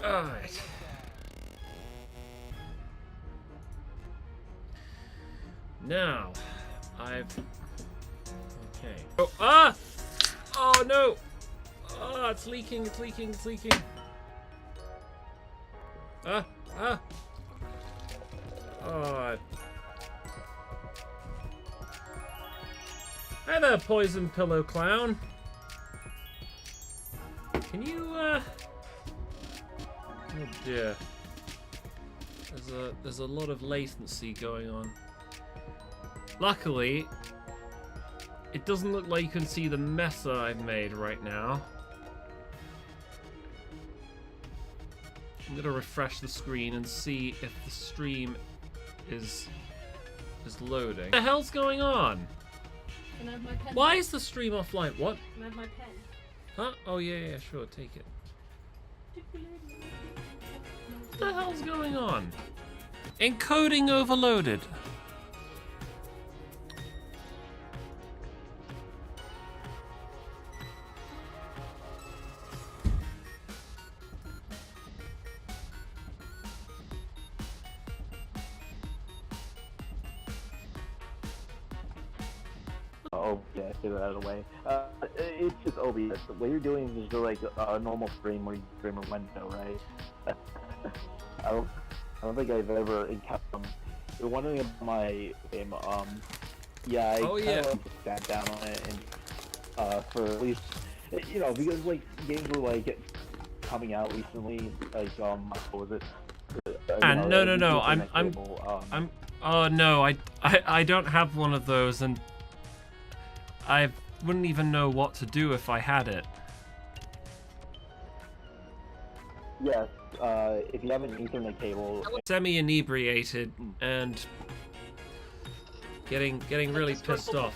Alright. Now, I've... Okay. Oh, ah! Oh, no! Oh, it's leaking, it's leaking, it's leaking. Ah! Ah! Oh. Hi there, poison pillow clown. Can you, Oh dear. There's a lot of latency going on. Luckily, it doesn't look like you can see the mess that I've made right now. I'm gonna refresh the screen and see if the stream is loading. What the hell's going on? Can I have my pen? Why is the stream offline? What? Can I have my pen? Huh? Oh yeah, sure, take it. What the hell's going on? Encoding overloaded. Oh, yeah, get it out of the way. It's just OBS. What you're doing is just like a normal stream where you stream a window, right? I don't think I've ever encountered. You're wondering about my game. Yeah, I kind of sat down on it and for at least, you know, because like games were like coming out recently, like what was it? No. Oh no, I don't have one of those, and I wouldn't even know what to do if I had it. Yes, if you have an Ethernet cable. Semi-inebriated and getting really pissed off.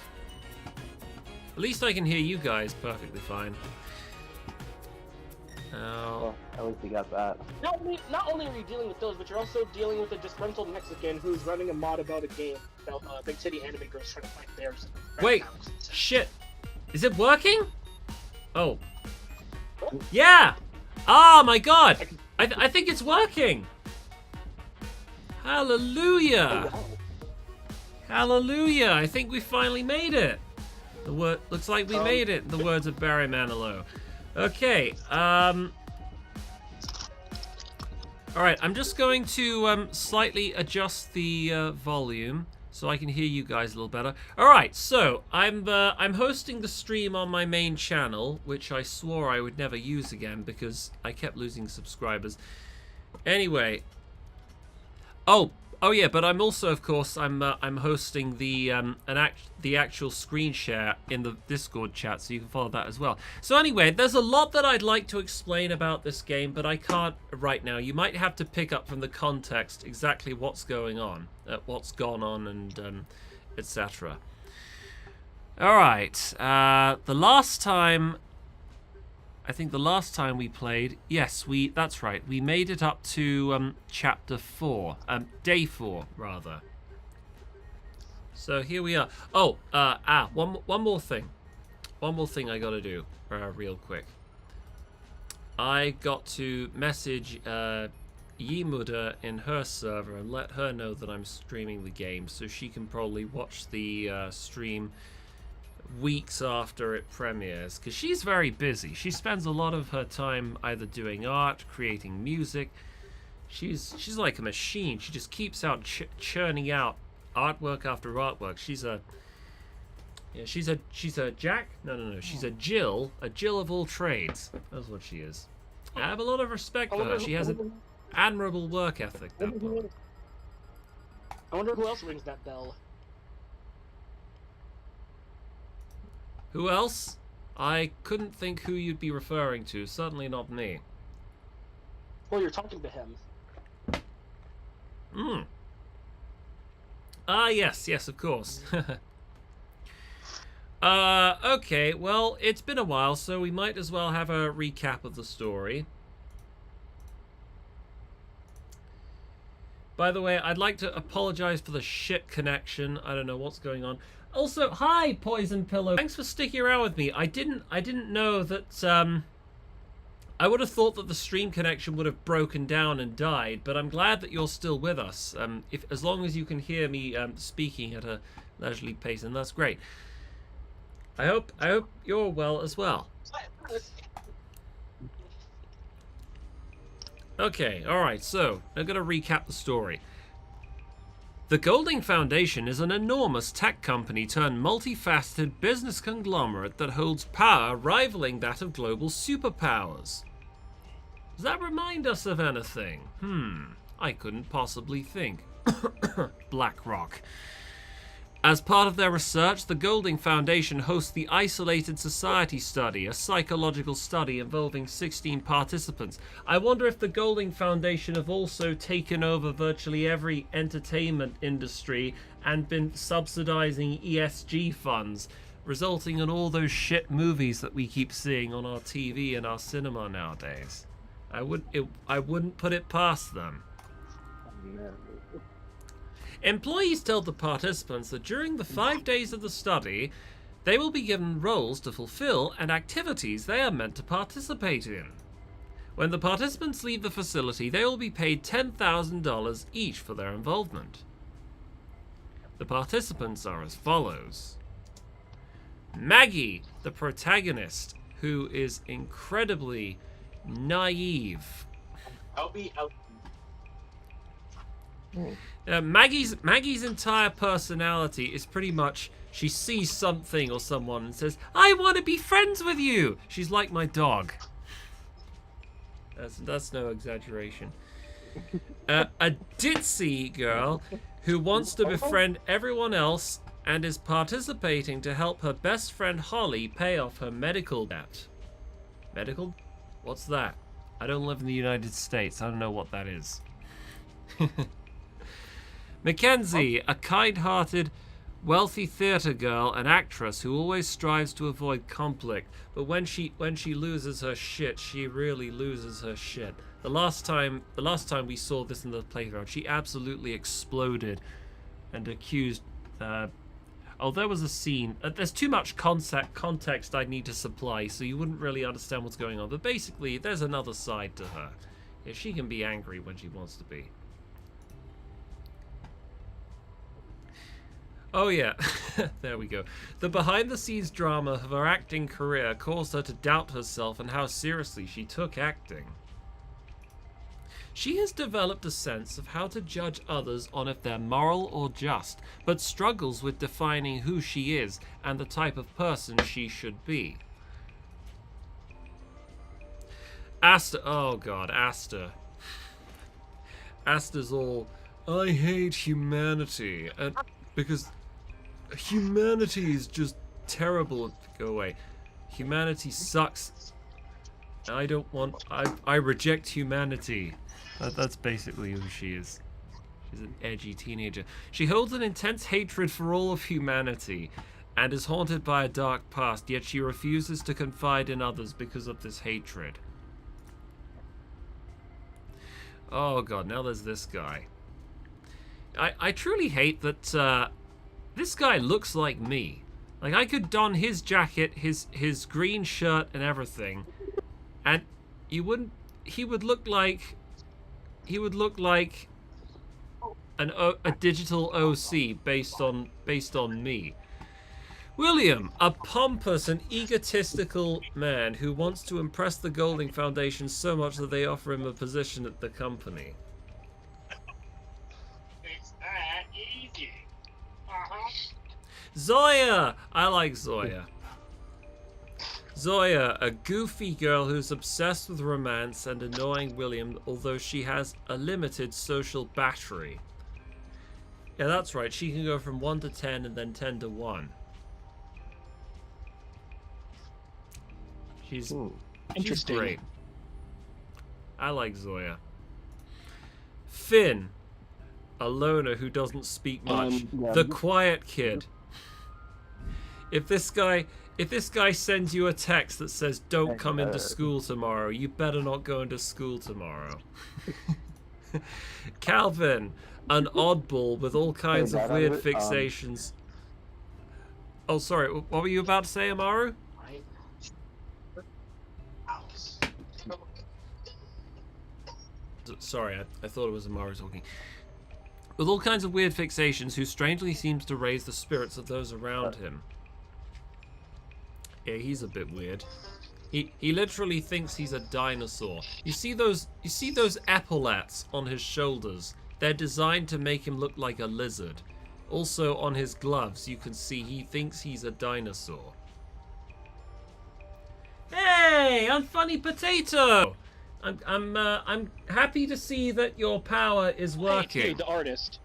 At least I can hear you guys perfectly fine. Well, at least you got that. Not only are you dealing with those, but you're also dealing with a disgruntled Mexican who's running a mod about a game about big titty anime girls trying to fight bears. Wait, shit. Is it working? Oh. Yeah! Oh my god! I think it's working! Hallelujah! Hallelujah! I think we finally made it! Looks like we made it, in the words of Barry Manilow. Okay, alright, I'm just going to slightly adjust the volume so I can hear you guys a little better. Alright, so I'm hosting the stream on my main channel, which I swore I would never use again because I kept losing subscribers. Anyway, oh yeah, but I'm also, of course, I'm hosting the actual screen share in the Discord chat, so you can follow that as well. So anyway, there's a lot that I'd like to explain about this game, but I can't right now. You might have to pick up from the context exactly what's going on, what's gone on, and etc. All right, I think the last time we played, yes, that's right. We made it up to chapter 4, day 4 rather. So here we are. Oh, one more thing. One more thing I got to do real quick. I got to message Yemuda in her server and let her know that I'm streaming the game, so she can probably watch the stream weeks after it premieres, because she's very busy. She spends a lot of her time either doing art, creating music. She's like a machine. She just keeps out churning out artwork after artwork. She's a Jack? No. She's a Jill of all trades. That's what she is. I have a lot of respect for her. She has an admirable work ethic. I wonder who else rings that bell. Who else? I couldn't think who you'd be referring to. Certainly not me. Well, you're talking to him. Yes, of course. Okay, well, it's been a while, so we might as well have a recap of the story. By the way, I'd like to apologize for the shit connection. I don't know what's going on. Also, hi, Poison Pillow. Thanks for sticking around with me. I didn't know that I would have thought that the stream connection would have broken down and died, but I'm glad that you're still with us. As long as you can hear me speaking at a leisurely pace, and that's great. I hope you're well as well. Okay, all right. So I'm going to recap the story. The Golding Foundation is an enormous tech company turned multifaceted business conglomerate that holds power rivaling that of global superpowers. Does that remind us of anything? I couldn't possibly think. BlackRock. As part of their research, the Golding Foundation hosts the Isolated Society Study, a psychological study involving 16 participants. I wonder if the Golding Foundation have also taken over virtually every entertainment industry and been subsidizing ESG funds, resulting in all those shit movies that we keep seeing on our TV and our cinema nowadays. I wouldn't put it past them. Employees tell the participants that during the 5 days of the study, they will be given roles to fulfill and activities they are meant to participate in. When the participants leave the facility, they will be paid $10,000 each for their involvement. The participants are as follows. Maggie, the protagonist, who is incredibly naive. I'll be out. Maggie's entire personality is pretty much she sees something or someone and says, "I want to be friends with you." She's like my dog. That's no exaggeration. A ditzy girl who wants to befriend everyone else and is participating to help her best friend Holly pay off her medical debt. Medical? What's that? I don't live in the United States. I don't know what that is. Mackenzie, a kind-hearted, wealthy theater girl and actress who always strives to avoid conflict, but when she loses her shit, she really loses her shit. The last time we saw this in the playground, she absolutely exploded and accused. There was a scene. There's too much context I need to supply, so you wouldn't really understand what's going on. But basically, there's another side to her. Yeah, she can be angry when she wants to be. Oh yeah, there we go. The behind-the-scenes drama of her acting career caused her to doubt herself and how seriously she took acting. She has developed a sense of how to judge others on if they're moral or just, but struggles with defining who she is and the type of person she should be. Asta, oh god, Asta. Asta's all, I hate humanity, and because humanity is just terrible. Go away. Humanity sucks. I don't want. I reject humanity. That's basically who she is. She's an edgy teenager. She holds an intense hatred for all of humanity and is haunted by a dark past, yet she refuses to confide in others because of this hatred. Oh god, now there's this guy. I truly hate that this guy looks like me. Like, I could don his jacket, his green shirt and everything, and he would look like a digital OC based on me. William, a pompous and egotistical man who wants to impress the Golding Foundation so much that they offer him a position at the company. It's that easy. Zoya! I like Zoya. Zoya, a goofy girl who's obsessed with romance and annoying William, although she has a limited social battery. Yeah, that's right. She can go from 1 to 10 and then 10 to 1. She's Interesting. great. I like Zoya. Finn, a loner who doesn't speak much. Yeah. The quiet kid. If this guy sends you a text that says don't come into school tomorrow, you better not go into school tomorrow. Calvin, an oddball with all kinds of weird fixations. Oh, sorry, what were you about to say, Amaru? Sorry, I thought it was Amari talking. With all kinds of weird fixations, who strangely seems to raise the spirits of those around him. Yeah, he's a bit weird. He literally thinks he's a dinosaur. You see those epaulets on his shoulders? They're designed to make him look like a lizard. Also on his gloves, you can see he thinks he's a dinosaur. Hey, Unfunny Potato! I'm happy to see that your power is working. Hey, the artist.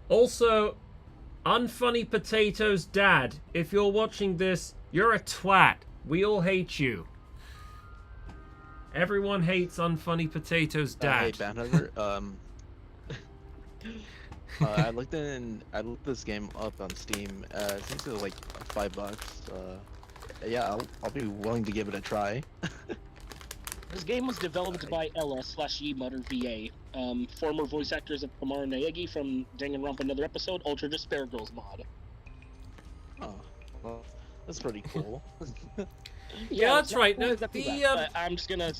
Also, Unfunny Potato's dad, if you're watching this, you're a twat. We all hate you. Everyone hates Unfunny Potato's dad. Hey, Bandhugger. I looked this game up on Steam. I think it was like $5. Yeah, I'll be willing to give it a try. This game was developed by Ella/Ye-Mutter VA, former voice actors of Kamara Naegi from Danganronpa Another Episode, Ultra Despair Girls mod. Oh, well, that's pretty cool. Yeah, that's right. No, I'm just gonna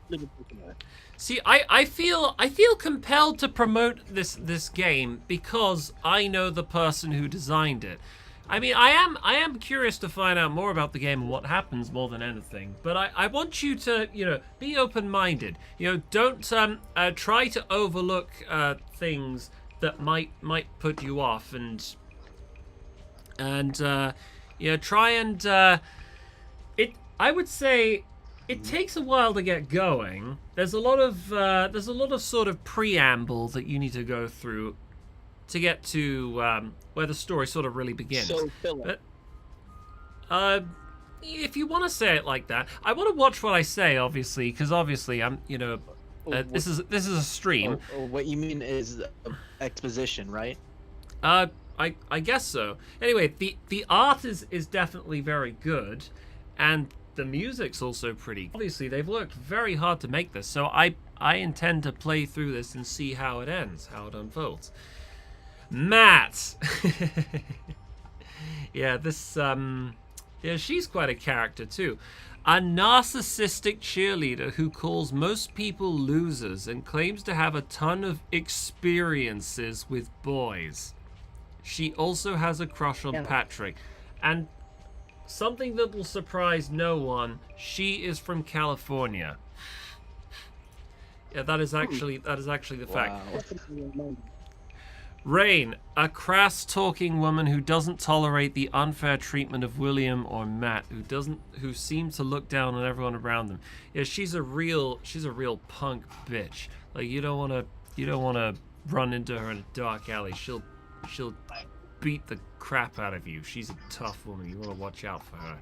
leave it there. See, I feel compelled to promote this game because I know the person who designed it. I mean, I am curious to find out more about the game and what happens more than anything. But I want you to, be open-minded. Don't try to overlook things that might put you off, and try and I would say it takes a while to get going. There's a lot of sort of preamble that you need to go through to get to where the story sort of really begins. So, Philip. But if you want to say it like that, I want to watch what I say, obviously, because obviously I'm, this is a stream. What you mean is exposition, right? I guess so. Anyway, the art is definitely very good, and the music's also pretty. Obviously, they've worked very hard to make this, so I intend to play through this and see how it ends, how it unfolds. Matt. Yeah, this she's quite a character too. A narcissistic cheerleader who calls most people losers and claims to have a ton of experiences with boys. She also has a crush on Patrick, and something that will surprise no one, she is from California. Yeah, that is actually the fact. Rain, a crass-talking woman who doesn't tolerate the unfair treatment of William or Matt, who seems to look down on everyone around them. Yeah, she's a real punk bitch. Like you don't wanna run into her in a dark alley. She'll beat the crap out of you. She's a tough woman. You want to watch out for her.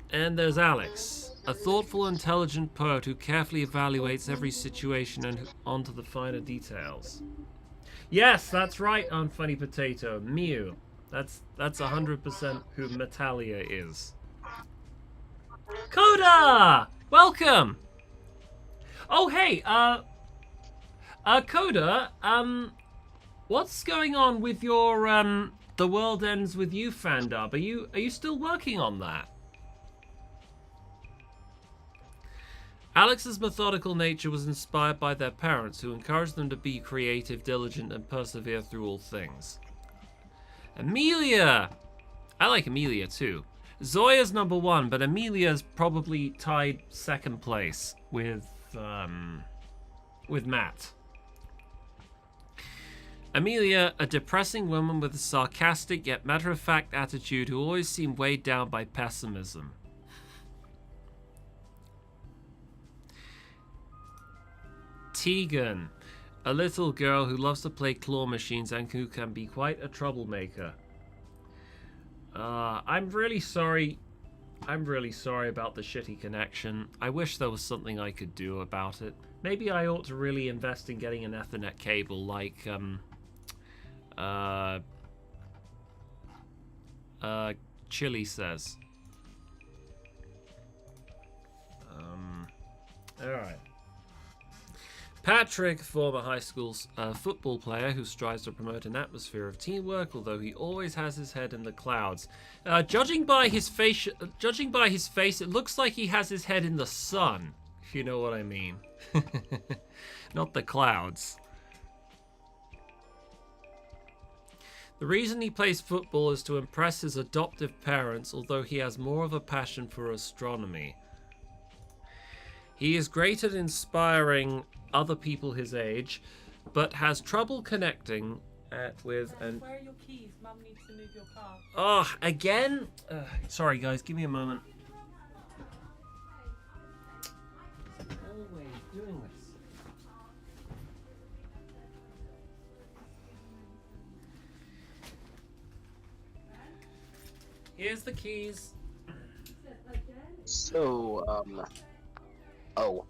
And there's Alex, a thoughtful, intelligent poet who carefully evaluates every situation and onto the finer details. Yes, that's right, Unfunny Potato. Mew. That's 100% who Metalia is. Coda! Welcome! Oh, hey, Coda, what's going on with your, The World Ends With You fandub? Are you still working on that? Alex's methodical nature was inspired by their parents, who encouraged them to be creative, diligent, and persevere through all things. Amelia! I like Amelia too. Zoya's number one, but Amelia's probably tied second place with Matt. Amelia, a depressing woman with a sarcastic yet matter-of-fact attitude who always seemed weighed down by pessimism. Tegan, a little girl who loves to play claw machines and who can be quite a troublemaker. I'm really sorry about the shitty connection. I wish there was something I could do about it. Maybe I ought to really invest in getting an Ethernet cable like, Chili says. Alright. Patrick, former high school football player who strives to promote an atmosphere of teamwork, although he always has his head in the clouds. Judging by his face, it looks like he has his head in the sun, if you know what I mean. Not the clouds. The reason he plays football is to impress his adoptive parents, although he has more of a passion for astronomy. He is great at inspiring other people his age, but has trouble connecting with an... Where are your keys? Mum needs to move your car. Oh, again? Sorry, guys, give me a moment. Always doing this. Here's the keys. So, oh.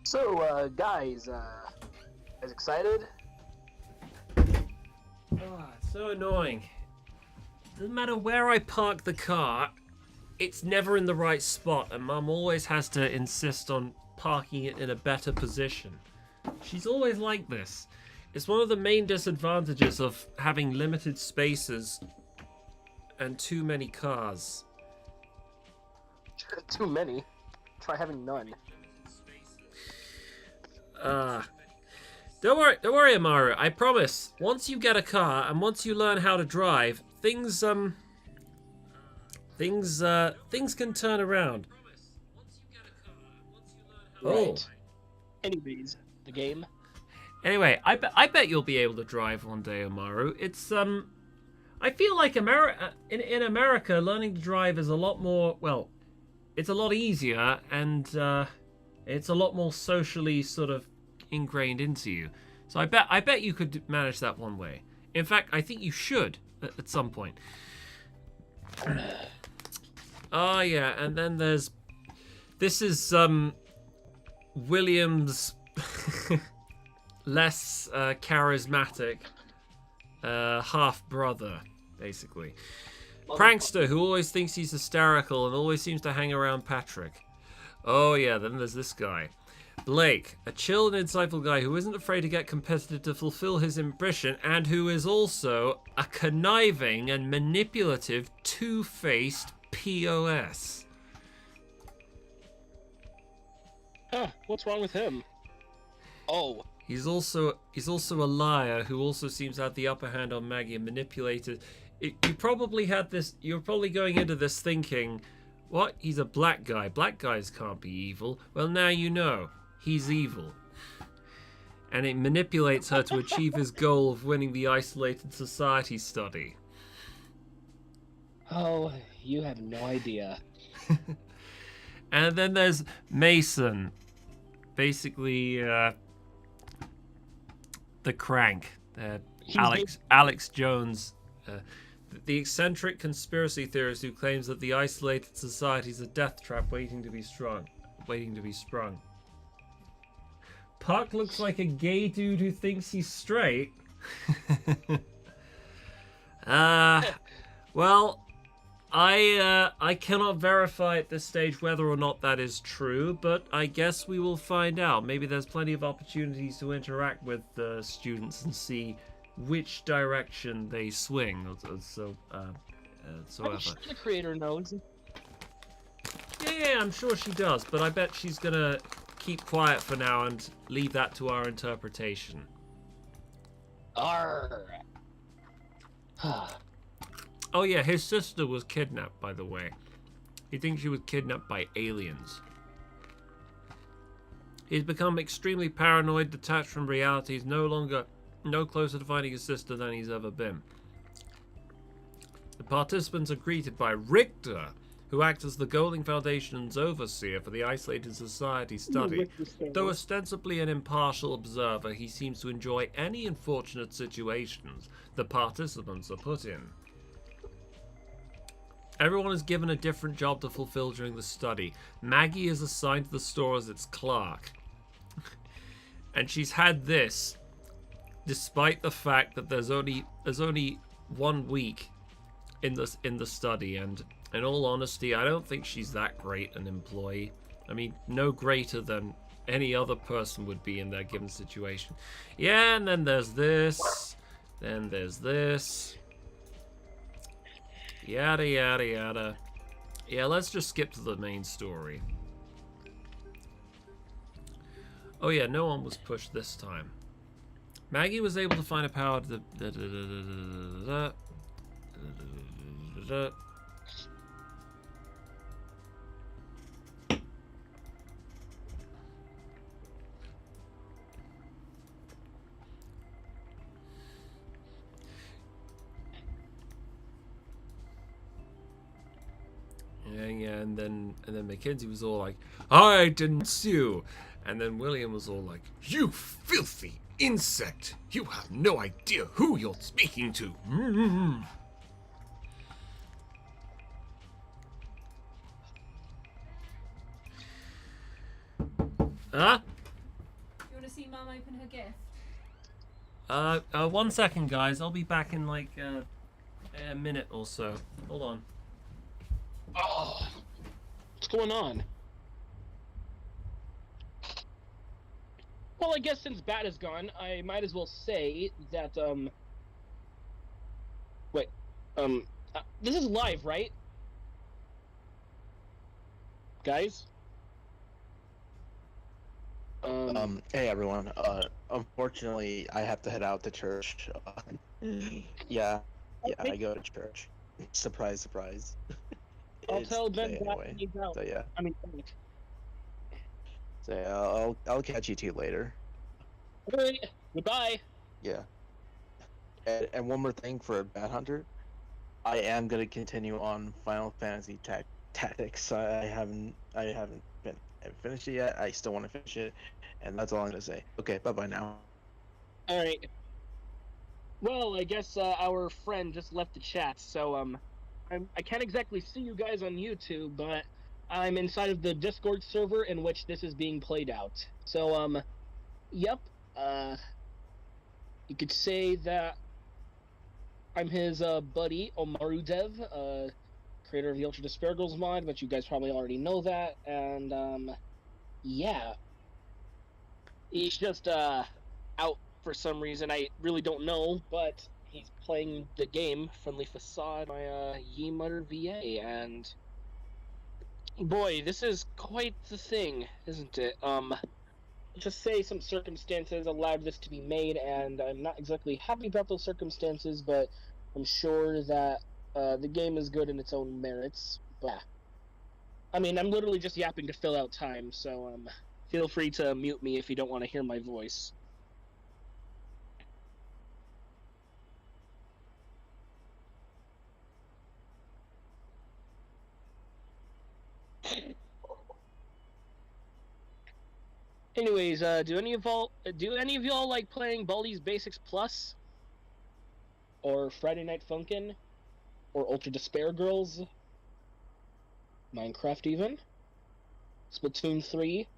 So, guys excited? Oh, it's so annoying. Doesn't matter where I park the car, it's never in the right spot, and Mum always has to insist on parking it in a better position. She's always like this. It's one of the main disadvantages of having limited spaces and too many cars. Too many. Try having none. Don't worry, Amaru. I promise. Once you get a car and once you learn how to drive, things can turn around. Oh. Right. Anyways, the game. Anyway, I bet you'll be able to drive one day, Amaru. It's I feel like in America, learning to drive is a lot more, well, it's a lot easier, and it's a lot more socially sort of ingrained into you. So I bet you could manage that one way. In fact, I think you should at some point. Oh yeah, and then this is William's less charismatic half brother, basically. Prankster who always thinks he's hysterical and always seems to hang around Patrick. Oh yeah, then there's this guy. Blake, a chill and insightful guy who isn't afraid to get competitive to fulfill his ambition, and who is also a conniving and manipulative, two-faced POS. Huh, what's wrong with him? Oh. He's also a liar who also seems to have the upper hand on Maggie and manipulated. You're probably going into this thinking, what? He's a black guy. Black guys can't be evil. Well, now you know. He's evil. And it manipulates her to achieve his goal of winning the isolated society study. Oh, you have no idea. And then there's Mason. Basically, the crank. Alex Jones. The eccentric conspiracy theorist who claims that the isolated society is a death trap waiting to be sprung. Puck looks like a gay dude who thinks he's straight. Well, I cannot verify at this stage whether or not that is true, but I guess we will find out. Maybe there's plenty of opportunities to interact with the students and see which direction they swing. So I'm sure the creator knows. Yeah, I'm sure she does, but I bet she's gonna keep quiet for now and leave that to our interpretation. Arr. Oh yeah, his sister was kidnapped, by the way. He thinks she was kidnapped by aliens. He's become extremely paranoid, detached from reality. He's no closer to finding his sister than he's ever been. The participants are greeted by Richter, who acts as the Golding Foundation's overseer for the Isolated Society study. Though ostensibly an impartial observer, he seems to enjoy any unfortunate situations the participants are put in. Everyone is given a different job to fulfill during the study. Maggie is assigned to the store as its clerk. And she's had this despite the fact that there's only 1 week in the study, and In all honesty, I don't think she's that great an employee. I mean, no greater than any other person would be in their given situation. Yeah, and then there's this. Then there's this. Yada, yada, yada. Yeah, let's just skip to the main story. Oh yeah, no one was pushed this time. Maggie was able to find a power to... Yeah, and then Mackenzie was all like, "I denounce you," and then William was all like, "You filthy insect! You have no idea who you're speaking to." Huh? You want to see Mum open her gift? 1 second, guys. I'll be back in like a minute or so. Hold on. Oh, what's going on? Well, I guess since Bat is gone, I might as well say that, wait, this is live, right? Guys? Hey everyone. Unfortunately, I have to head out to church. Yeah, I go to church. Surprise, surprise. I'll It's tell Ben today that anyway. he's out. So yeah. I mean, So yeah, I'll catch you two later. alright, goodbye. Yeah. And one more thing for Bad Hunter, I am gonna continue on Final Fantasy Tactics. I haven't finished it yet. I still want to finish it, and that's all I'm gonna say. Okay, bye bye now. Alright. Well, I guess our friend just left the chat, so I can't exactly see you guys on YouTube, but I'm inside of the Discord server in which this is being played out. So yep. You could say that I'm his buddy Omaru Dev, creator of the Ultra Despair Girls mod, but you guys probably already know that. And yeah, he's just out for some reason. I really don't know, but he's playing the game Friendly Facade by Ye Mutter VA, and boy, this is quite the thing, isn't it? Just say some circumstances allowed this to be made, and I'm not exactly happy about those circumstances, but I'm sure that the game is good in its own merits. But I mean, I'm literally just yapping to fill out time, so feel free to mute me if you don't want to hear my voice. Anyways, do any of y'all like playing Baldi's Basics Plus, or Friday Night Funkin', or Ultra Despair Girls, Minecraft even, Splatoon 3?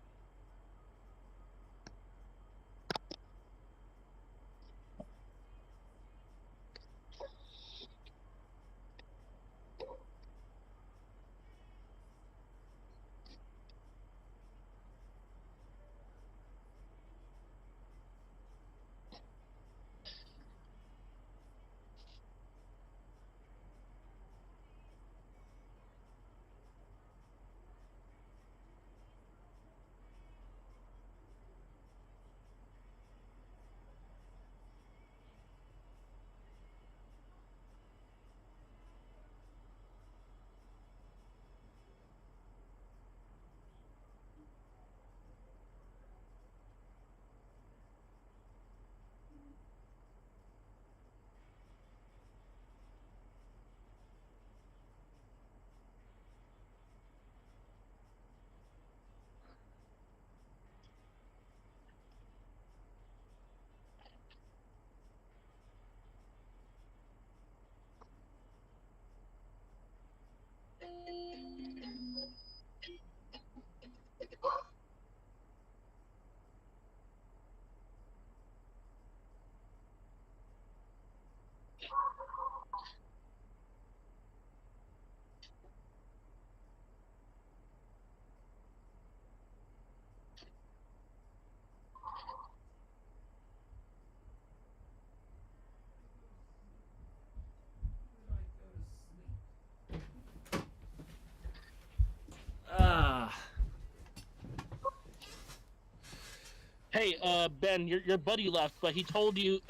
Hey, Ben, your buddy left, but he told you,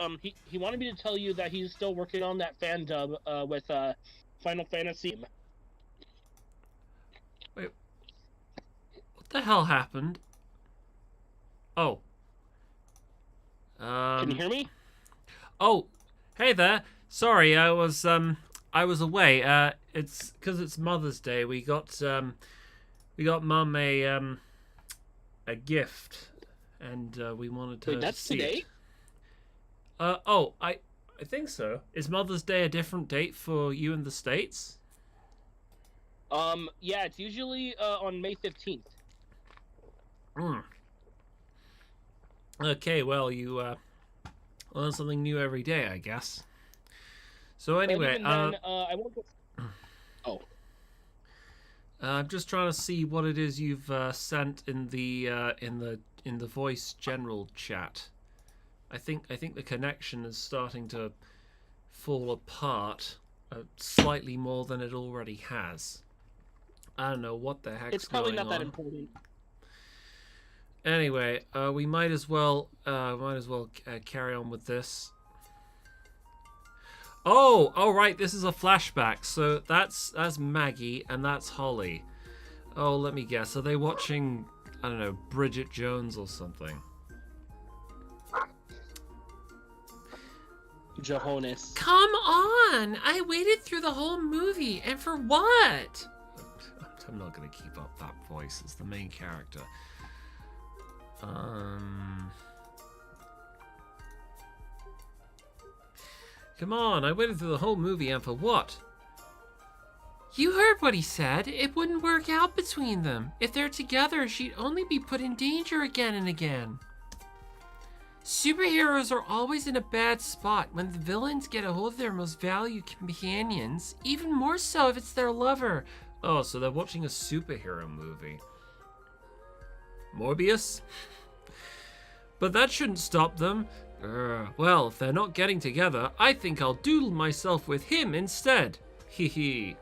he wanted me to tell you that he's still working on that fan dub, with, Final Fantasy. Wait, what the hell happened? Oh. Can you hear me? Oh, hey there. Sorry, I was away. It's because it's Mother's Day. We got Mum a gift, and we wanted her Wait, that's to see today? it. Oh, I think so. Is Mother's Day a different date for you in the States? Yeah, it's usually, on May 15th. Hmm. Okay, well, you learn something new every day, I guess. So But anyway, even then, I won't go... Oh. I'm just trying to see what it is you've sent in the voice general chat. I think the connection is starting to fall apart slightly more than it already has. I don't know what the heck's It's probably going not that on. important. Anyway, we might as well carry on with this. Oh, right, this is a flashback. So that's Maggie and that's Holly. Oh, let me guess. Are they watching, I don't know, Bridget Jones or something? Johannes. Come on! I waited through the whole movie, and for what? I'm not gonna keep up that voice. It's the main character. Come on, I waited through the whole movie, and for what? You heard what he said. It wouldn't work out between them. If they're together, she'd only be put in danger again and again. Superheroes are always in a bad spot when the villains get a hold of their most valued companions, even more so if it's their lover. Oh, so they're watching a superhero movie. Morbius? But that shouldn't stop them. Well, if they're not getting together, I think I'll doodle myself with him instead. Hee hee.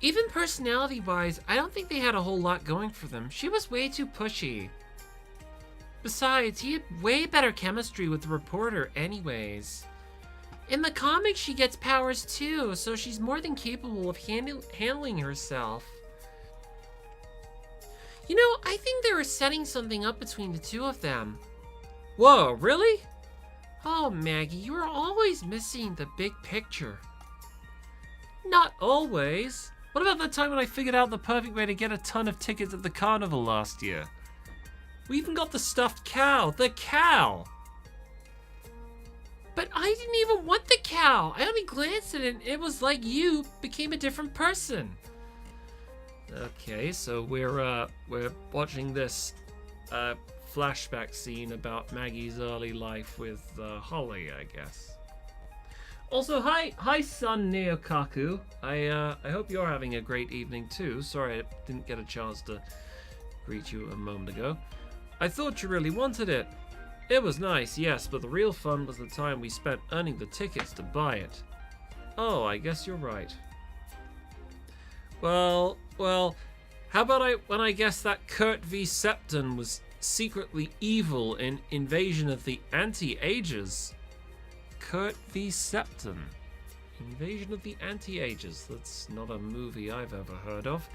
Even personality-wise, I don't think they had a whole lot going for them. She was way too pushy. Besides, he had way better chemistry with the reporter anyways. In the comics, she gets powers too, so she's more than capable of handling herself. You know, I think they were setting something up between the two of them. Whoa, really? Oh, Maggie, you are always missing the big picture. Not always. What about that time when I figured out the perfect way to get a ton of tickets at the carnival last year? We even got the stuffed cow. The cow! But I didn't even want the cow. I only glanced at it and it was like you became a different person. Okay, so we're watching this flashback scene about Maggie's early life with Holly, I guess. Also, hi, son Neokaku. I hope you're having a great evening too. Sorry I didn't get a chance to greet you a moment ago. I thought you really wanted it. It was nice, yes, but the real fun was the time we spent earning the tickets to buy it. Oh, I guess you're right. Well, how about when I guess that Kurt V. Septon was secretly evil in Invasion of the Anti-Ages? Kurt V. Septon. Invasion of the Anti-Ages. That's not a movie I've ever heard of.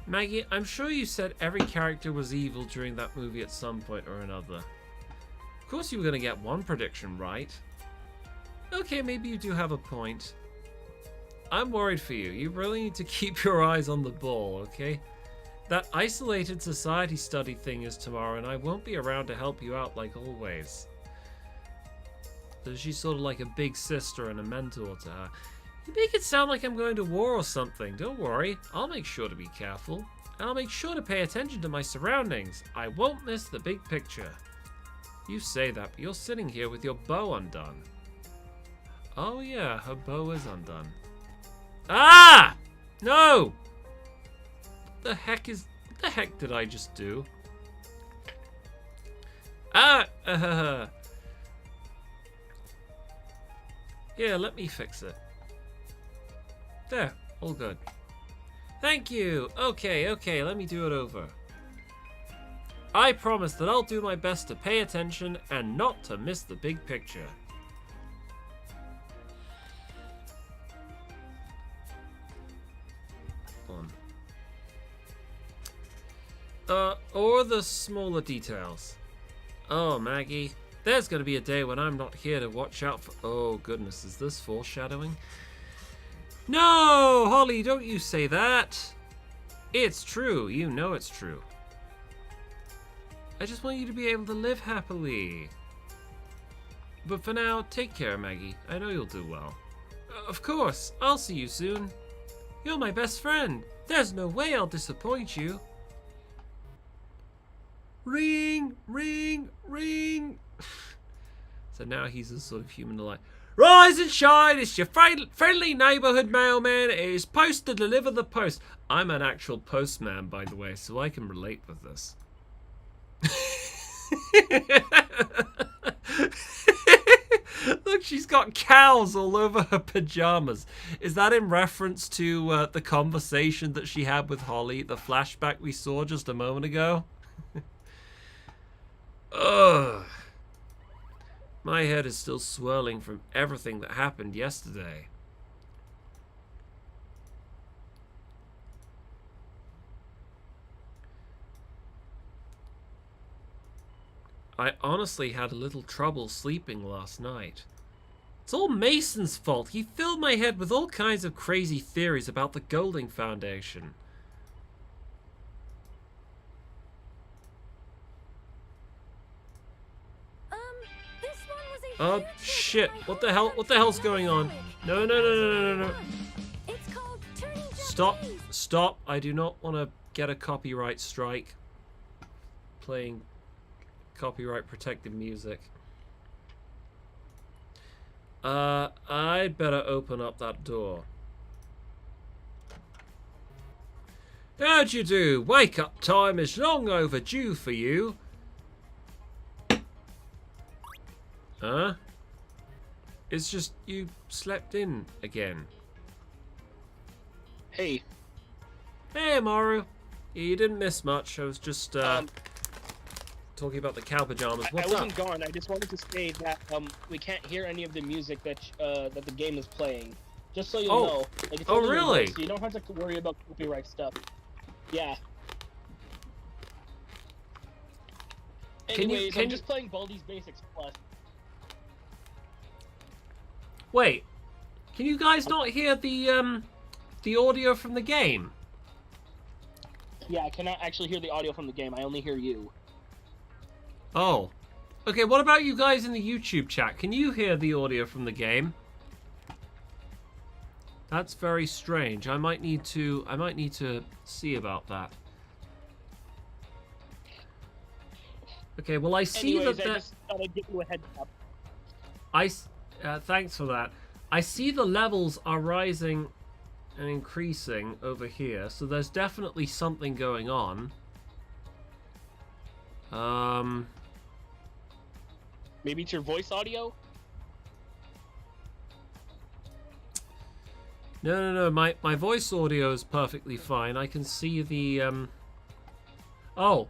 Maggie, I'm sure you said every character was evil during that movie at some point or another. Of course you were going to get one prediction right. Okay, maybe you do have a point. I'm worried for you. You really need to keep your eyes on the ball, okay? That isolated society study thing is tomorrow, and I won't be around to help you out like always. So she's sort of like a big sister and a mentor to her. You make it sound like I'm going to war or something. Don't worry. I'll make sure to be careful. And I'll make sure to pay attention to my surroundings. I won't miss the big picture. You say that, but you're sitting here with your bow undone. Oh yeah, her bow is undone. Ah! No! What the heck did I just do? Ah! Here, let me fix it. There, all good. Thank you! Okay, let me do it over. I promise that I'll do my best to pay attention and not to miss the big picture. Or the smaller details. Oh, Maggie, there's going to be a day when I'm not here to watch out for... Oh, goodness, is this foreshadowing? No, Holly, don't you say that. It's true. You know it's true. I just want you to be able to live happily. But for now, take care, Maggie. I know you'll do well. Of course, I'll see you soon. You're my best friend. There's no way I'll disappoint you. Ring, ring, ring. So now he's a sort of human delight. Rise and shine, it's your friendly neighborhood mailman. It is post to deliver the post. I'm an actual postman, by the way, so I can relate with this. Look, she's got cows all over her pajamas. Is that in reference to the conversation that she had with Holly, the flashback we saw just a moment ago? Ugh. My head is still swirling from everything that happened yesterday. I honestly had a little trouble sleeping last night. It's all Mason's fault. He filled my head with all kinds of crazy theories about the Golding Foundation. Oh shit, what the hell's going on? No, no, no, no, no, no, no. Stop, stop. I do not want to get a copyright strike playing copyright protected music. I'd better open up that door. How'd you do? Wake up time is long overdue for you. Huh? It's just you slept in again. Hey. Hey, Maru. You didn't miss much. I was just talking about the cow pajamas. What's I wasn't up? gone. I just wanted to say that we can't hear any of the music that that the game is playing. Just so you know. Like, it's only really? So you don't have to worry about copyright stuff. Yeah. Anyways, I'm just playing Baldi's Basics Plus. Wait, can you guys not hear the audio from the game? Yeah, I cannot actually hear the audio from the game. I only hear you. Oh. Okay, what about you guys in the YouTube chat? Can you hear the audio from the game? That's very strange. I might need to see about that. Okay, well I see Anyways, that I just thought I'd give you a heads up. Thanks for that. I see the levels are rising and increasing over here, so there's definitely something going on. Maybe it's your voice audio? No. My voice audio is perfectly fine. I can see the Oh.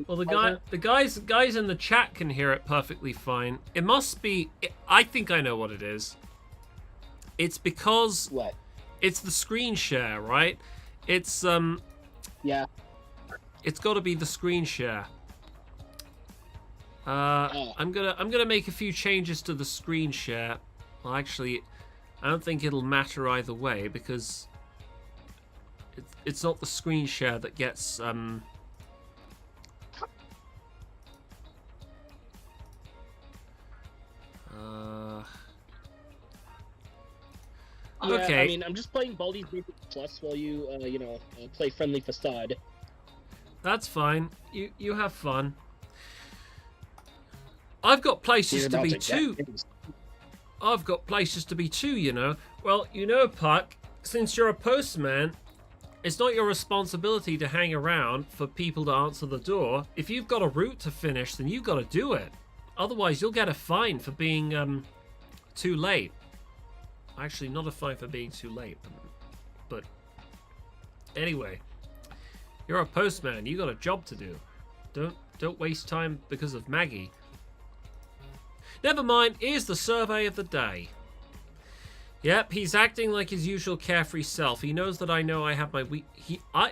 Well, the guys in the chat can hear it perfectly fine. It must be. I think I know what it is. It's because What? it's the screen share, right? It's Yeah. It's got to be the screen share. I'm gonna make a few changes to the screen share. Well, actually, I don't think it'll matter either way because it's not the screen share that gets Yeah, okay. I mean, I'm just playing Baldi's Basics Plus while you, play Friendly Facade. That's fine. You have fun. I've got places to be too. I've got places to be too, you know. Well, you know, Puck, since you're a postman, it's not your responsibility to hang around for people to answer the door. If you've got a route to finish, then you've got to do it. Otherwise, you'll get a fine for being too late. Actually, not a fine for being too late, but anyway, you're a postman. You got a job to do. Don't waste time because of Maggie. Never mind, here's the survey of the day. Yep, he's acting like his usual carefree self. He knows that I know I have my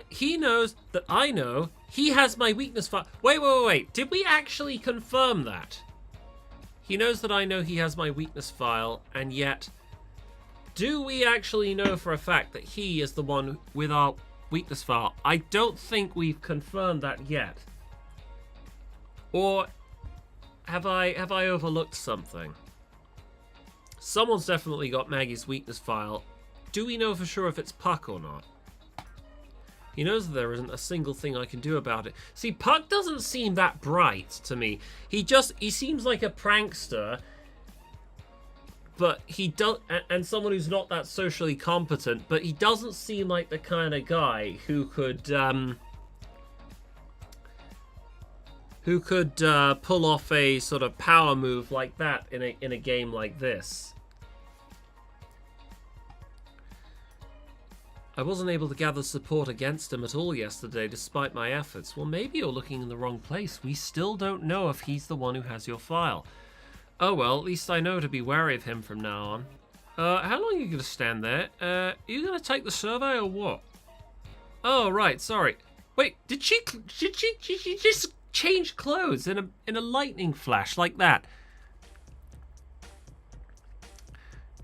he knows that I know he has my weakness file. Wait. Did we actually confirm that? He knows that I know he has my weakness file, and yet do we actually know for a fact that he is the one with our weakness file? I don't think we've confirmed that yet. Or have I overlooked something? Someone's definitely got Maggie's weakness file. Do we know for sure if it's Puck or not? He knows that there isn't a single thing I can do about it. See, Puck doesn't seem that bright to me. He seems like a prankster, but and someone who's not that socially competent, but he doesn't seem like the kind of guy who could pull off a sort of power move like that in a game like this. I wasn't able to gather support against him at all yesterday, despite my efforts. Well, maybe you're looking in the wrong place. We still don't know if he's the one who has your file. Oh well, at least I know to be wary of him from now on. How long are you going to stand there? Are you going to take the survey or what? Oh, right, sorry. Wait, did she just change clothes in a lightning flash like that?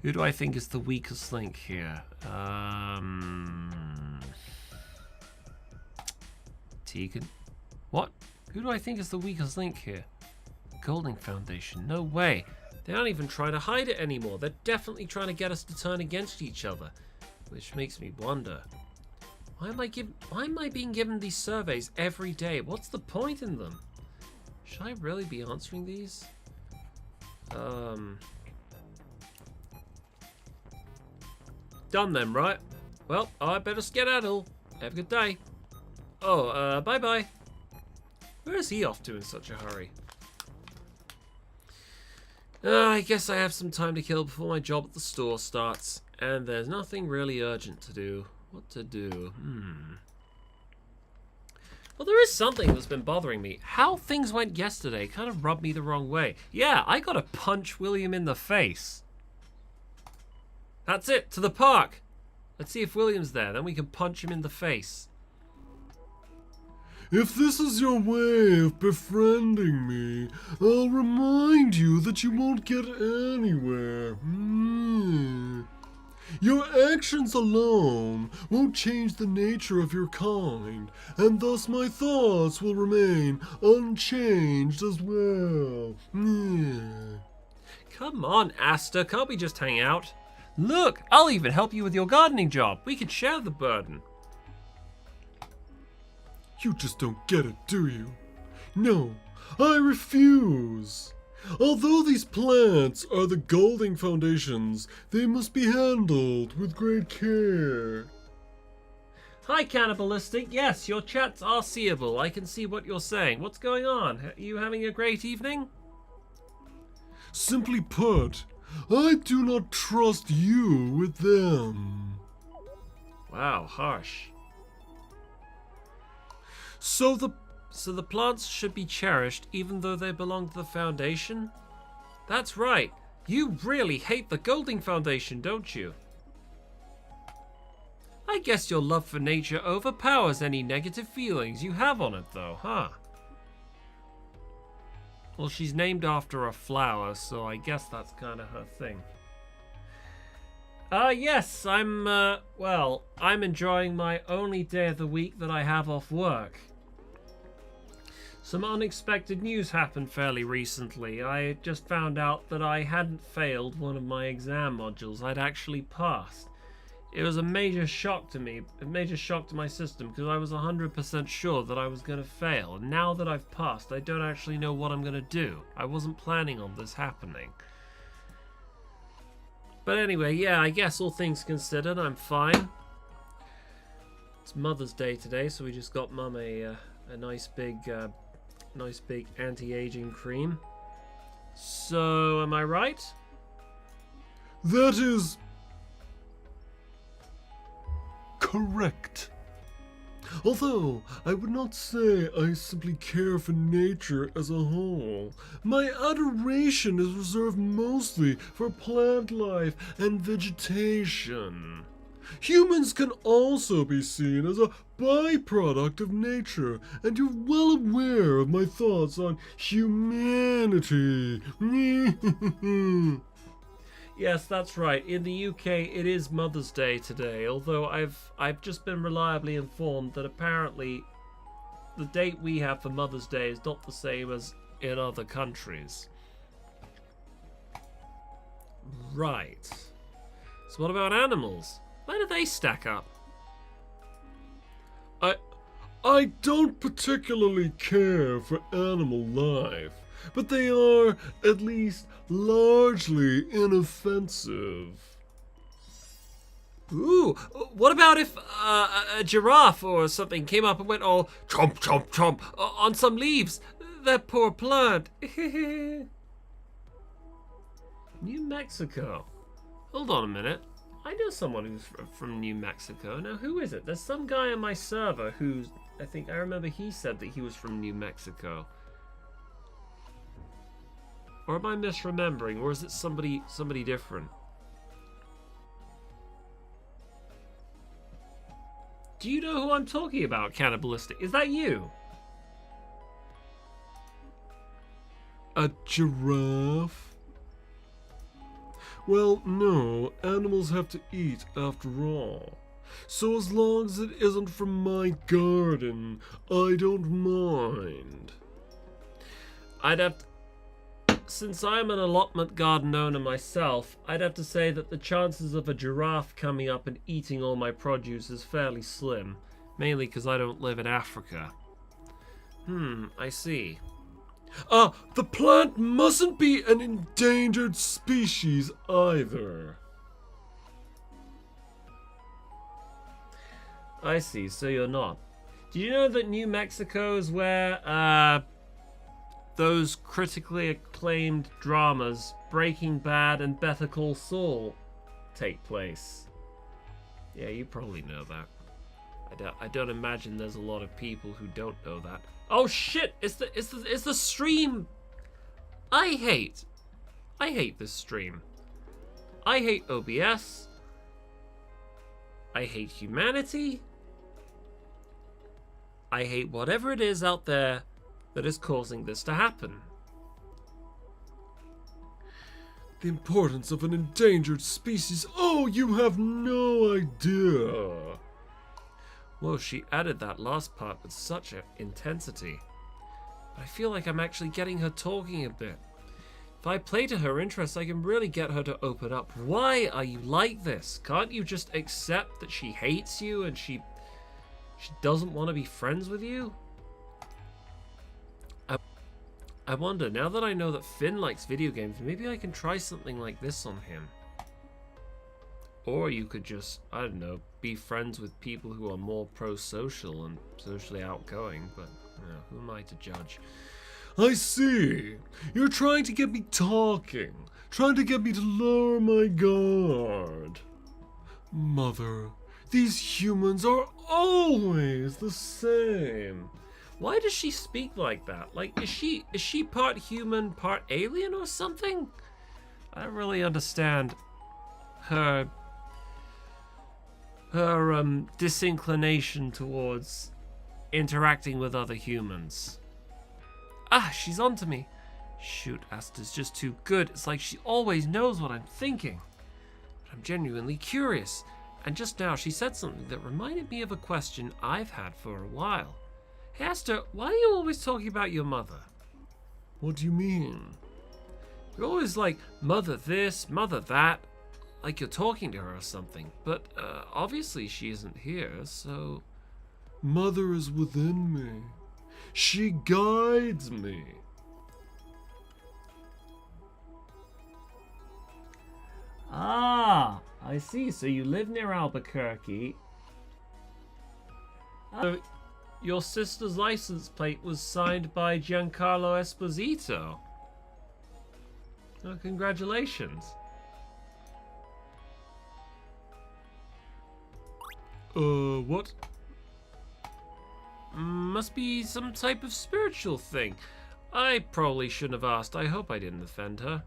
Who do I think is the weakest link here? Tegan. What? Who do I think is the weakest link here? Golding Foundation. No way. They aren't even trying to hide it anymore. They're definitely trying to get us to turn against each other. Which makes me wonder. Why am I being given these surveys every day? What's the point in them? Should I really be answering these? Done then, right? Well, I better skedaddle. Have a good day. Oh, bye-bye. Where is he off to in such a hurry? I guess I have some time to kill before my job at the store starts. And there's nothing really urgent to do. What to do? Well, there is something that's been bothering me. How things went yesterday kind of rubbed me the wrong way. Yeah, I gotta punch William in the face. That's it, to the park. Let's see if William's there, then we can punch him in the face. If this is your way of befriending me, I'll remind you that you won't get anywhere. Your actions alone won't change the nature of your kind, and thus my thoughts will remain unchanged as well. Come on, Asta, can't we just hang out? Look, I'll even help you with your gardening job. We could share the burden. You just don't get it, do you? No, I refuse. Although these plants are the Golding Foundation's, they must be handled with great care. Hi, Cannibalistic. Yes, your chats are seeable. I can see what you're saying. What's going on? Are you having a great evening? Simply put, I do not trust you with them. Wow, harsh. So the plants should be cherished even though they belong to the Foundation? That's right. You really hate the Golding Foundation, don't you? I guess your love for nature overpowers any negative feelings you have on it, though, huh? Well, she's named after a flower, so I guess that's kind of her thing. Yes, I'm enjoying my only day of the week that I have off work. Some unexpected news happened fairly recently. I just found out that I hadn't failed one of my exam modules. I'd actually passed. It was a major shock to me, a major shock to my system, because I was 100% sure that I was going to fail. And now that I've passed, I don't actually know what I'm going to do. I wasn't planning on this happening. But anyway, yeah, I guess all things considered, I'm fine. It's Mother's Day today, so we just got Mum a nice big anti-aging cream. So, am I right? That is correct. Although I would not say I simply care for nature as a whole. My adoration is reserved mostly for plant life and vegetation. Humans can also be seen as a byproduct of nature, and you're well aware of my thoughts on humanity. Yes, that's right. In the UK, it is Mother's Day today, although I've just been reliably informed that apparently the date we have for Mother's Day is not the same as in other countries. Right. So what about animals? Where do they stack up? I don't particularly care for animal life, but they are, at least, largely inoffensive. Ooh, what about if a giraffe or something came up and went all chomp, chomp, chomp on some leaves? That poor plant. New Mexico. Hold on a minute. I know someone who's from New Mexico. Now, who is it? There's some guy on my server who's... I remember he said that he was from New Mexico. Or am I misremembering? Or is it somebody different? Do you know who I'm talking about, Cannibalistic? Is that you? A giraffe? Well, no, animals have to eat after all. So as long as it isn't from my garden, I don't mind. I'd have to, since I'm an allotment garden owner myself, I'd have to say that the chances of a giraffe coming up and eating all my produce is fairly slim, mainly because I don't live in Africa. I see. The plant mustn't be an endangered species either. I see, so you're not. Did you know that New Mexico is where those critically acclaimed dramas Breaking Bad and Better Call Saul take place? Yeah, you probably know that. I don't imagine there's a lot of people who don't know that. Oh shit! It's the stream. I hate this stream. I hate OBS. I hate humanity. I hate whatever it is out there that is causing this to happen. The importance of an endangered species. Oh, you have no idea. Whoa, she added that last part with such intensity. I feel like I'm actually getting her talking a bit. If I play to her interests, I can really get her to open up. Why are you like this? Can't you just accept that she hates you and she doesn't want to be friends with you? I wonder, now that I know that Finn likes video games, maybe I can try something like this on him. Or you could just, I don't know, be friends with people who are more pro-social and socially outgoing, but you know, who am I to judge? I see. You're trying to get me talking. Trying to get me to lower my guard. Mother, these humans are always the same. Why does she speak like that? Like, is she part human, part alien or something? I don't really understand her disinclination towards interacting with other humans. Ah, she's onto me. Shoot, Asta's just too good. It's like she always knows what I'm thinking. But I'm genuinely curious. And just now she said something that reminded me of a question I've had for a while. Hey Asta, why are you always talking about your mother? What do you mean? You're always like, mother this, mother that. Like you're talking to her or something. But obviously she isn't here, so... Mother is within me. She guides me. Ah, I see. So you live near Albuquerque. So your sister's license plate was signed by Giancarlo Esposito. Oh, congratulations. What? Must be some type of spiritual thing. I probably shouldn't have asked. I hope I didn't offend her.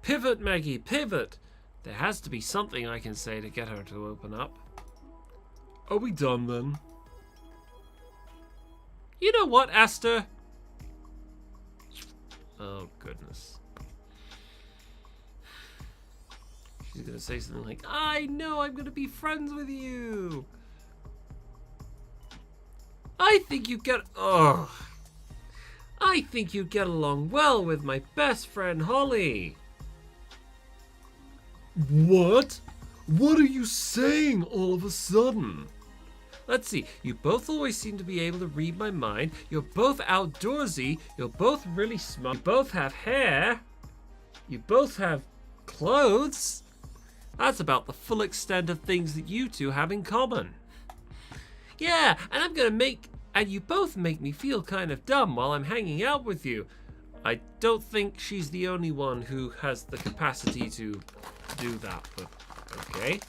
Pivot, Maggie, pivot! There has to be something I can say to get her to open up. Are we done then? You know what, Aster? Oh, goodness. She's gonna say something like, I know I'm gonna be friends with you. I think you get... Oh. I think you get along well with my best friend, Holly. What? What are you saying all of a sudden? Let's see, you both always seem to be able to read my mind. You're both outdoorsy. You're both really smart. You both have hair. You both have clothes. That's about the full extent of things that you two have in common. Yeah, and you both make me feel kind of dumb while I'm hanging out with you. I don't think she's the only one who has the capacity to do that, but okay.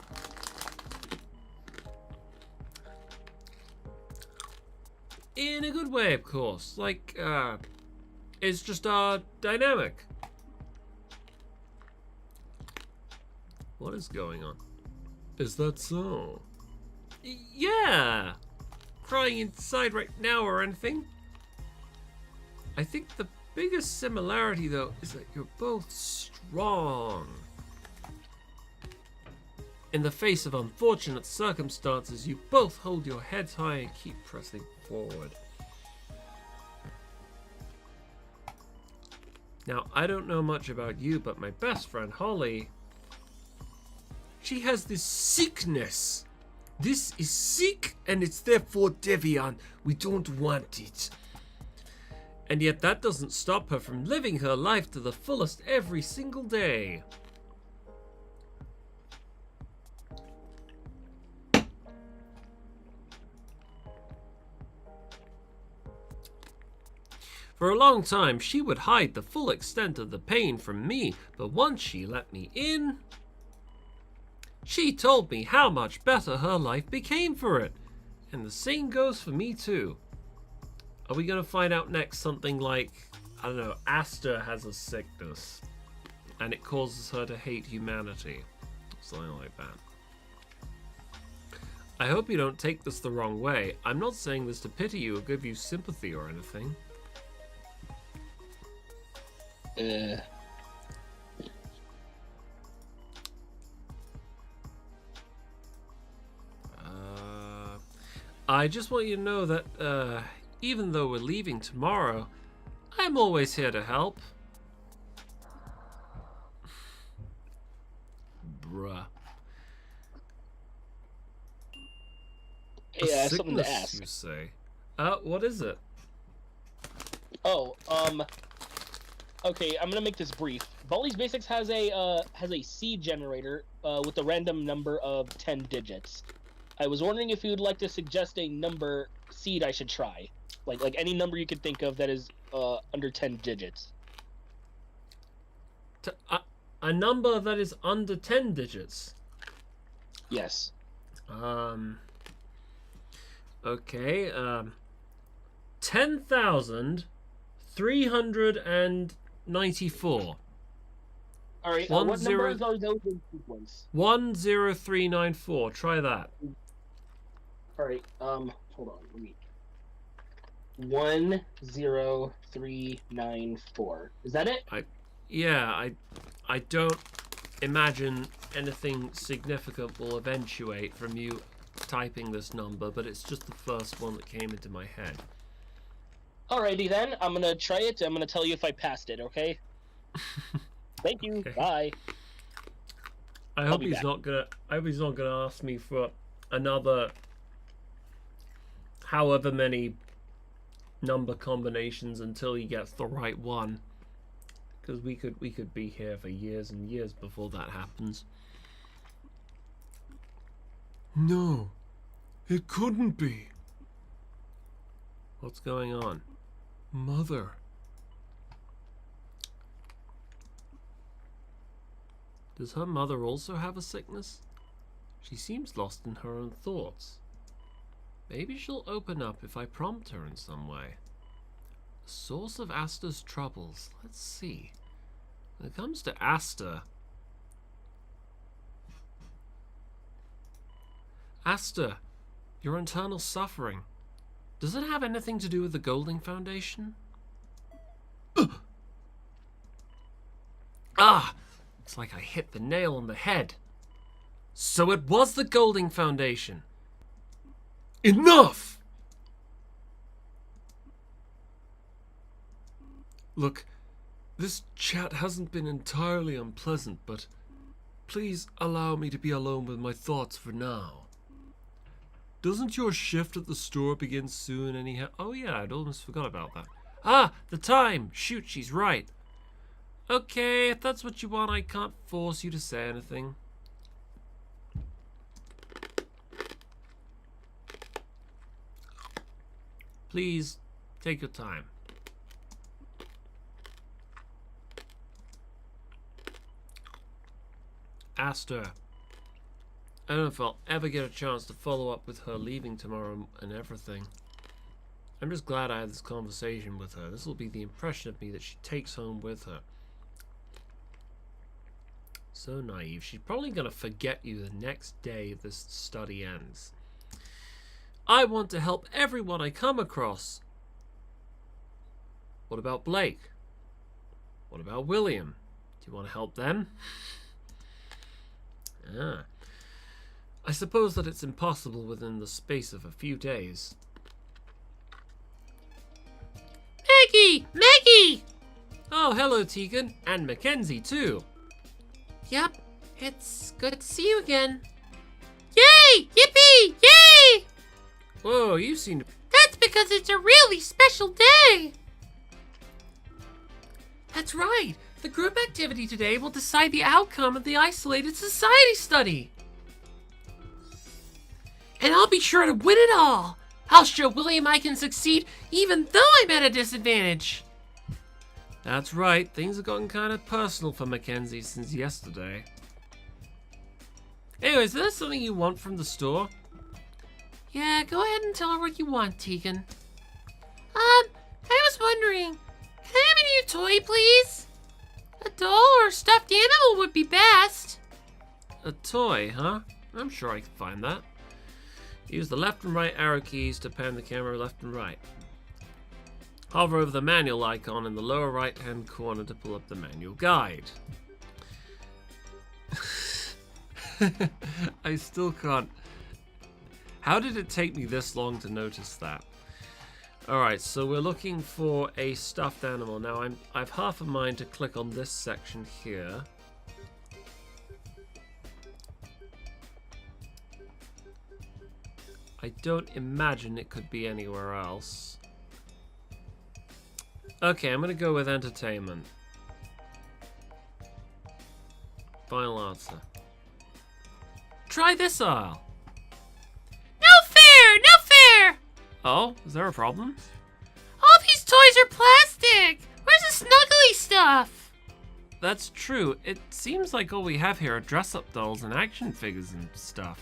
In a good way, of course. Like, it's just our dynamic. What is going on? Is that so? Yeah! Crying inside right now or anything? I think the biggest similarity, though, is that you're both strong. In the face of unfortunate circumstances, you both hold your heads high and keep pressing forward. Now, I don't know much about you, but my best friend, Holly, she has this sickness. This is sick, and it's therefore Deviant. We don't want it. And yet that doesn't stop her from living her life to the fullest every single day. For a long time, she would hide the full extent of the pain from me, but once she let me in, she told me how much better her life became for it. And the same goes for me too. Are we going to find out next something like, I don't know, Aster has a sickness and it causes her to hate humanity? Something like that. I hope you don't take this the wrong way. I'm not saying this to pity you or give you sympathy or anything. I just want you to know that even though we're leaving tomorrow, I'm always here to help. Bruh. Yeah, I have something to Sickness, ask. you say? What is it? Oh, okay, I'm gonna make this brief. Baldi's Basics has a seed generator with a random number of 10 digits. I was wondering if you'd like to suggest a number seed I should try, like any number you could think of that is under 10 digits. A number that is under 10 digits. Yes. Okay. 10,394. All right. One what zero- numbers are those in sequence? 10394. Try that. All right. Hold on. Let me. 10394. Is that it? Yeah, I don't imagine anything significant will eventuate from you typing this number, but it's just the first one that came into my head. Alrighty then. I'm gonna try it. I'm gonna tell you if I passed it. Okay. Thank you. Okay. Bye. I hope he's not gonna ask me for another however many number combinations until he gets the right one. Because we could be here for years and years before that happens. No, it couldn't be. What's going on? Mother. Does her mother also have a sickness? She seems lost in her own thoughts. Maybe she'll open up if I prompt her in some way. The source of Asta's troubles. Let's see. When it comes to Asta... Asta, your internal suffering. Does it have anything to do with the Golding Foundation? Ah! It's like I hit the nail on the head. So it was the Golding Foundation. Enough! Look, this chat hasn't been entirely unpleasant, but please allow me to be alone with my thoughts for now. Doesn't your shift at the store begin soon anyhow? Oh yeah, I'd almost forgot about that. Ah, the time! Shoot, she's right. Okay, if that's what you want, I can't force you to say anything. Please, take your time. Asta. I don't know if I'll ever get a chance to follow up with her leaving tomorrow and everything. I'm just glad I had this conversation with her. This will be the impression of me that she takes home with her. So naive. She's probably going to forget you the next day this study ends. I want to help everyone I come across. What about Blake? What about William? Do you want to help them? Ah. I suppose that it's impossible within the space of a few days. Maggie! Maggie! Oh, hello, Tegan. And Mackenzie, too. Yep, it's good to see you again. Yay! Yippee! Yay! Whoa, you seem to... That's because it's a really special day! That's right! The group activity today will decide the outcome of the Isolated Society study! And I'll be sure to win it all! I'll show William I can succeed even though I'm at a disadvantage! That's right, things have gotten kind of personal for Mackenzie since yesterday. Anyway, is there something you want from the store? Yeah, go ahead and tell her what you want, Tegan. I was wondering, can I have a new toy, please? A doll or a stuffed animal would be best. A toy, huh? I'm sure I can find that. Use the left and right arrow keys to pan the camera left and right. Hover over the manual icon in the lower right-hand corner to pull up the manual guide. I still can't... How did it take me this long to notice that? Alright, so we're looking for a stuffed animal. Now, I've half a mind to click on this section here. I don't imagine it could be anywhere else. Okay, I'm gonna go with entertainment. Final answer. Try this aisle. No fair! No fair! Oh, is there a problem? All these toys are plastic! Where's the snuggly stuff? That's true. It seems like all we have here are dress-up dolls and action figures and stuff.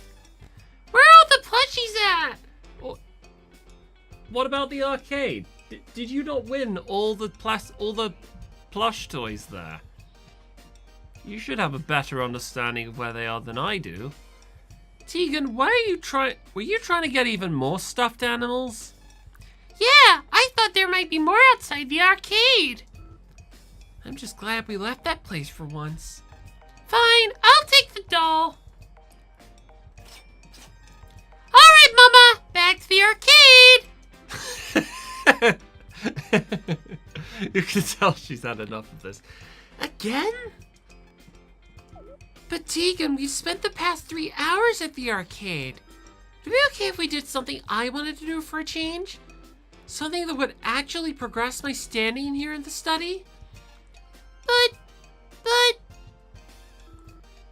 Where are all the plushies at? Oh, what about the arcade? Did you not win all the plush toys there? You should have a better understanding of where they are than I do. Tegan, were you trying to get even more stuffed animals? Yeah, I thought there might be more outside the arcade. I'm just glad we left that place for once. Fine, I'll take the doll. All right, Mama, back to the arcade. You can tell she's had enough of this. Again? But Tegan, we've spent the past 3 hours at the arcade. Would it be okay if we did something I wanted to do for a change? Something that would actually progress my standing here in the study? But...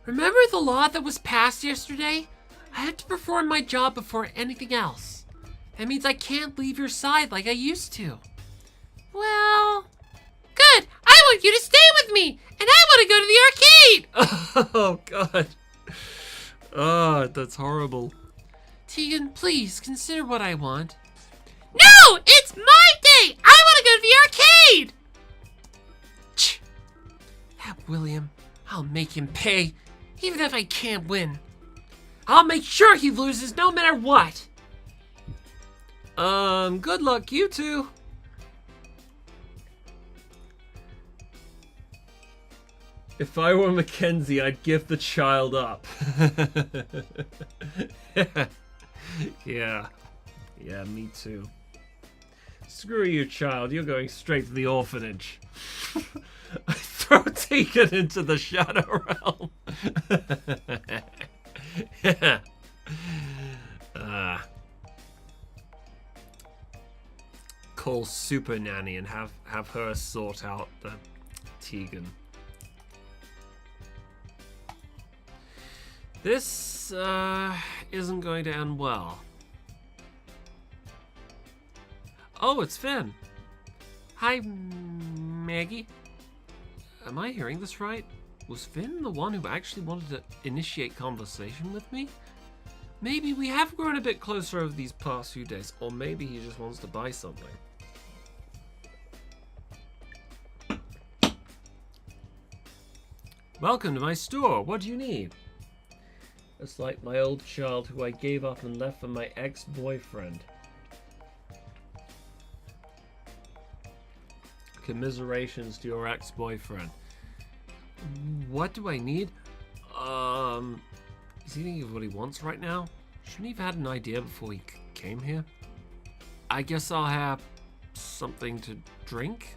Remember the law that was passed yesterday? I had to perform my job before anything else. That means I can't leave your side like I used to. Well... Good! I want you to stay with me! And I want to go to the arcade! Oh, God. Oh, that's horrible. Tegan, please, consider what I want. No! It's my day! I want to go to the arcade! Ch! That William, I'll make him pay, even if I can't win. I'll make sure he loses no matter what. Good luck, you two. If I were Mackenzie, I'd give the child up. Yeah. Yeah, me too. Screw you, child. You're going straight to the orphanage. I throw Tegan into the Shadow Realm. Yeah. Call Super Nanny and have her sort out the Tegan. This isn't going to end well. Oh, it's Finn. Hi, Maggie. Am I hearing this right? Was Finn the one who actually wanted to initiate conversation with me? Maybe we have grown a bit closer over these past few days, or maybe he just wants to buy something. Welcome to my store. What do you need? It's like my old child who I gave up and left for my ex-boyfriend. Commiserations to your ex-boyfriend. What do I need? Is he thinking of what he wants right now? Shouldn't he have had an idea before he came here? I guess I'll have something to drink?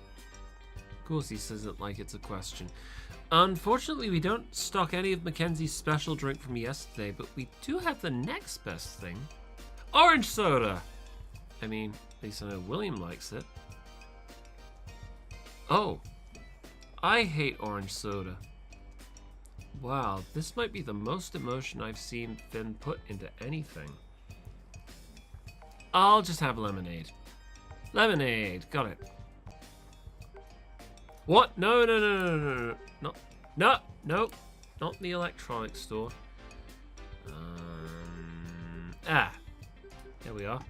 Of course he says it like it's a question. Unfortunately, we don't stock any of Mackenzie's special drink from yesterday, but we do have the next best thing. Orange soda! I mean, at least I know William likes it. Oh, I hate orange soda. Wow, this might be the most emotion I've seen Finn put into anything. I'll just have lemonade. Lemonade, got it. What? No, no, no, no, no, no, no, no, no, not the electronics store. There we are.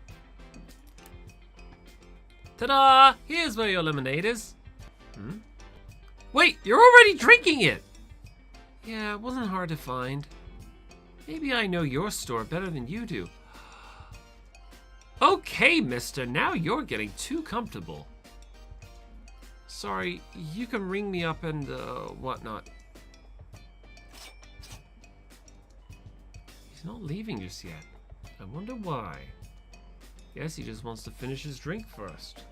Ta-da! Here's where your lemonade is. Wait, you're already drinking it! Yeah, it wasn't hard to find. Maybe I know your store better than you do. Okay, mister, now you're getting too comfortable. Sorry, you can ring me up and whatnot. He's not leaving just yet. I wonder why. Guess he just wants to finish his drink first.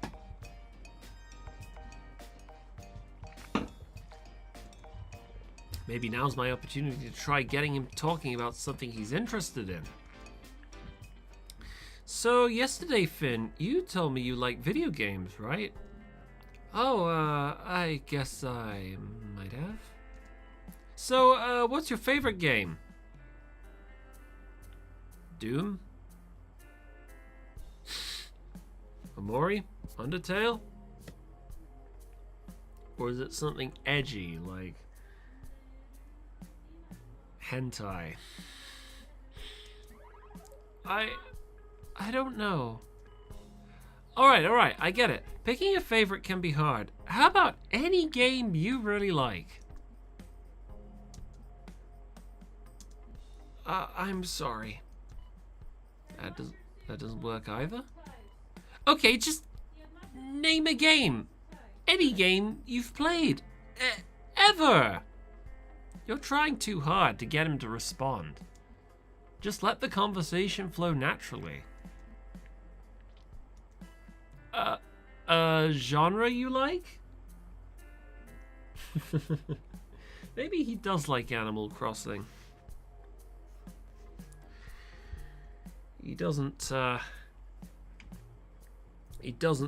Maybe now's my opportunity to try getting him talking about something he's interested in. So, yesterday, Finn, you told me you like video games, right? Oh, I guess I might have. So, what's your favorite game? Doom? Omori? Undertale? Or is it something edgy, like hentai? I don't know. Alright, I get it. Picking a favorite can be hard. How about any game you really like? I'm sorry. That doesn't work either? Okay, just name a game. Any game you've played. Ever. You're trying too hard to get him to respond. Just let the conversation flow naturally. Genre you like? Maybe he does like Animal Crossing. He doesn't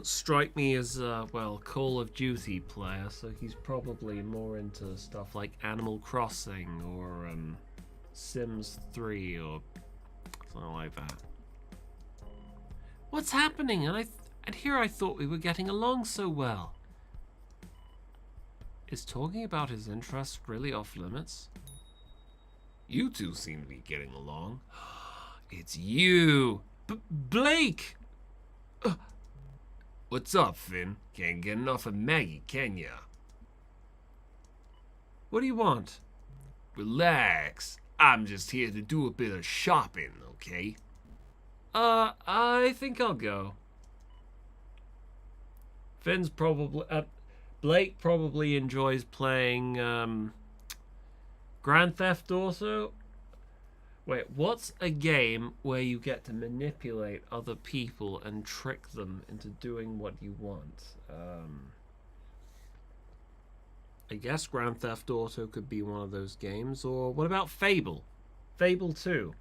strike me as well, Call of Duty player, so he's probably more into stuff like Animal Crossing or Sims 3 or something like that. What's happening? And here I thought we were getting along so well. Is talking about his interests really off limits? You two seem to be getting along. It's you! Blake! What's up, Finn? Can't get enough of Maggie, can ya? What do you want? Relax. I'm just here to do a bit of shopping, okay? I think I'll go. Finn's probably... Blake probably enjoys playing, Grand Theft Auto? Wait, what's a game where you get to manipulate other people and trick them into doing what you want? I guess Grand Theft Auto could be one of those games. Or what about Fable? Fable 2.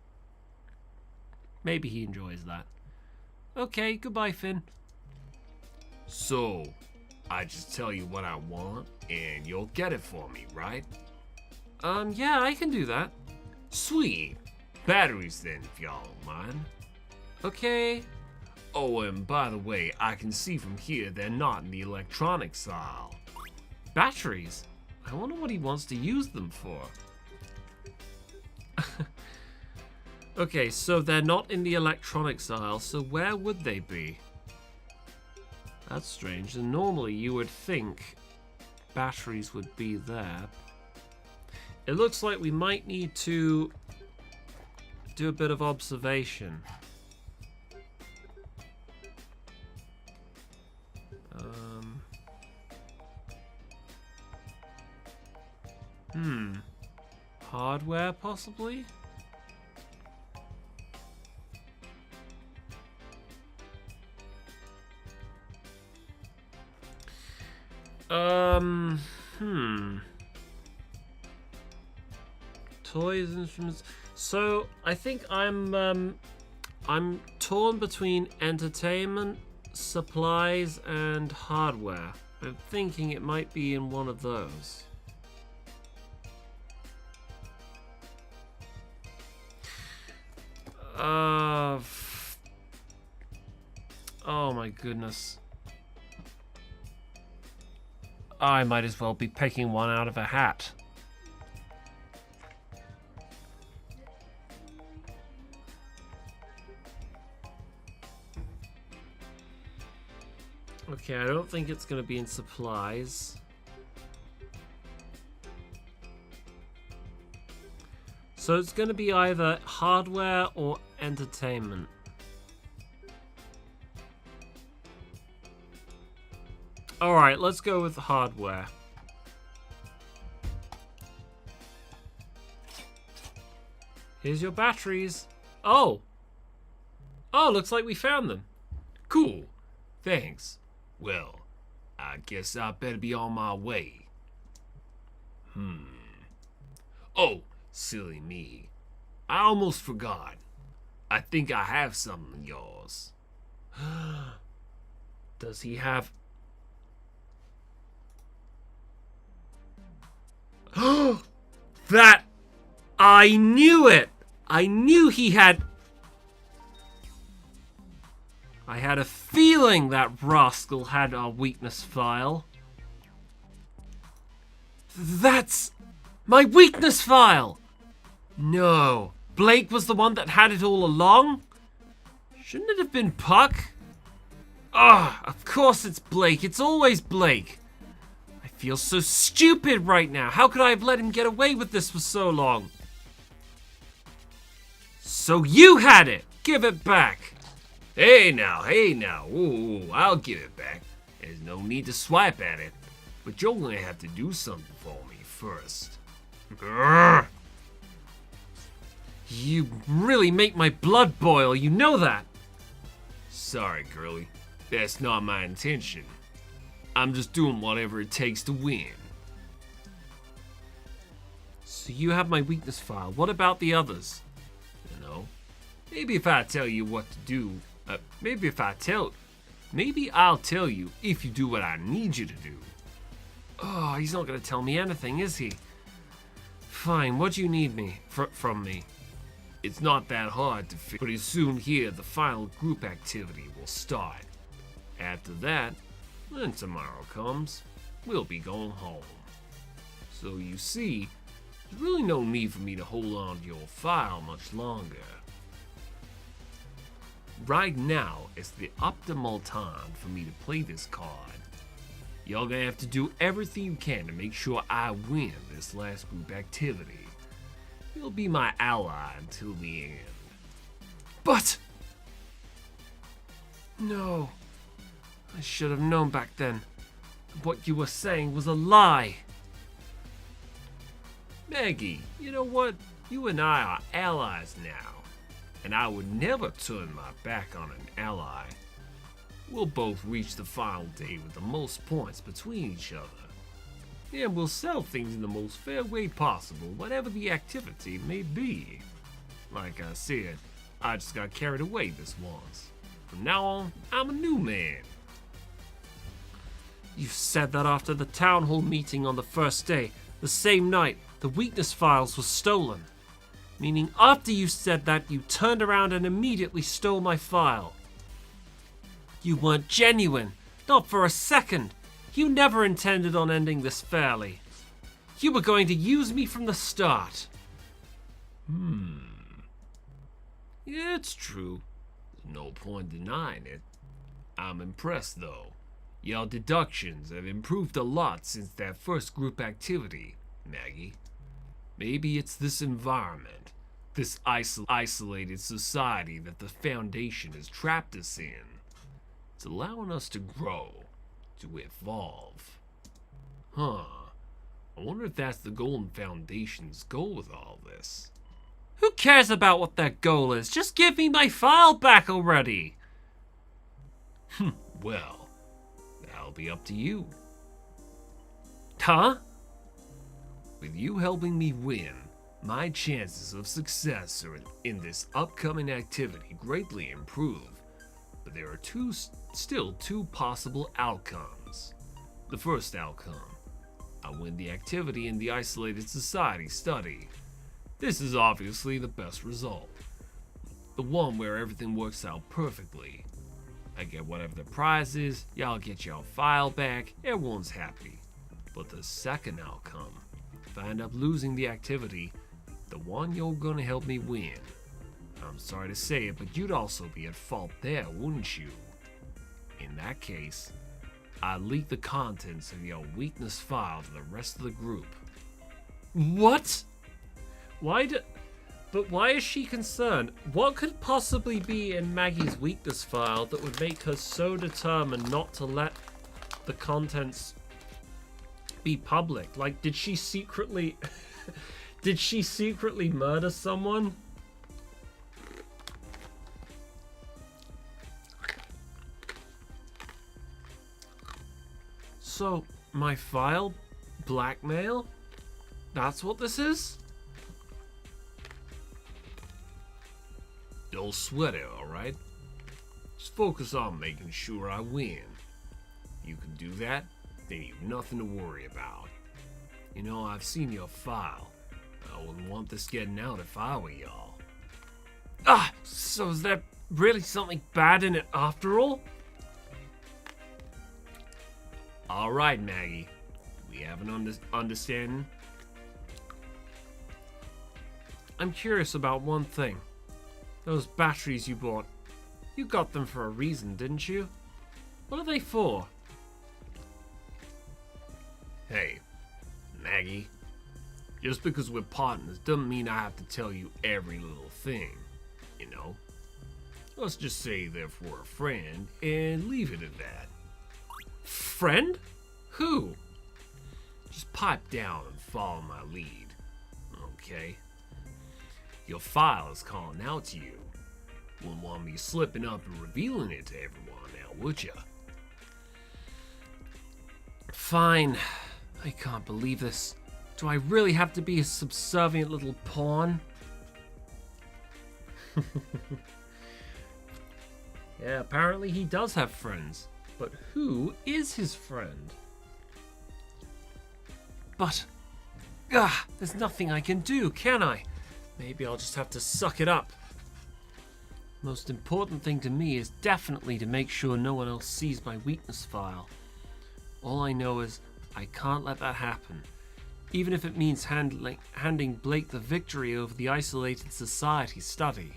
Maybe he enjoys that. Okay, goodbye, Finn. So, I just tell you what I want, and you'll get it for me, right? Yeah, I can do that. Sweet. Batteries then, if y'all don't mind. Okay. Oh, and by the way, I can see from here they're not in the electronics aisle. Batteries? I wonder what he wants to use them for. Okay, so they're not in the electronics aisle, so where would they be? That's strange, and normally you would think batteries would be there. It looks like we might need to do a bit of observation. Hardware, possibly? Toys, instruments. So I think I'm torn between entertainment, supplies, and hardware. I'm thinking it might be in one of those. Oh my goodness. I might as well be picking one out of a hat. Okay, I don't think it's going to be in supplies. So it's going to be either hardware or entertainment. Alright, let's go with hardware. Here's your batteries. Oh! Oh, looks like we found them. Cool. Thanks. Well, I guess I better be on my way. Oh, silly me. I almost forgot. I think I have something of yours. Does he have... That... I knew it! I knew he had... I had a feeling that rascal had our weakness file. That's my weakness file! No. Blake was the one that had it all along? Shouldn't it have been Puck? Ah, of course it's Blake. It's always Blake. I feel so stupid right now. How could I have let him get away with this for so long? So you had it! Give it back! Hey now. Ooh, I'll give it back. There's no need to swipe at it. But you're gonna have to do something for me first. Grrr. You really make my blood boil, you know that. Sorry, girlie. That's not my intention. I'm just doing whatever it takes to win. So you have my weakness file. What about the others? You know, maybe if I tell you what to do, maybe I'll tell you if you do what I need you to do. Oh, he's not going to tell me anything, is he? Fine, what do you need me from me? It's not that hard to figure. Pretty soon here, the final group activity will start. After that, when tomorrow comes, we'll be going home. So you see, there's really no need for me to hold on to your file much longer. Right now is the optimal time for me to play this card. Y'all gonna have to do everything you can to make sure I win this last group activity. You'll be my ally until the end. But... no. I should have known back then. What you were saying was a lie. Maggie, you know what? You and I are allies now. And I would never turn my back on an ally. We'll both reach the final day with the most points between each other. And we'll sell things in the most fair way possible, whatever the activity may be. Like I said, I just got carried away this once. From now on, I'm a new man. You said that after the town hall meeting on the first day, the same night the weakness files were stolen. Meaning after you said that, you turned around and immediately stole my file. You weren't genuine, not for a second. You never intended on ending this fairly. You were going to use me from the start. Yeah, it's true. There's no point denying it. I'm impressed though. Your deductions have improved a lot since that first group activity, Maggie. Maybe it's this environment, this isolated society that the Foundation has trapped us in. It's allowing us to grow, to evolve. I wonder if that's the Golden Foundation's goal with all this. Who cares about what their goal is? Just give me my file back already. Well, that'll be up to you. Huh? With you helping me win, my chances of success in this upcoming activity greatly improve. But there are still two possible outcomes. The first outcome, I win the activity in the Isolated Society study. This is obviously the best result. The one where everything works out perfectly. I get whatever the prize is, y'all get your file back, everyone's happy. But the second outcome, if I end up losing the activity, the one you're gonna help me win. I'm sorry to say it, but you'd also be at fault there, wouldn't you? In that case, I leak the contents of your weakness file to the rest of the group. What? But why is she concerned? What could possibly be in Maggie's weakness file that would make her so determined not to let the contents be public? Like, did she secretly murder someone? So, my file? Blackmail? That's what this is? Don't sweat it, alright? Just focus on making sure I win. You can do that, then you've nothing to worry about. You know, I've seen your file. I wouldn't want this getting out if I were y'all. So is there really something bad in it after all? Alright, Maggie. We have an understanding? I'm curious about one thing. Those batteries you bought. You got them for a reason, didn't you? What are they for? Hey, Maggie. Just because we're partners doesn't mean I have to tell you every little thing, you know? Let's just say they're for a friend and leave it at that. Friend? Who? Just pipe down and follow my lead, okay? Your file is calling out to you. Wouldn't want me slipping up and revealing it to everyone now, would ya? Fine. I can't believe this. Do I really have to be a subservient little pawn? Yeah, apparently he does have friends. But who is his friend? But... there's nothing I can do, can I? Maybe I'll just have to suck it up. Most important thing to me is definitely to make sure no one else sees my weakness file. All I know is I can't let that happen. even if it means handing Blake the victory over the isolated society study.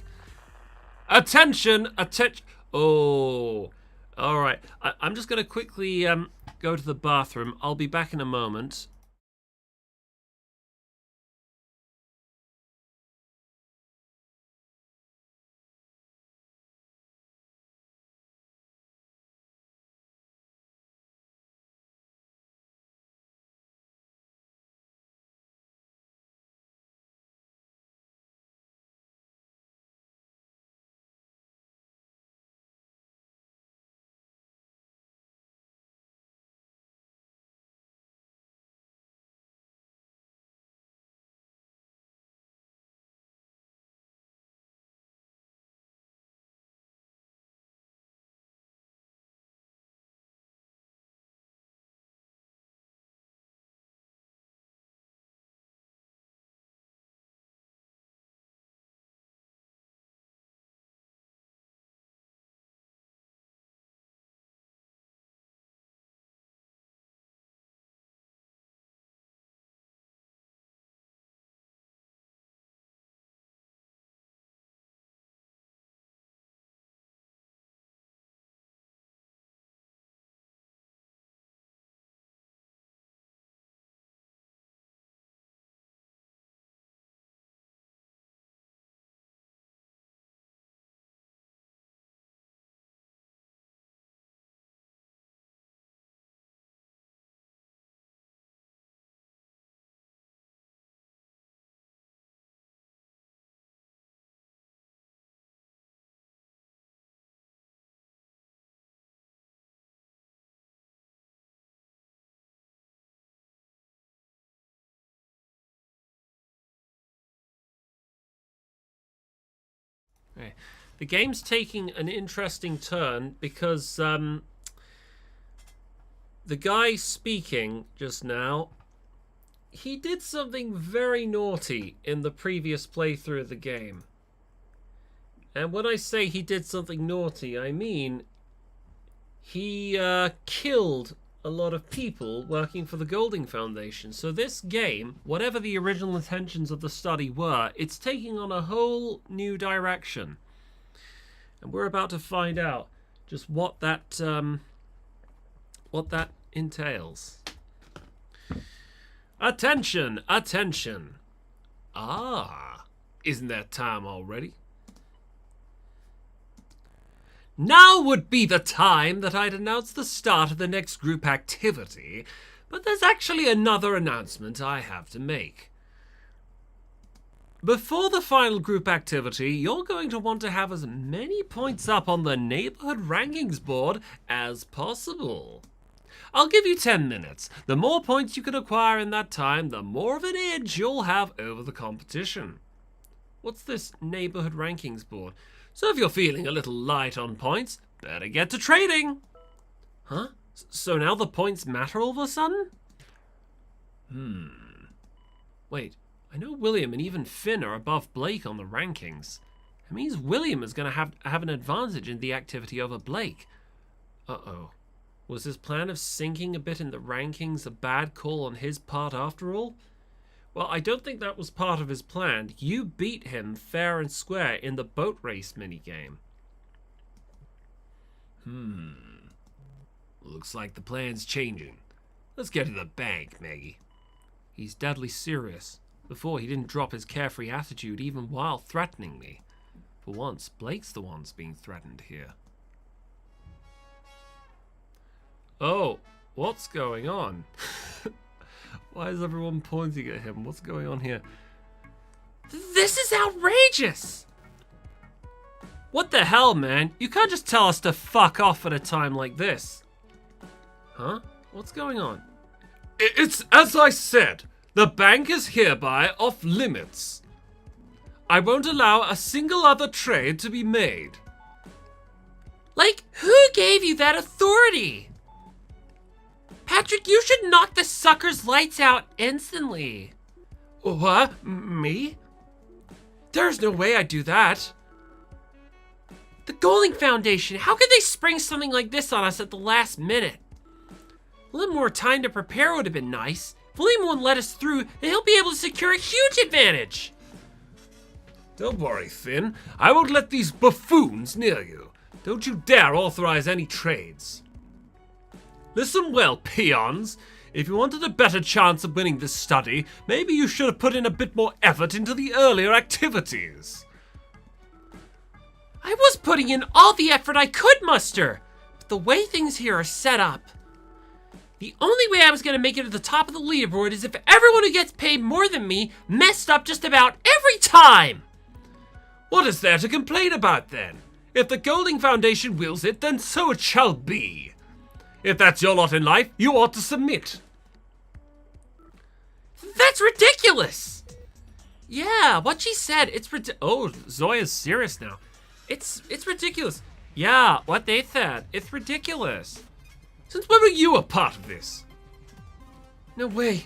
Attention! Attention! Oh, all right. I'm just going to quickly go to the bathroom. I'll be back in a moment. Okay. The game's taking an interesting turn because the guy speaking just now, he did something very naughty in the previous playthrough of the game. And when I say he did something naughty, I mean he killed a lot of people working for the Golding Foundation. So this game, whatever the original intentions of the study were, it's taking on a whole new direction. And we're about to find out just what that entails. Attention! Attention! Ah, isn't that time already? Now would be the time that I'd announce the start of the next group activity, but there's actually another announcement I have to make. Before the final group activity, you're going to want to have as many points up on the neighborhood rankings board as possible. I'll give you 10 minutes. The more points you can acquire in that time, the more of an edge you'll have over the competition. What's this neighborhood rankings board? So if you're feeling a little light on points, better get to trading. Huh? So now the points matter all of a sudden? Wait, I know William and even Finn are above Blake on the rankings. It means William is going to have an advantage in the activity over Blake. Uh-oh. Was his plan of sinking a bit in the rankings a bad call on his part after all? Well, I don't think that was part of his plan. You beat him fair and square in the boat race minigame. Looks like the plan's changing. Let's get to the bank, Maggie. He's deadly serious. Before, he didn't drop his carefree attitude even while threatening me. For once, Blake's the one's being threatened here. Oh, what's going on? Why is everyone pointing at him? What's going on here? This is outrageous! What the hell, man? You can't just tell us to fuck off at a time like this. Huh? What's going on? It's as I said. The bank is hereby off limits. I won't allow a single other trade to be made. Like, who gave you that authority? Patrick, you should knock the sucker's lights out instantly. What? Me? There's no way I'd do that. The Golding Foundation, how could they spring something like this on us at the last minute? A little more time to prepare would have been nice. William won't let us through, and he'll be able to secure a huge advantage. Don't worry, Finn. I won't let these buffoons near you. Don't you dare authorize any trades. Listen well, peons. If you wanted a better chance of winning this study, maybe you should have put in a bit more effort into the earlier activities. I was putting in all the effort I could muster, but the way things here are set up, the only way I was going to make it to the top of the leaderboard is if everyone who gets paid more than me messed up just about every time. What is there to complain about then? If the Golding Foundation wills it, then so it shall be. If that's your lot in life, you ought to submit. That's ridiculous! Yeah, what she said, it's oh, Zoya's serious now. It's ridiculous. Yeah, what they said, it's ridiculous. Since when were you a part of this? No way.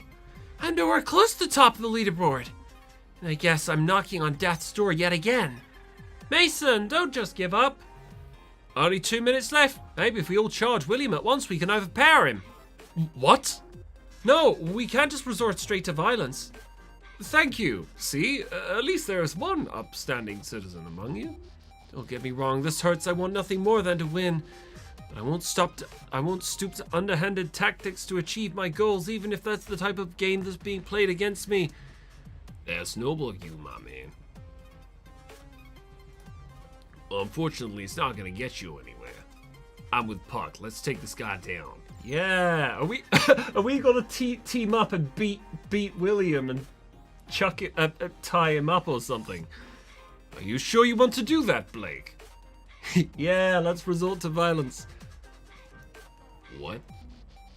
I'm nowhere close to the top of the leaderboard. And I guess I'm knocking on death's door yet again. Mason, don't just give up. Only 2 minutes left. Maybe if we all charge William at once, we can overpower him. What? No, we can't just resort straight to violence. Thank you. See, at least there is one upstanding citizen among you. Don't get me wrong, this hurts. I want nothing more than to win. But I won't stoop to underhanded tactics to achieve my goals, even if that's the type of game that's being played against me. That's noble of you, my man. Well, unfortunately, it's not gonna get you anywhere. I'm with Puck. Let's take this guy down. Yeah, are we are we gonna team up and beat William and chuck it, tie him up or something? Are you sure you want to do that, Blake? Yeah, let's resort to violence. What?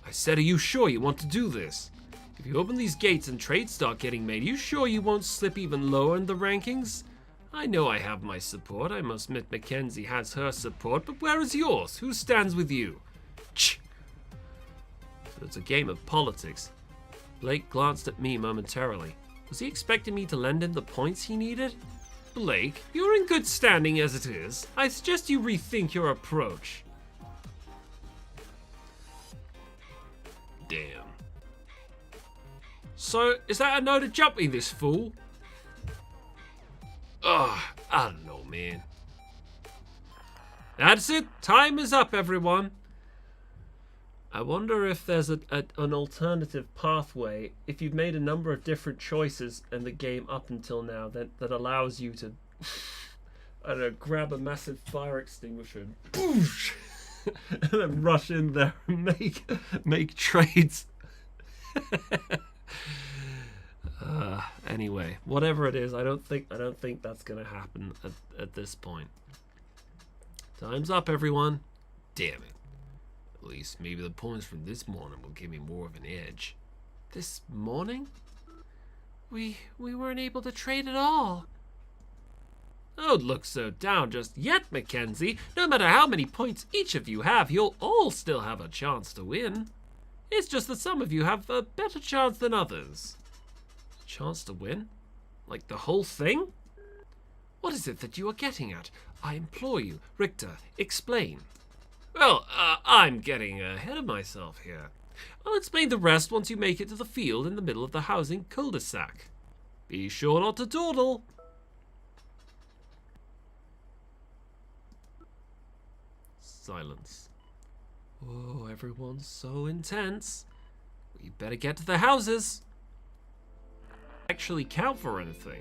I said, are you sure you want to do this? If you open these gates and trades start getting made, you sure you won't slip even lower in the rankings? I know I have my support. I must admit Mackenzie has her support, but where is yours? Who stands with you? Ch! So it's a game of politics. Blake glanced at me momentarily. Was he expecting me to lend him the points he needed? Blake, you're in good standing as it is. I suggest you rethink your approach. Damn. So, is that a no to jump me, this fool? Ugh, I don't know, man. That's it. Time is up, everyone. I wonder if there's an alternative pathway, if you've made a number of different choices in the game up until now, that allows you to, I don't know, grab a massive fire extinguisher and boosh, and then rush in there and make trades. Anyway, whatever it is, I don't think that's gonna happen at this point. Time's up, everyone. Damn it. At least maybe the points from this morning will give me more of an edge. This morning? We weren't able to trade at all. Don't look so down just yet, Mackenzie. No matter how many points each of you have, you'll all still have a chance to win. It's just that some of you have a better chance than others. Chance to win? Like the whole thing? What is it that you are getting at? I implore you, Richter, explain. Well, I'm getting ahead of myself here. I'll explain the rest once you make it to the field in the middle of the housing cul-de-sac. Be sure not to dawdle. Silence. Oh, everyone's so intense. We better get to the houses. Actually count for anything.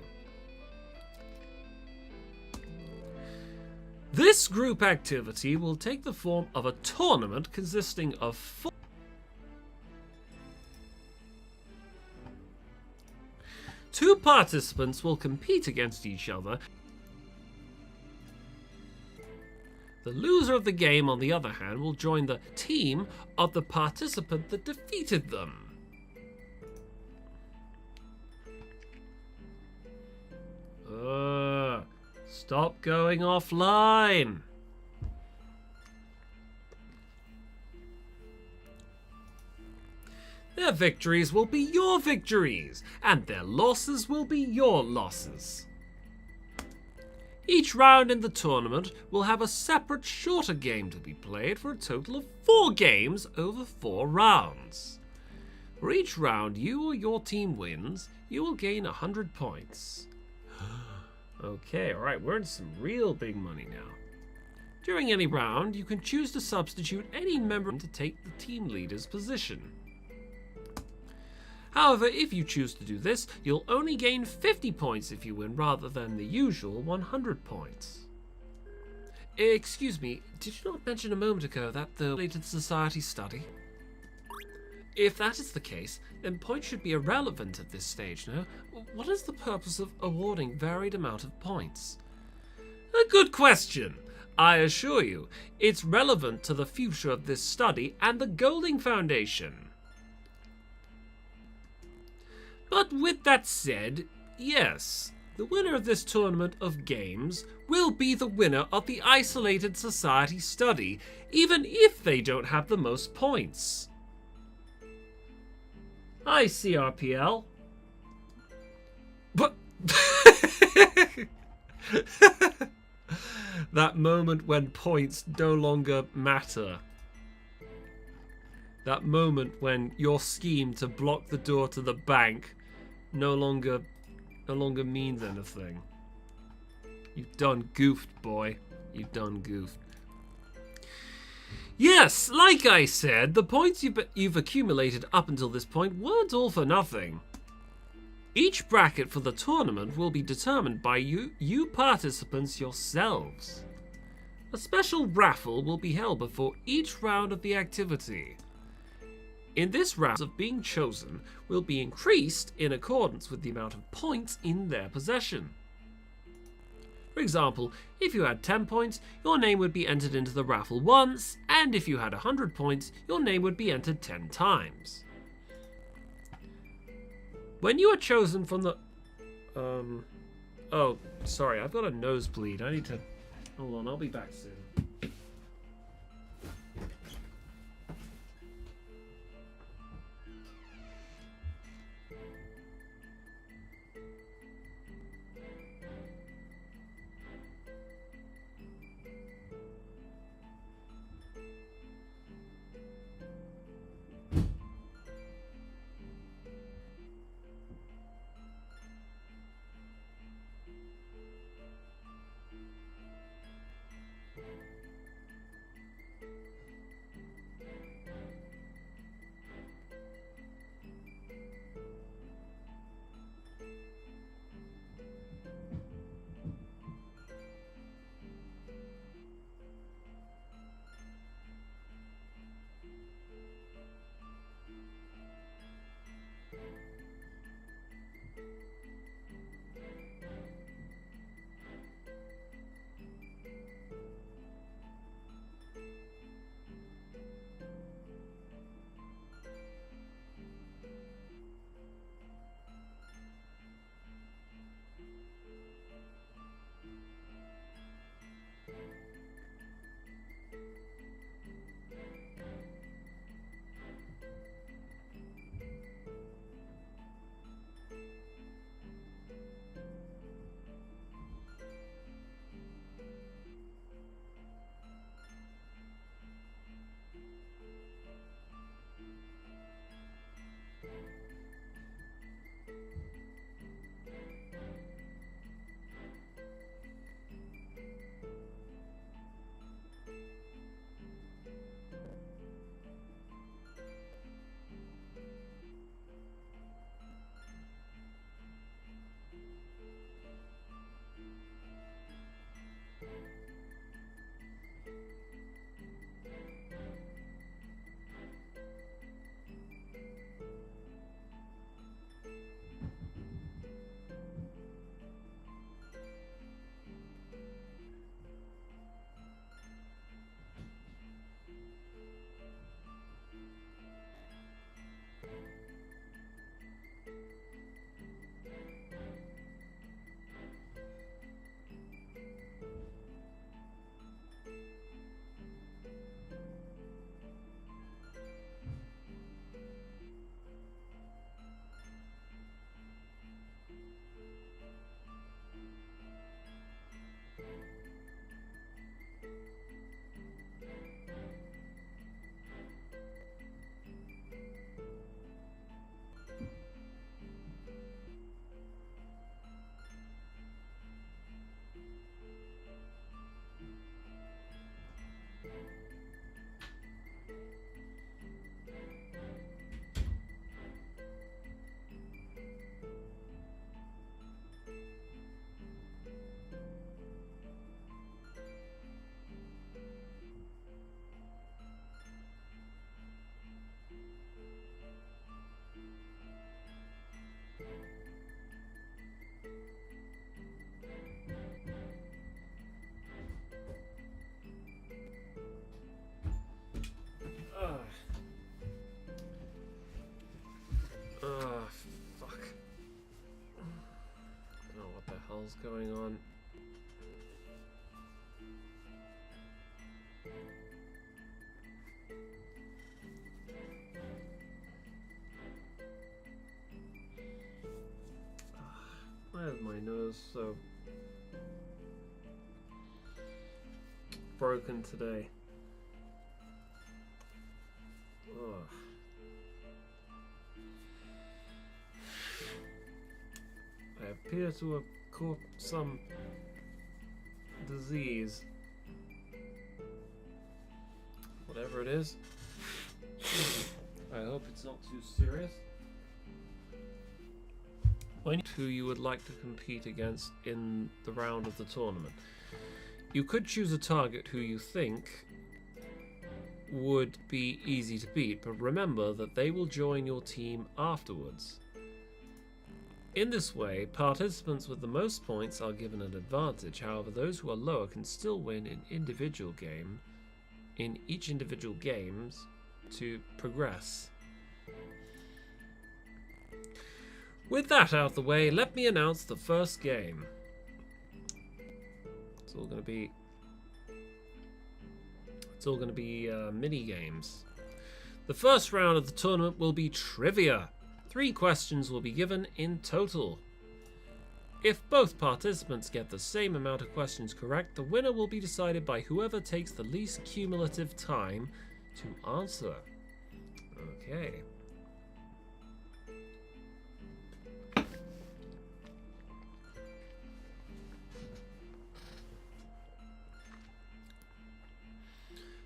This group activity will take the form of a tournament consisting of 4. Two participants will compete against each other. The loser of the game, on the other hand, will join the team of the participant that defeated them. Stop going offline. Their victories will be your victories, and their losses will be your losses. Each round in the tournament will have a separate shorter game to be played for a total of 4 games over 4 rounds. For each round you or your team wins, you will gain 100 points. Okay, alright, we're in some real big money now. During any round, you can choose to substitute any member to take the team leader's position. However, if you choose to do this, you'll only gain 50 points if you win rather than the usual 100 points. Excuse me, did you not mention a moment ago that the related society study? If that is the case, then points should be irrelevant at this stage, no? What is the purpose of awarding varied amount of points? A good question. I assure you, it's relevant to the future of this study and the Golding Foundation. But with that said, yes, the winner of this tournament of games will be the winner of the Isolated Society study, even if they don't have the most points. Hi, CRPL. But that moment when points no longer matter. That moment when your scheme to block the door to the bank no longer means anything. You've done goofed, boy. You've done goofed. Yes, like I said, the points you've accumulated up until this point weren't all for nothing. Each bracket for the tournament will be determined by you participants yourselves. A special raffle will be held before each round of the activity. In this round, of being chosen will be increased in accordance with the amount of points in their possession. For example, if you had 10 points, your name would be entered into the raffle once, and if you had 100 points, your name would be entered 10 times. When you are chosen from the... Oh, sorry, I've got a nosebleed. I need to... Hold on, I'll be back soon. hell's going on? Why is my nose so broken today? Ugh. I appear to have caught some disease. Whatever it is. I hope it's not too serious. Who you would like to compete against in the round of the tournament. You could choose a target who you think would be easy to beat, but remember that they will join your team afterwards. In this way, participants with the most points are given an advantage. However, those who are lower can still win in each individual games to progress. With that out of the way, let me announce the first game. It's all going to be mini games. The first round of the tournament will be trivia. 3 questions will be given in total. If both participants get the same amount of questions correct, the winner will be decided by whoever takes the least cumulative time to answer. Okay.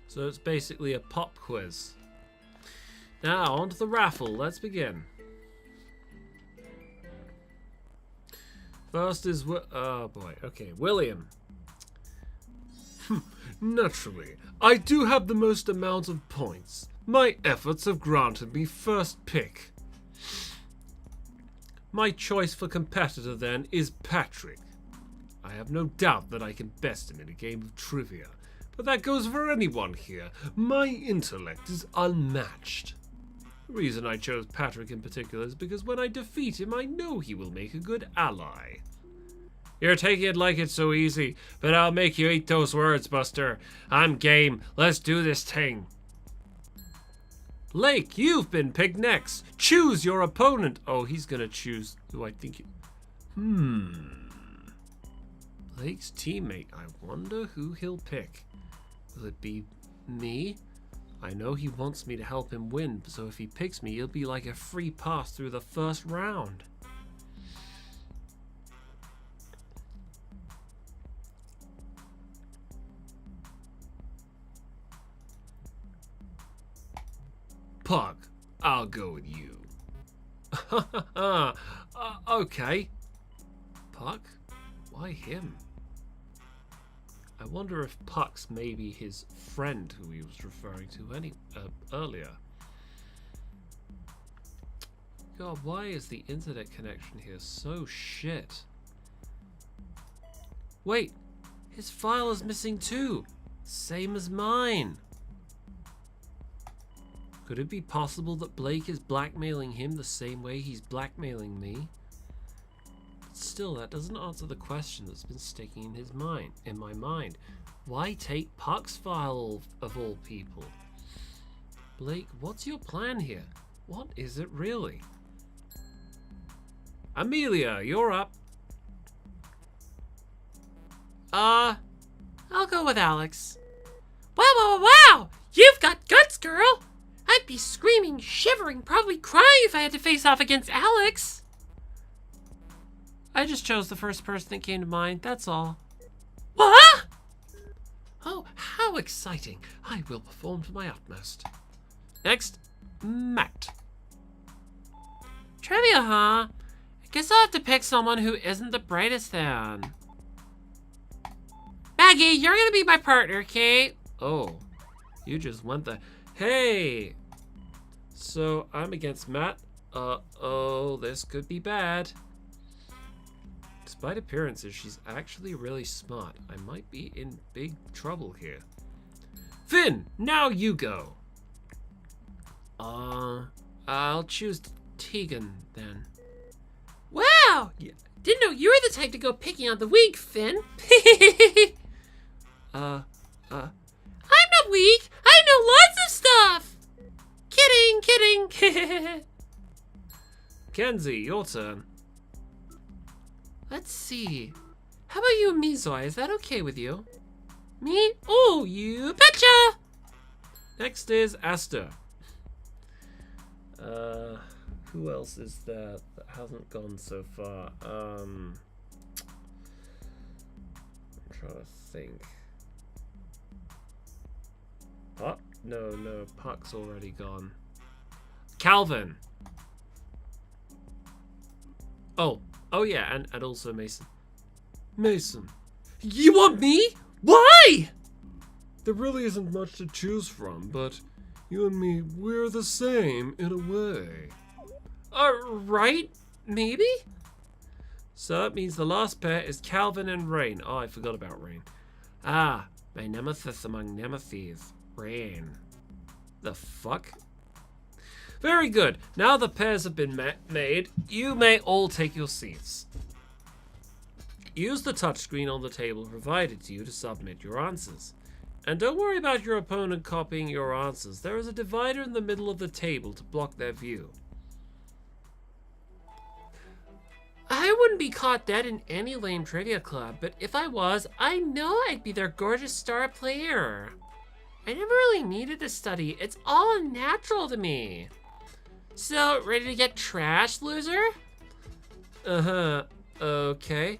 So it's basically a pop quiz. Now, on to the raffle. Let's begin. First is... oh boy. Okay, William. Naturally, I do have the most amount of points. My efforts have granted me first pick. My choice for competitor, then, is Patrick. I have no doubt that I can best him in a game of trivia. But that goes for anyone here. My intellect is unmatched. The reason I chose Patrick in particular is because when I defeat him, I know he will make a good ally. You're taking it like it's so easy, but I'll make you eat those words, Buster. I'm game. Let's do this thing. Blake, you've been picked next. Choose your opponent. Oh, he's gonna choose who I think... Blake's teammate. I wonder who he'll pick. Will it be me? I know he wants me to help him win, so if he picks me, it'll be like a free pass through the first round. Puck, I'll go with you. Okay. Puck? Why him? I wonder if Puck's maybe his friend who he was referring to earlier. God, why is the internet connection here so shit? Wait, his file is missing too. Same as mine. Could it be possible that Blake is blackmailing him the same way he's blackmailing me? Still, that doesn't answer the question that's been sticking in my mind. Why take Puck's file of all people? Blake, what's your plan here? What is it really? Amelia, you're up. I'll go with Alex. Wow! You've got guts, girl! I'd be screaming, shivering, probably crying if I had to face off against Alex. I just chose the first person that came to mind, that's all. What? Oh, how exciting. I will perform to my utmost. Next, Matt. Trivia, huh? I guess I'll have to pick someone who isn't the brightest then. Maggie, you're gonna be my partner, Kate. Oh, you just went there. Hey! So, I'm against Matt. Uh-oh, this could be bad. Despite appearances, she's actually really smart. I might be in big trouble here. Finn, now you go. I'll choose Tegan then. Wow, wow! Didn't know you were the type to go picking on the weak, Finn. I'm not weak. I know lots of stuff. Kidding. Kenzie, your turn. Let's see. How about you and me, Zoe? Is that okay with you? Me? Oh, you betcha! Next is Asta. Who else is there that hasn't gone so far? I'm trying to think. Puck? No, Puck's already gone. Calvin! Oh yeah, and also Mason. Mason. You want me? Why? There really isn't much to choose from, but you and me, we're the same in a way. Right? Maybe? So that means the last pair is Calvin and Rain. Oh, I forgot about Rain. Ah, my nemesis among nemesis. Rain. The fuck? Very good. Now the pairs have been made, you may all take your seats. Use the touchscreen on the table provided to you to submit your answers. And don't worry about your opponent copying your answers. There is a divider in the middle of the table to block their view. I wouldn't be caught dead in any lame trivia club, but if I was, I know I'd be their gorgeous star player. I never really needed to study. It's all natural to me. So, ready to get trashed, loser? Uh-huh. Okay.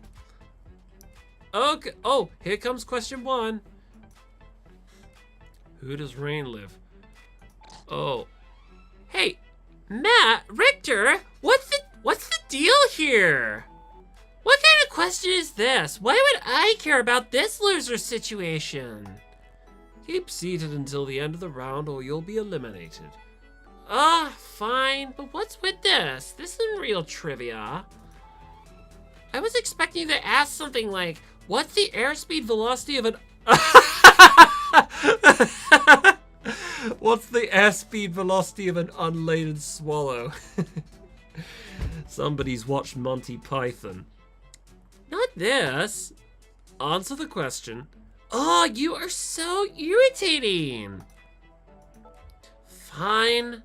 Okay. Oh, here comes question 1. Who does Rain live? Oh. Hey, Matt, Richter, what's the deal here? What kind of question is this? Why would I care about this loser situation? Keep seated until the end of the round or you'll be eliminated. Fine, but what's with this? This isn't real trivia. I was expecting you to ask something like, what's the airspeed velocity of an... What's the airspeed velocity of an unladen swallow? Somebody's watched Monty Python. Not this. Answer the question. Oh, you are so irritating. Fine.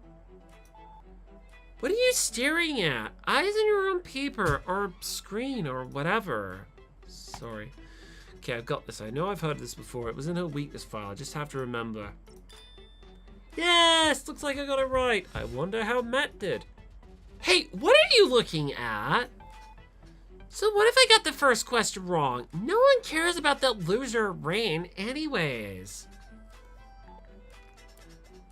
What are you staring at? Eyes on your own paper or screen or whatever. Sorry. Okay, I've got this. I know I've heard this before. It was in her weakness file. I just have to remember. Yes! Looks like I got it right. I wonder how Matt did. Hey, what are you looking at? So what if I got the first question wrong? No one cares about that loser Rain anyways.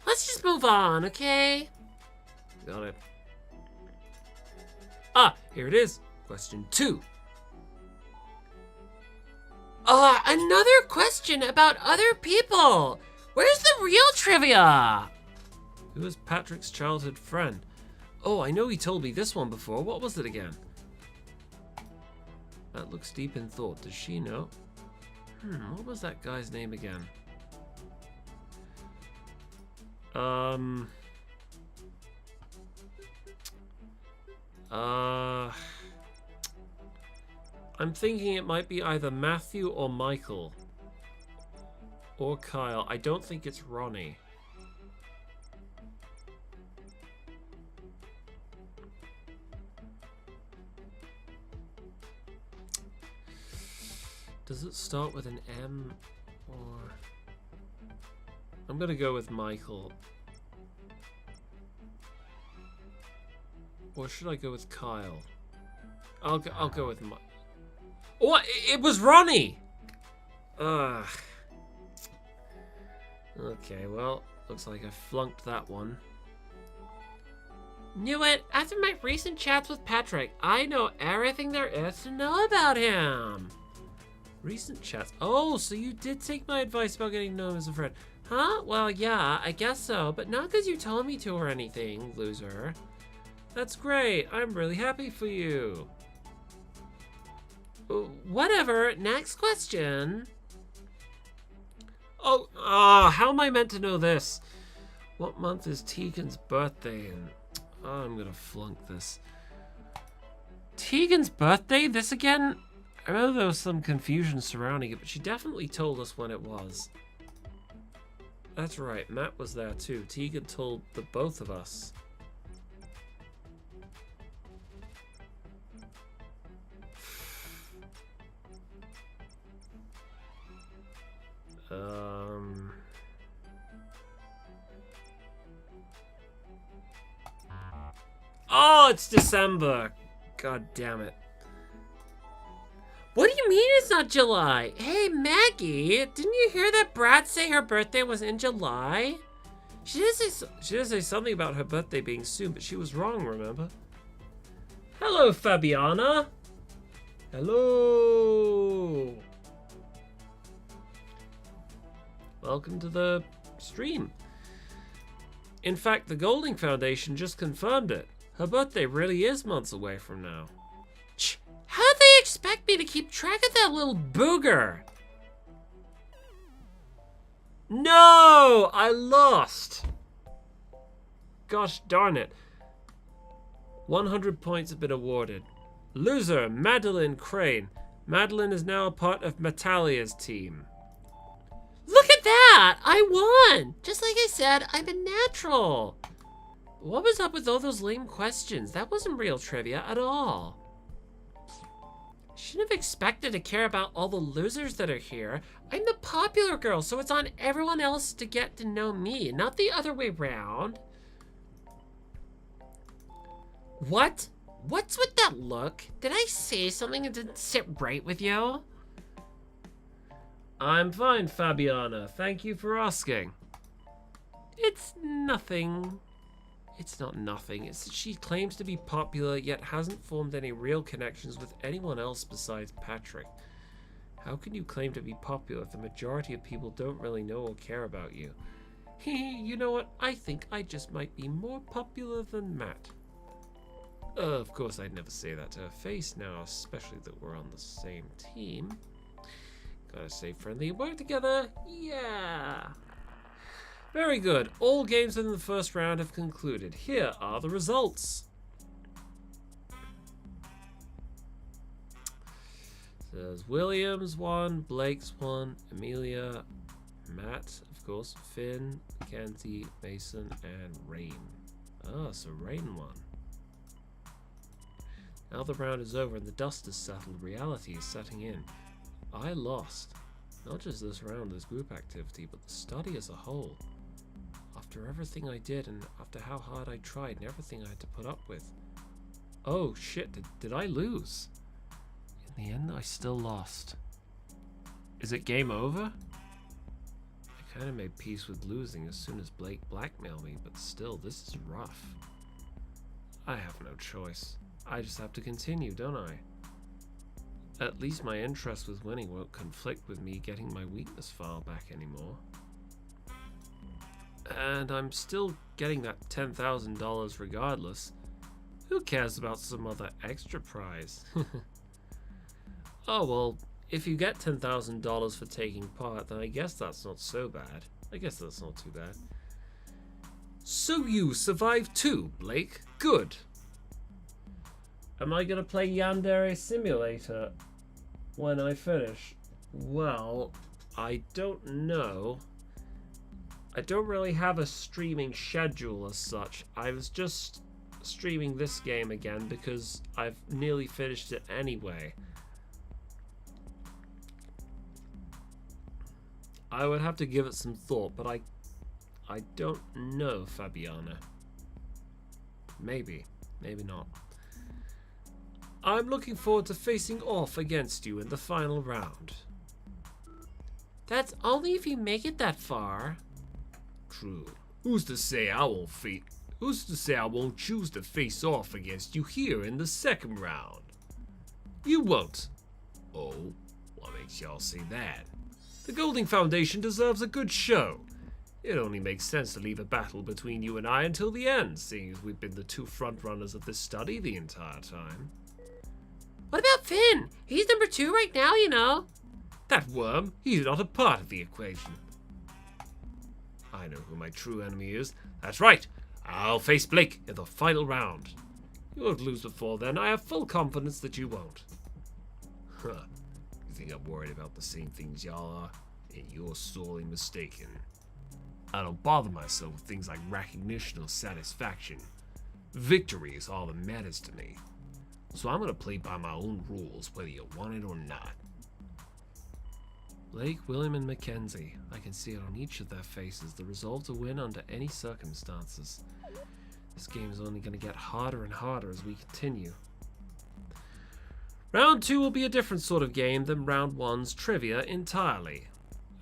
Let's just move on, okay? Got it. Ah, here it is. Question 2. Another question about other people. Where's the real trivia? Who is Patrick's childhood friend? Oh, I know he told me this one before. What was it again? That looks deep in thought. Does she know? What was that guy's name again? I'm thinking it might be either Matthew or Michael. Or Kyle. I don't think it's Ronnie. Does it start with an M or... I'm gonna go with Michael. Or should I go with Kyle? I'll go with Mike. Oh, it was Ronnie! Ugh. Okay, well, looks like I flunked that one. Knew it. After my recent chats with Patrick, I know everything there is to know about him. Recent chats. Oh, so you did take my advice about getting to know him as a friend. Huh? Well, yeah, I guess so, but not because you told me to or anything, loser. That's great. I'm really happy for you. Whatever. Next question. Oh, how am I meant to know this? What month is Tegan's birthday in? Oh, I'm gonna flunk this. Tegan's birthday? This again? I remember there was some confusion surrounding it, but she definitely told us when it was. That's right, Matt was there too. Tegan told the both of us. Oh, it's December. God damn it. What do you mean it's not July? Hey, Maggie, didn't you hear that Brad say her birthday was in July? She did say something about her birthday being soon, but she was wrong, remember? Hello, Fabiana. Hello. Welcome to the stream. In fact, the Golding Foundation just confirmed it. Her birthday really is months away from now. How'd they expect me to keep track of that little booger? No! I lost! Gosh darn it. 100 points have been awarded. Loser, Madeline Crane. Madeline is now a part of Metalia's team. Look at that! I won! Just like I said, I'm a natural. What was up with all those lame questions? That wasn't real trivia at all. Shouldn't have expected to care about all the losers that are here. I'm the popular girl, so it's on everyone else to get to know me, not the other way round. What? What's with that look? Did I say something that didn't sit right with you? I'm fine, Fabiana. Thank you for asking. It's nothing. It's not nothing. It's that she claims to be popular, yet hasn't formed any real connections with anyone else besides Patrick. How can you claim to be popular if the majority of people don't really know or care about you? You know what? I think I just might be more popular than Matt. Of course, I'd never say that to her face now, especially that we're on the same team. Gotta stay friendly and work together. Yeah. Very good. All games in the first round have concluded. Here are the results. Says Williams won, Blake's won, Amelia, Matt, of course, Finn, Mackenzie, Mason, and Rain. Ah, so Rain won. Now the round is over and the dust is settled. Reality is setting in. I lost. Not just this round, this group activity, but the study as a whole. After everything I did and after how hard I tried and everything I had to put up with. Oh shit, did I lose? In the end, I still lost. Is it game over? I kind of made peace with losing as soon as Blake blackmailed me, but still, this is rough. I have no choice. I just have to continue, don't I? At least my interest with winning won't conflict with me getting my weakness file back anymore. And I'm still getting that $10,000 regardless. Who cares about some other extra prize? Oh well, if you get $10,000 for taking part, then I guess that's not so bad. I guess that's not too bad. So you survived too, Blake. Good. Am I gonna play Yandere Simulator when I finish? Well, I don't know. I don't really have a streaming schedule as such. I was just streaming this game again because I've nearly finished it anyway. I would have to give it some thought, but I don't know, Fabiana. Maybe, maybe not. I'm looking forward to facing off against you in the final round. That's only if you make it that far. True. Who's to say I won't choose to face off against you here in the second round? You won't. Oh, what makes y'all say that? The Golding Foundation deserves a good show. It only makes sense to leave a battle between you and I until the end, seeing as we've been the two frontrunners of this study the entire time. What about Finn? He's number 2 right now, you know. That worm, he's not a part of the equation. I know who my true enemy is. That's right, I'll face Blake in the final round. You won't lose before then. I have full confidence that you won't. Huh. You think I'm worried about the same things y'all are? And you're sorely mistaken. I don't bother myself with things like recognition or satisfaction. Victory is all that matters to me. So I'm gonna play by my own rules, whether you want it or not. Blake, William, and Mackenzie. I can see it on each of their faces, the resolve to win under any circumstances. This game is only going to get harder and harder as we continue. Round 2 will be a different sort of game than Round 1's trivia entirely.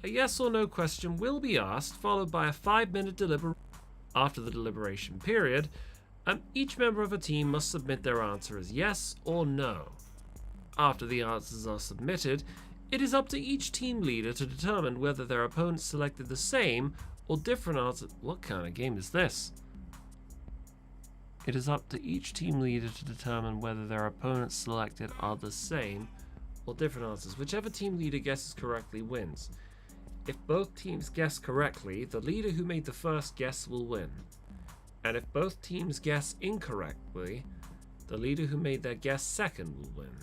A yes or no question will be asked, followed by a 5-minute deliberation. After the deliberation period, each member of a team must submit their answer as yes or no. After the answers are submitted, it is up to each team leader to determine whether their opponents selected the same or different answers. What kind of game is this? It is up to each team leader to determine whether their opponents selected are the same or different answers. Whichever team leader guesses correctly wins. If both teams guess correctly, the leader who made the first guess will win. And if both teams guess incorrectly, the leader who made their guess second will win.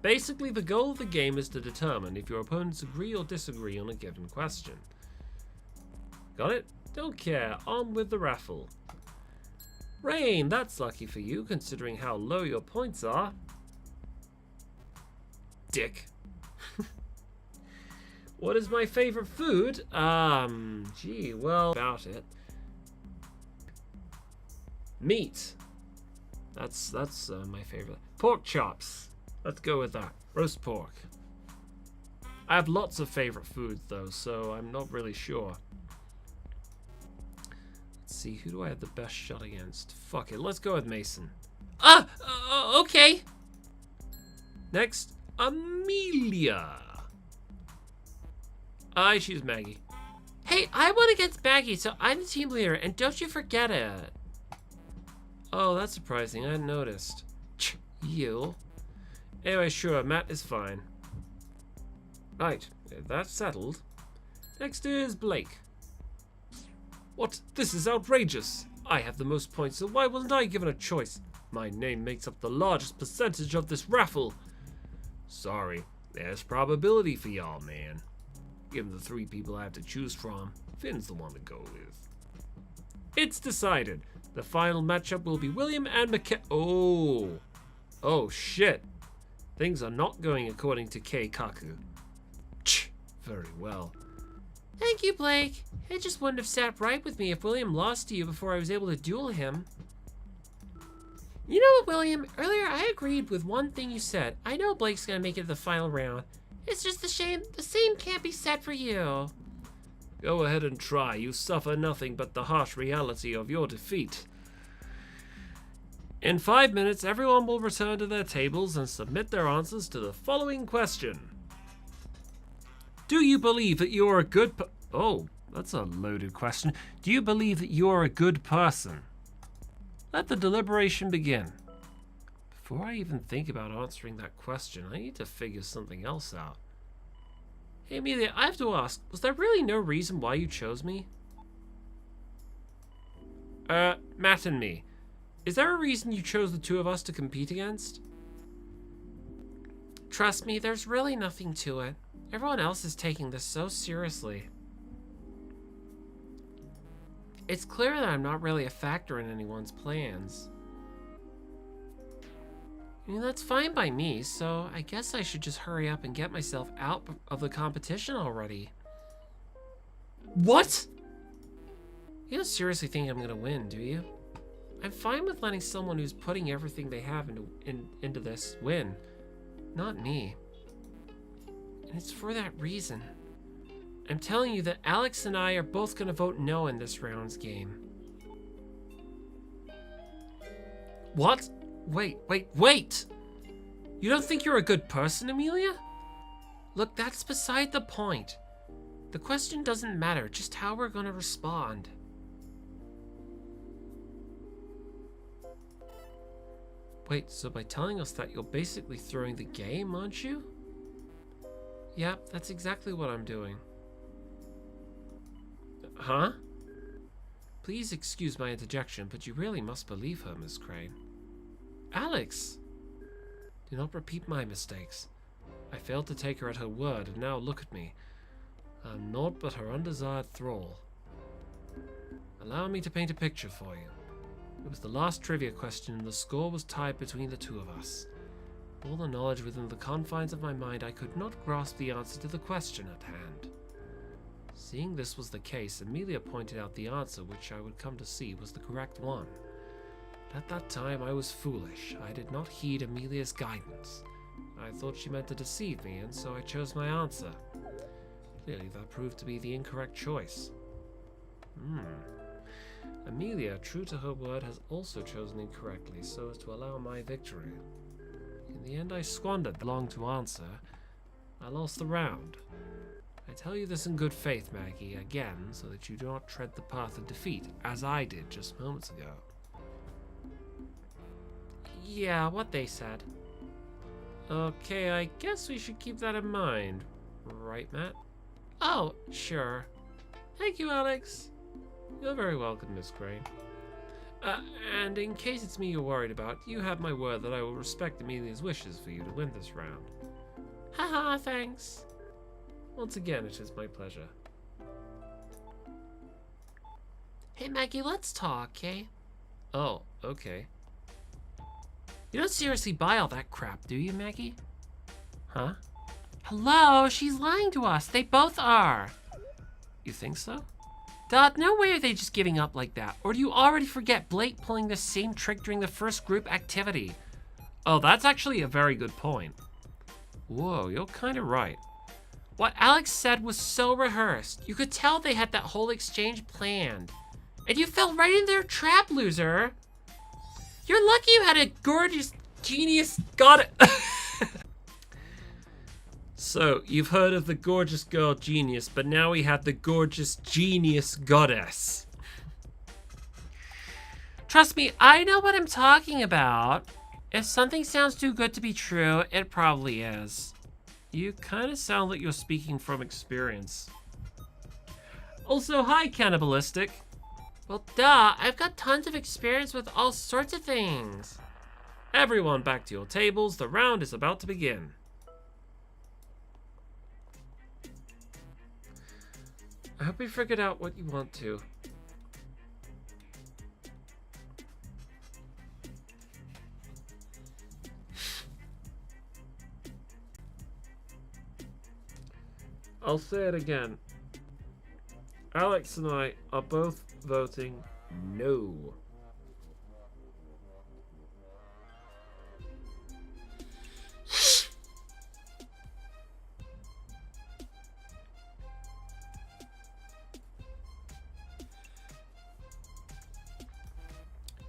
Basically, the goal of the game is to determine if your opponents agree or disagree on a given question. Got it? Don't care. On with the raffle. Rain, that's lucky for you, considering how low your points are. Dick. What is my favorite food? Gee, well, about it. Meat. That's my favorite. Pork chops. Let's go with that. Roast pork. I have lots of favorite foods though, so I'm not really sure. Let's see, who do I have the best shot against? Fuck it, let's go with Mason. Okay. Next, Amelia. I choose Maggie. Hey, I won against Maggie, so I'm the team leader, and don't you forget it. Oh, that's surprising. I hadn't noticed. You. Anyway, sure, Matt is fine. Right, that's settled. Next is Blake. What? This is outrageous. I have the most points, so why wasn't I given a choice? My name makes up the largest percentage of this raffle. Sorry, there's probability for y'all, man. Given the 3 people I have to choose from, Finn's the one to go with. It's decided. The final matchup will be William and Oh shit. Things are not going according to Keikaku. Very well. Thank you, Blake. It just wouldn't have sat right with me if William lost to you before I was able to duel him. You know what, William? Earlier I agreed with one thing you said. I know Blake's gonna make it to the final round. It's just a shame the same can't be said for you. Go ahead and try. You suffer nothing but the harsh reality of your defeat. In 5 minutes, everyone will return to their tables and submit their answers to the following question. Do you believe that you're a good Oh, that's a loaded question. Do you believe that you're a good person? Let the deliberation begin. Before I even think about answering that question, I need to figure something else out. Hey, Amelia, I have to ask, was there really no reason why you chose me? Matt and me. Is there a reason you chose the 2 of us to compete against? Trust me, there's really nothing to it. Everyone else is taking this so seriously. It's clear that I'm not really a factor in anyone's plans. I mean, that's fine by me, so I guess I should just hurry up and get myself out of the competition already. What? You don't seriously think I'm gonna win, do you? I'm fine with letting someone who's putting everything they have into this win, not me. And it's for that reason. I'm telling you that Alex and I are both gonna vote no in this round's game. What? Wait! You don't think you're a good person, Amelia? Look, that's beside the point. The question doesn't matter, just how we're gonna respond. Wait, so by telling us that, you're basically throwing the game, aren't you? Yep, that's exactly what I'm doing. Huh? Please excuse my interjection, but you really must believe her, Miss Crane. Alex! Do not repeat my mistakes. I failed to take her at her word, and now look at me. I am naught but her undesired thrall. Allow me to paint a picture for you. It was the last trivia question, and the score was tied between the two of us. With all the knowledge within the confines of my mind, I could not grasp the answer to the question at hand. Seeing this was the case, Amelia pointed out the answer, which I would come to see was the correct one. But at that time, I was foolish. I did not heed Amelia's guidance. I thought she meant to deceive me, and so I chose my answer. Clearly, that proved to be the incorrect choice. Amelia, true to her word, has also chosen incorrectly so as to allow my victory. In the end, I squandered the long to answer. I lost the round. I tell you this in good faith, Maggie, again, so that you do not tread the path of defeat, as I did just moments ago. Yeah, what they said. Okay, I guess we should keep that in mind. Right, Matt? Oh, sure. Thank you, Alex. You're very welcome, Miss Crane. And in case it's me you're worried about, you have my word that I will respect Amelia's wishes for you to win this round. Haha, thanks. Once again, it is my pleasure. Hey, Maggie, let's talk, okay? Oh, okay. You don't seriously buy all that crap, do you, Maggie? Huh? Hello, she's lying to us. They both are. You think so? Duh, no way are they just giving up like that. Or do you already forget Blake pulling the same trick during the first group activity? Oh, that's actually a very good point. Whoa, you're kind of right. What Alex said was so rehearsed. You could tell they had that whole exchange planned. And you fell right in their trap, loser. You're lucky you had a gorgeous genius. Got it. So, you've heard of the gorgeous girl genius, but now we have the gorgeous genius goddess. Trust me, I know what I'm talking about. If something sounds too good to be true, it probably is. You kind of sound like you're speaking from experience. Also, hi, Cannibalistic. Well, duh, I've got tons of experience with all sorts of things. Everyone back to your tables, the round is about to begin. I hope you figured out what you want to. I'll say it again. Alex and I are both voting no.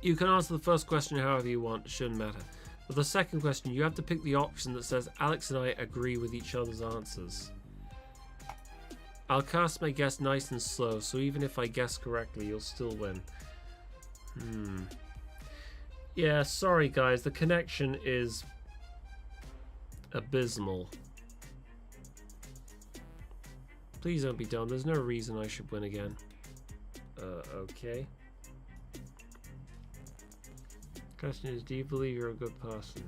You can answer the first question however you want, it shouldn't matter. But the second question, you have to pick the option that says Alex and I agree with each other's answers. I'll cast my guess nice and slow, so even if I guess correctly, you'll still win. Yeah, sorry guys, the connection is abysmal. Please don't be dumb, there's no reason I should win again. Okay. Question is, do you believe you're a good person?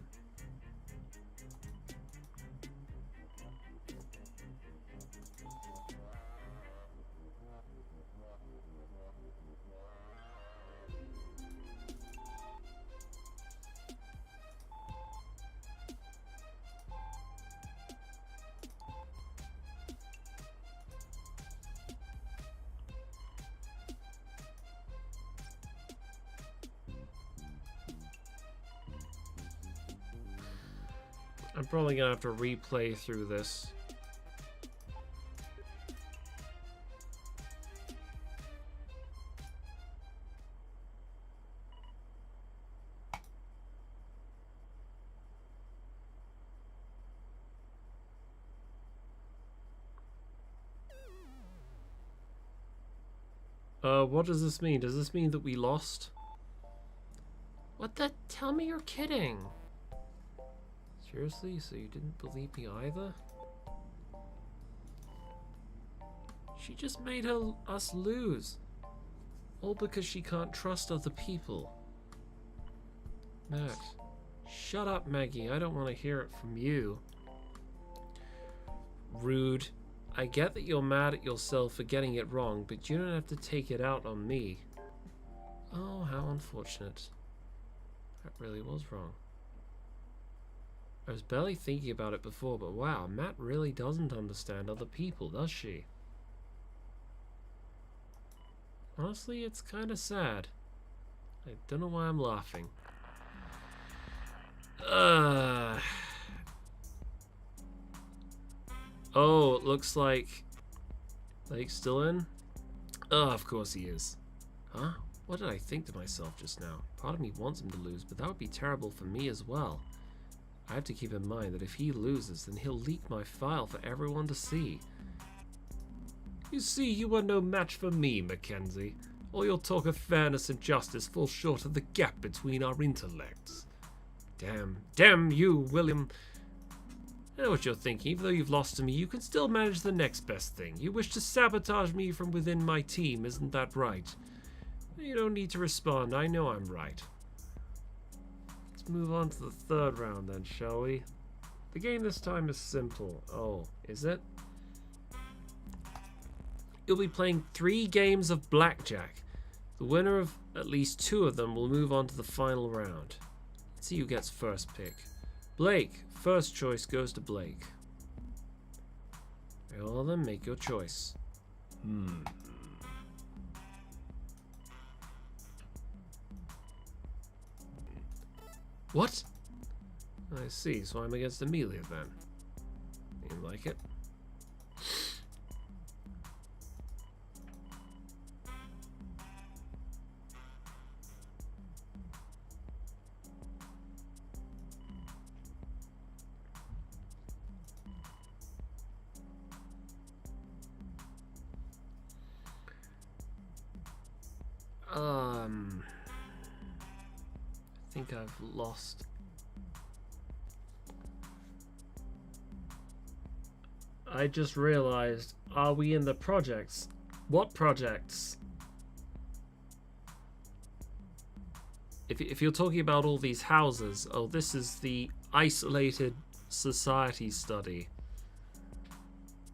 I'm probably gonna have to replay through this. What does this mean? Does this mean that we lost? What the? Tell me you're kidding. Seriously? So you didn't believe me either? She just made us lose. All because she can't trust other people. Matt. Shut up, Maggie. I don't want to hear it from you. Rude. I get that you're mad at yourself for getting it wrong, but you don't have to take it out on me. Oh, how unfortunate. That really was wrong. I was barely thinking about it before, but wow, Matt really doesn't understand other people, does she? Honestly, it's kind of sad. I don't know why I'm laughing. Oh, it looks like Blake's still in? Oh, of course he is. Huh? What did I think to myself just now? Part of me wants him to lose, but that would be terrible for me as well. I have to keep in mind that if he loses, then he'll leak my file for everyone to see. You see, you are no match for me, Mackenzie. All your talk of fairness and justice falls short of the gap between our intellects. Damn you, William. I know what you're thinking. Even though you've lost to me, you can still manage the next best thing. You wish to sabotage me from within my team, isn't that right? You don't need to respond. I know I'm right. Let's move on to the third round then, shall we? The game this time is simple. Oh, is it? You'll be playing 3 games of blackjack. The winner of at least 2 of them will move on to the final round. Let's see who gets first pick. Blake, first choice goes to Blake. Well then, make your choice. What? I see, so I'm against Amelia then. You like it? I think I've lost. I just realized, are we in the projects? What projects? If you're talking about all these houses, oh, this is the isolated society study.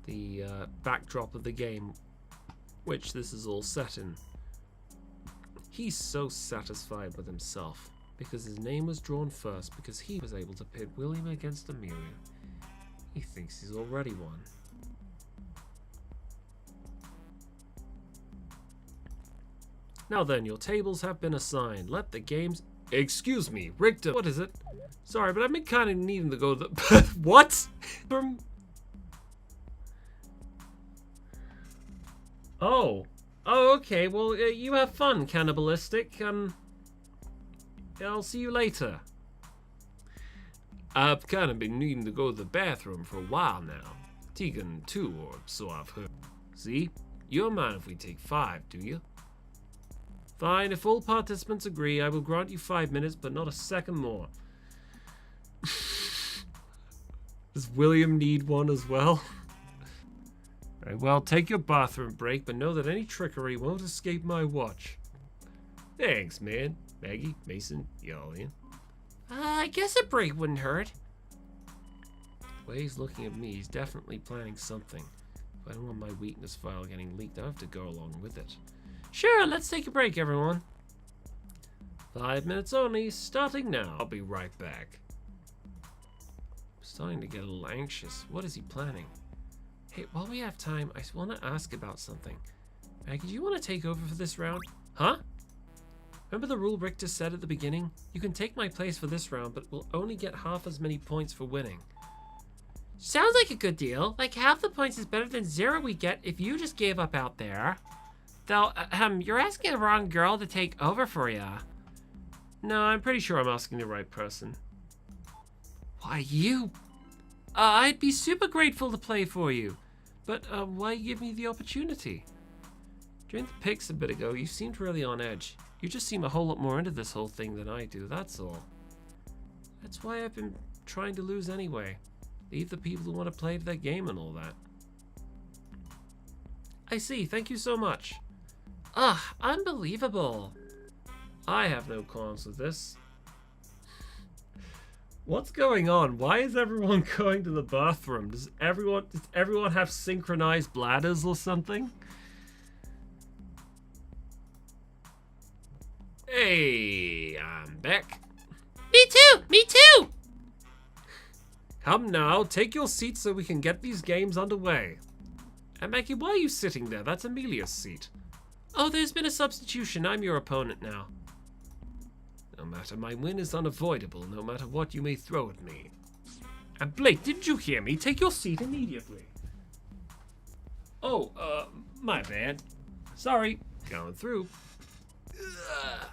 The backdrop of the game, which this is all set in. He's so satisfied with himself, because his name was drawn first, because he was able to pit William against Amelia. He thinks he's already won. Now then, your tables have been assigned. Let the games... Excuse me, Richter. What is it? Sorry, but I've been kind of needing to go to the... What? Oh. Oh, okay. Well, you have fun, Cannibalistic. I'll see you later. I've kind of been needing to go to the bathroom for a while now. Tegan, too, or so I've heard. See? You don't mind if we take 5, do you? Fine, if all participants agree, I will grant you 5 minutes, but not a second more. Does William need one as well? Right, well, take your bathroom break, but know that any trickery won't escape my watch. Thanks, man. Maggie, Mason, y'all in? I guess a break wouldn't hurt. The way he's looking at me, he's definitely planning something. If I don't want my weakness file getting leaked, I have to go along with it. Sure, let's take a break, everyone. 5 minutes only, starting now. I'll be right back. I'm starting to get a little anxious. What is he planning? Hey, while we have time, I want to ask about something. Maggie, do you want to take over for this round? Huh? Remember the rule Richter said at the beginning? You can take my place for this round, but we'll only get half as many points for winning. Sounds like a good deal. Like half the points is better than 0 we get if you just gave up out there. Though, you're asking the wrong girl to take over for ya. No, I'm pretty sure I'm asking the right person. Why, you... I'd be super grateful to play for you. But why give me the opportunity? During the picks a bit ago, you seemed really on edge. You just seem a whole lot more into this whole thing than I do, that's all. That's why I've been trying to lose anyway. Leave the people who want to play their game and all that. I see, thank you so much. Unbelievable. I have no qualms with this. What's going on? Why is everyone going to the bathroom? Does everyone have synchronized bladders or something? Hey, I'm back. Me too! Me too! Come now, take your seat so we can get these games underway. And Maggie, why are you sitting there? That's Amelia's seat. Oh, there's been a substitution. I'm your opponent now. No matter, my win is unavoidable, no matter what you may throw at me. And Blake, didn't you hear me? Take your seat immediately. Oh, my bad. Sorry. Going through. Ugh.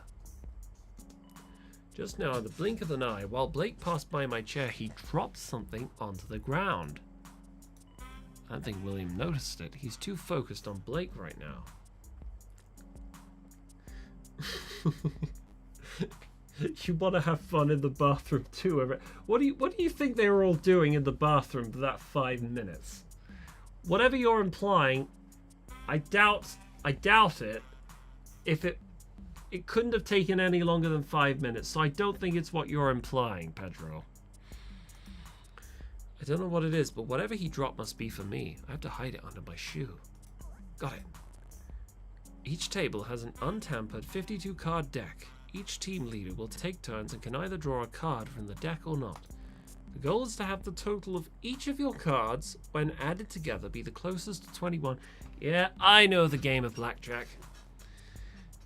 Just now, in the blink of an eye, while Blake passed by my chair, he dropped something onto the ground. I don't think William noticed it. He's too focused on Blake right now. You want to have fun in the bathroom too? What do you think they were all doing in the bathroom for that 5 minutes? Whatever you're implying, I doubt it. If it couldn't have taken any longer than 5 minutes, so I don't think it's what you're implying, Pedro. I don't know what it is, but whatever he dropped must be for me. I have to hide it under my shoe. Got it. Each table has an untampered 52 card deck. Each team leader will take turns and can either draw a card from the deck or not. The goal is to have the total of each of your cards, when added together, be the closest to 21. Yeah, I know the game of blackjack.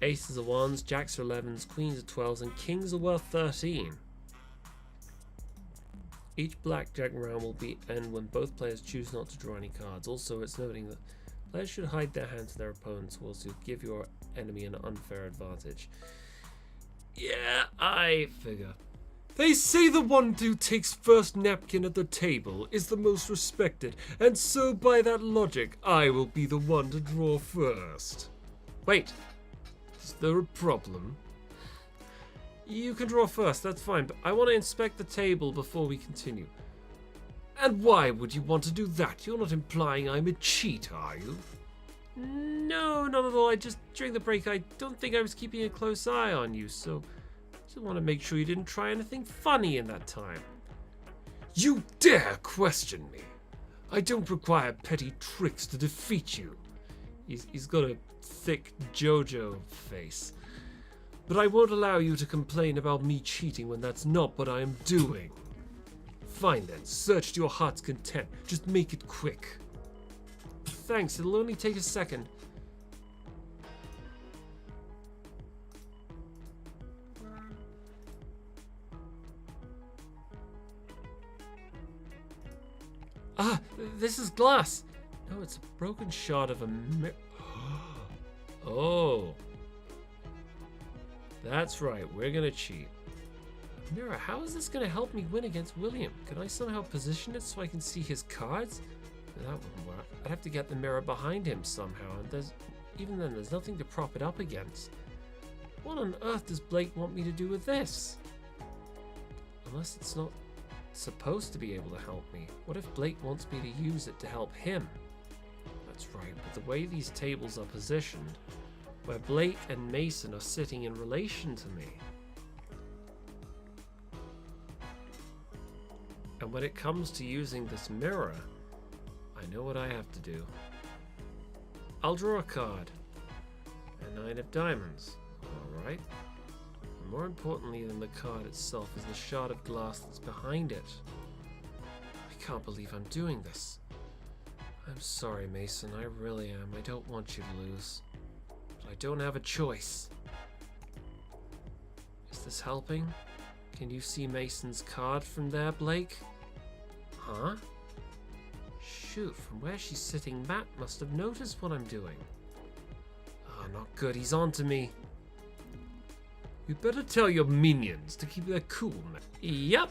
Aces are 1s, jacks are 11s, queens are 12s, and kings are worth 13. Each blackjack round will end when both players choose not to draw any cards. Also, it's noting that players should hide their hands to their opponents, whilst you give your enemy an unfair advantage. Yeah, I figure. They say the one who takes first napkin at the table is the most respected, and so by that logic, I will be the one to draw first. Wait, is there a problem? You can draw first, that's fine, but I want to inspect the table before we continue. And why would you want to do that? You're not implying I'm a cheat, are you? No, not at all. During the break, I don't think I was keeping a close eye on you, so I just want to make sure you didn't try anything funny in that time. You dare question me? I don't require petty tricks to defeat you. He's got a thick JoJo face. But I won't allow you to complain about me cheating when that's not what I am doing. Fine then, search to your heart's content. Just make it quick. Thanks, it'll only take a second. Ah, this is glass. No, it's a broken shard of a mirror. Oh. That's right, we're gonna cheat. Mirror, how is this gonna help me win against William? Can I somehow position it so I can see his cards? That wouldn't work. I'd have to get the mirror behind him somehow, and even then there's nothing to prop it up against. What on earth does Blake want me to do with this? Unless it's not supposed to be able to help me. What if Blake wants me to use it to help him? That's right, but the way these tables are positioned, where Blake and Mason are sitting in relation to me. And when it comes to using this mirror, I know what I have to do. I'll draw a card. A 9 of diamonds. Alright. More importantly than the card itself is the shard of glass that's behind it. I can't believe I'm doing this. I'm sorry, Mason, I really am. I don't want you to lose. But I don't have a choice. Is this helping? Can you see Mason's card from there, Blake? Huh? Shoot, from where she's sitting, Matt must have noticed what I'm doing. Oh, not good, he's on to me. You better tell your minions to keep their cool, Matt. Yep.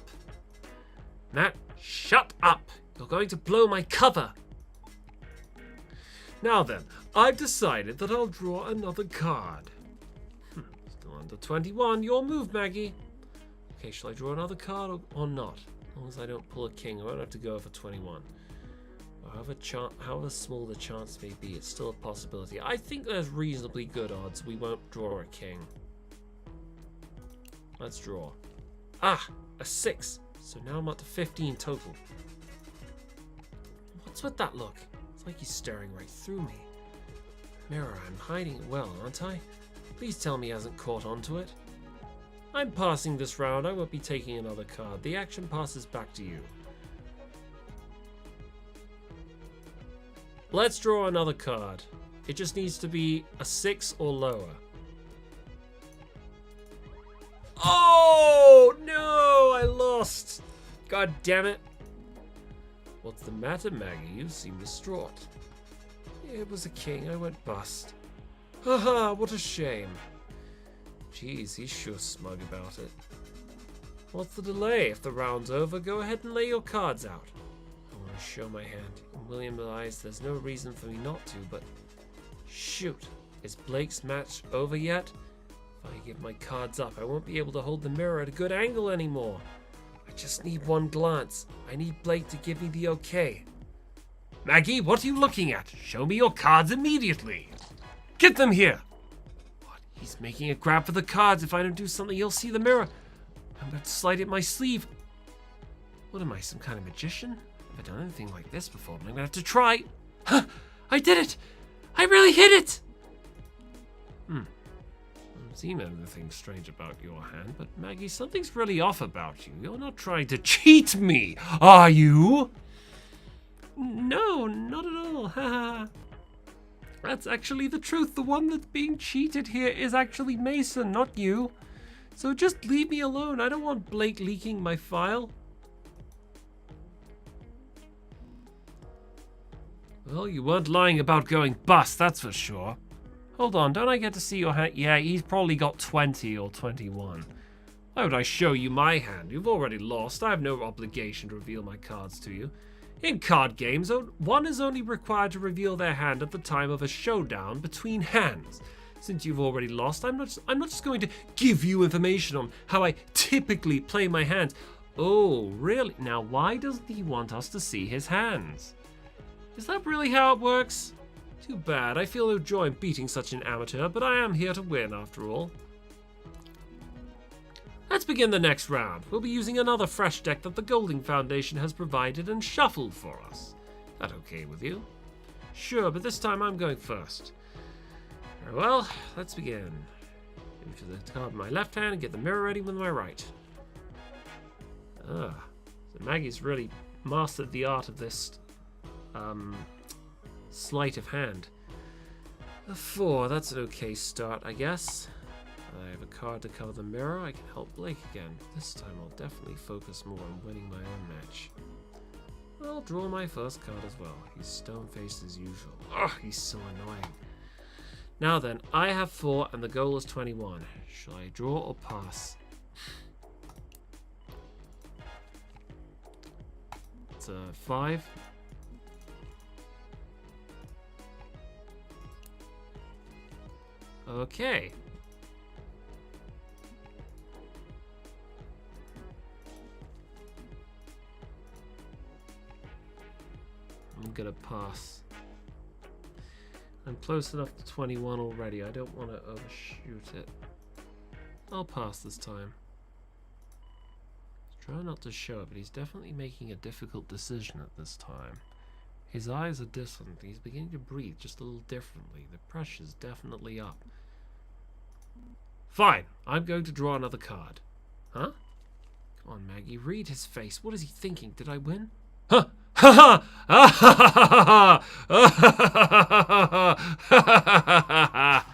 Matt, shut up. You're going to blow my cover. Now then, I've decided that I'll draw another card. Still under 21. Your move, Maggie. Okay, shall I draw another card or not? As long as I don't pull a king, I won't have to go for 21. However small the chance may be, it's still a possibility. I think there's reasonably good odds we won't draw a king. Let's draw. Ah, a 6. So now I'm up to 15 total. What's with that look? It's like he's staring right through me. Mirror, I'm hiding it well, aren't I? Please tell me he hasn't caught onto it. I'm passing this round. I won't be taking another card. The action passes back to you. Let's draw another card. It just needs to be a 6 or lower. Oh, no, I lost. God damn it. What's the matter, Maggie? You seem distraught. It was a king. I went bust. Haha, what a shame. Jeez, he's sure smug about it. What's the delay? If the round's over, go ahead and lay your cards out. I want to show my hand. In William's eyes, there's no reason for me not to, but... Shoot, is Blake's match over yet? If I give my cards up, I won't be able to hold the mirror at a good angle anymore. I just need one glance. I need Blake to give me the okay. Maggie, what are you looking at? Show me your cards immediately. Get them here. What? He's making a grab for the cards. If I don't do something, he'll see the mirror. I'm going to slide it in my sleeve. What am I, some kind of magician? I've never done anything like this before, but I'm going to have to try. Huh! I did it! I really hit it! I've seen anything strange about your hand, but Maggie, something's really off about you. You're not trying to cheat me, are you? No, not at all. Haha. That's actually the truth. The one that's being cheated here is actually Mason, not you. So just leave me alone. I don't want Blake leaking my file. Well, you weren't lying about going bust, that's for sure. Hold on, don't I get to see your hand? Yeah, he's probably got 20 or 21. Why would I show you my hand? You've already lost. I have no obligation to reveal my cards to you. In card games, one is only required to reveal their hand at the time of a showdown between hands. Since you've already lost, I'm not just going to give you information on how I typically play my hands. Oh, really? Now, why doesn't he want us to see his hands? Is that really how it works? Too bad. I feel no joy in beating such an amateur, but I am here to win after all. Let's begin the next round. We'll be using another fresh deck that the Golding Foundation has provided and shuffled for us. That okay with you? Sure, but this time I'm going first. Very well, let's begin. Move to the card with my left hand and get the mirror ready with my right. So Maggie's really mastered the art of this sleight of hand. A 4, that's an okay start, I guess. I have a card to cover the mirror. I can help Blake again. This time I'll definitely focus more on winning my own match. I'll draw my first card as well. He's stone-faced as usual. Ugh, he's so annoying. Now then, I have 4 and the goal is 21. Shall I draw or pass? It's a 5. Okay. I'm gonna pass. I'm close enough to 21 already. I don't want to overshoot it. I'll pass this time. Try not to show it, but he's definitely making a difficult decision at this time. His eyes are distant. He's beginning to breathe just a little differently. The pressure's definitely up. Fine. I'm going to draw another card. Huh? Come on, Maggie. Read his face. What is he thinking? Did I win? Huh! Ha ha! Ha!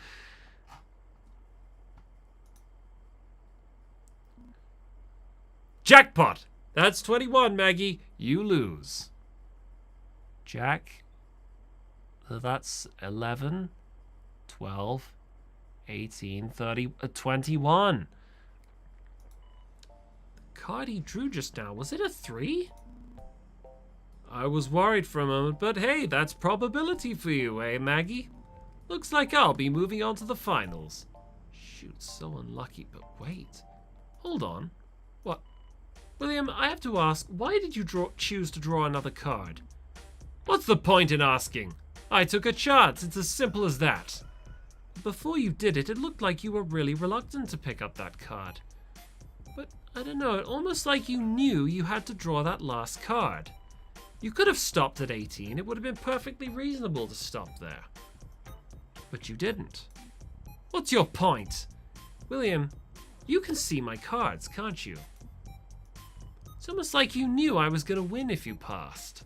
Jackpot! That's 21, Maggie. You lose. Jack. That's 11, 12, 18, 30, 21. The card he drew just now, was it a 3? I was worried for a moment, but hey, that's probability for you, eh, Maggie? Looks like I'll be moving on to the finals. Shoot, so unlucky, but wait. Hold on. What? William, I have to ask, why did you choose to draw another card? What's the point in asking? I took a chance. It's as simple as that. Before you did it, it looked like you were really reluctant to pick up that card. But I don't know, almost like you knew you had to draw that last card. You could have stopped at 18. It would have been perfectly reasonable to stop there. But you didn't. What's your point? William, you can see my cards, can't you? It's almost like you knew I was going to win if you passed.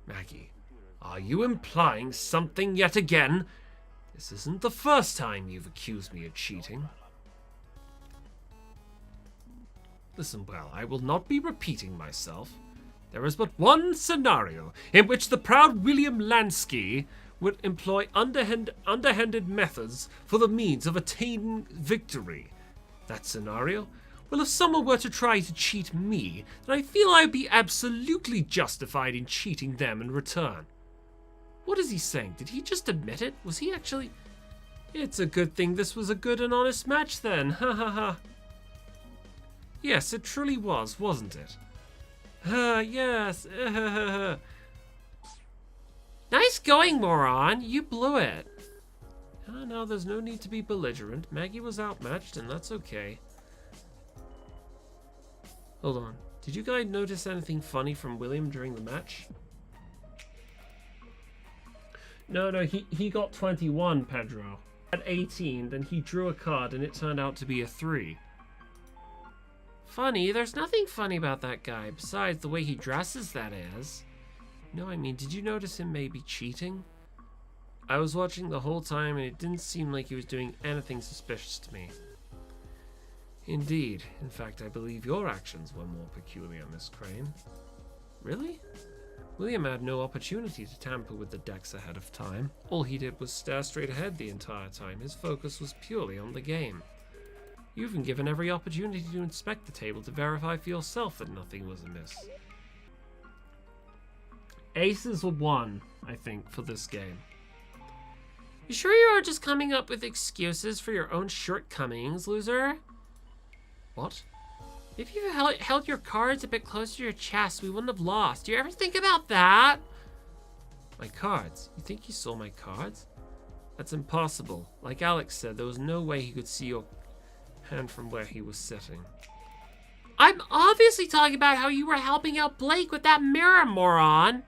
Maggie, are you implying something yet again? This isn't the first time you've accused me of cheating. Listen well, I will not be repeating myself. There is but one scenario in which the proud William Lansky would employ underhanded methods for the means of attaining victory. That scenario? Well, if someone were to try to cheat me, then I feel I would be absolutely justified in cheating them in return. What is he saying? Did he just admit it? Was he actually... It's a good thing this was a good and honest match then. Ha ha ha. Yes, it truly was, wasn't it? Yes. Nice going, moron. You blew it. No, there's no need to be belligerent. Maggie was outmatched, and that's okay. Hold on. Did you guys notice anything funny from William during the match? No, he got 21, Pedro. At 18, then he drew a card, and it turned out to be a 3. Funny? There's nothing funny about that guy, besides the way he dresses, that is. No, I mean, did you notice him maybe cheating? I was watching the whole time, and it didn't seem like he was doing anything suspicious to me. Indeed. In fact, I believe your actions were more peculiar, Miss Crane. Really? William had no opportunity to tamper with the decks ahead of time. All he did was stare straight ahead the entire time. His focus was purely on the game. You've been given every opportunity to inspect the table to verify for yourself that nothing was amiss. Aces were 1, I think, for this game. You sure you aren't just coming up with excuses for your own shortcomings, loser? What? If you held your cards a bit closer to your chest, we wouldn't have lost. Do you ever think about that? My cards? You think he saw my cards? That's impossible. Like Alex said, there was no way he could see your hand from where he was sitting. I'm obviously talking about how you were helping out Blake with that mirror, moron.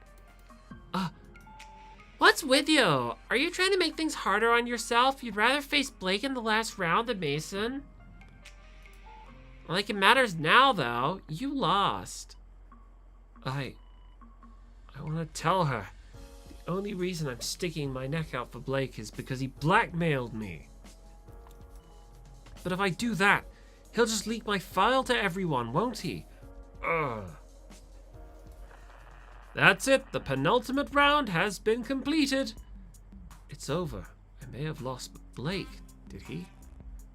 What's with you? Are you trying to make things harder on yourself? You'd rather face Blake in the last round than Mason? Like it matters now, though. You lost. I want to tell her. The only reason I'm sticking my neck out for Blake is because he blackmailed me. But if I do that, he'll just leak my file to everyone, won't he? Ugh. That's it. The penultimate round has been completed. It's over. I may have lost, but Blake, did he?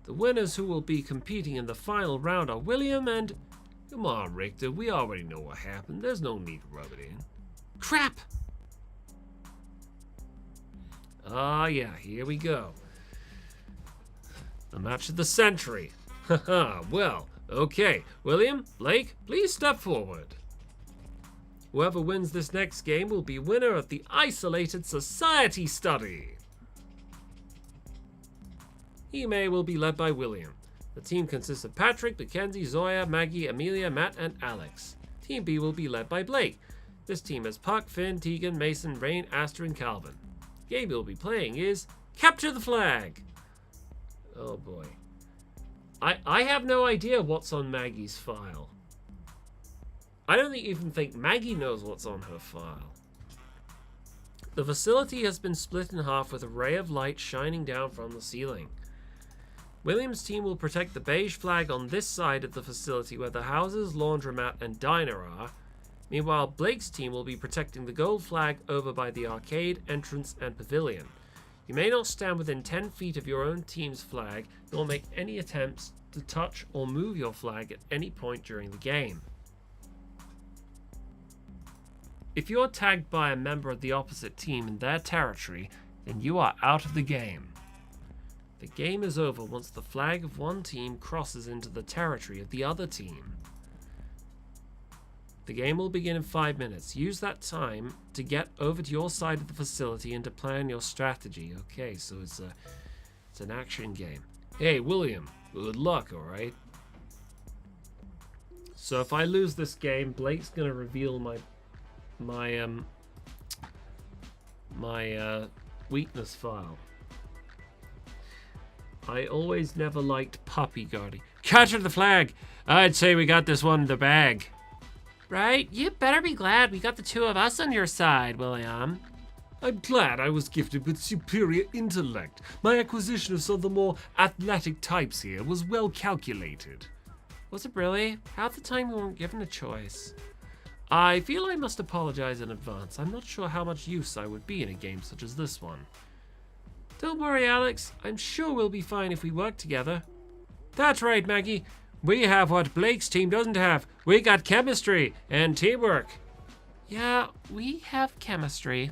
The winners who will be competing in the final round are William and... Come on, Richter. We already know what happened. There's no need to rub it in. Crap! Ah, yeah. Here we go. The match of the century. Haha. Well, okay. William, Blake, please step forward. Whoever wins this next game will be winner of the Isolated Society Study. Team A will be led by William. The team consists of Patrick, Mackenzie, Zoya, Maggie, Amelia, Matt, and Alex. Team B will be led by Blake. This team has Puck, Finn, Tegan, Mason, Rain, Aster, and Calvin. The game we'll be playing is Capture the Flag. Oh boy. I have no idea what's on Maggie's file. I don't even think Maggie knows what's on her file. The facility has been split in half with a ray of light shining down from the ceiling. William's team will protect the beige flag on this side of the facility where the houses, laundromat, and diner are. Meanwhile, Blake's team will be protecting the gold flag over by the arcade, entrance, and pavilion. You may not stand within 10 feet of your own team's flag, nor make any attempts to touch or move your flag at any point during the game. If you're tagged by a member of the opposite team in their territory, then you are out of the game. The game is over once the flag of one team crosses into the territory of the other team. The game will begin in 5 minutes. Use that time to get over to your side of the facility and to plan your strategy. Okay, so it's an action game. Hey, William, good luck, alright? So if I lose this game, Blake's gonna reveal my weakness file. I always never liked puppy guarding. Capture the flag! I'd say we got this one in the bag. Right? You better be glad we got the two of us on your side, William. I'm glad I was gifted with superior intellect. My acquisition of some of the more athletic types here was well calculated. Was it really? Half the time we weren't given a choice. I feel I must apologize in advance. I'm not sure how much use I would be in a game such as this one. Don't worry, Alex. I'm sure we'll be fine if we work together. That's right, Maggie. We have what Blake's team doesn't have. We got chemistry and teamwork. Yeah, we have chemistry.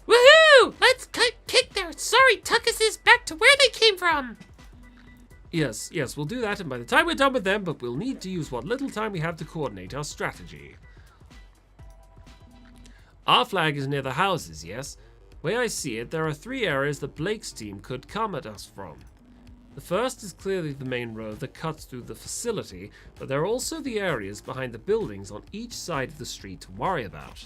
Woohoo! Let's kick their sorry tuckuses back to where they came from. Yes, we'll do that, and by the time we're done with them, but we'll need to use what little time we have to coordinate our strategy. Our flag is near the houses, yes? The way I see it, there are 3 areas that Blake's team could come at us from. The first is clearly the main road that cuts through the facility, but there are also the areas behind the buildings on each side of the street to worry about.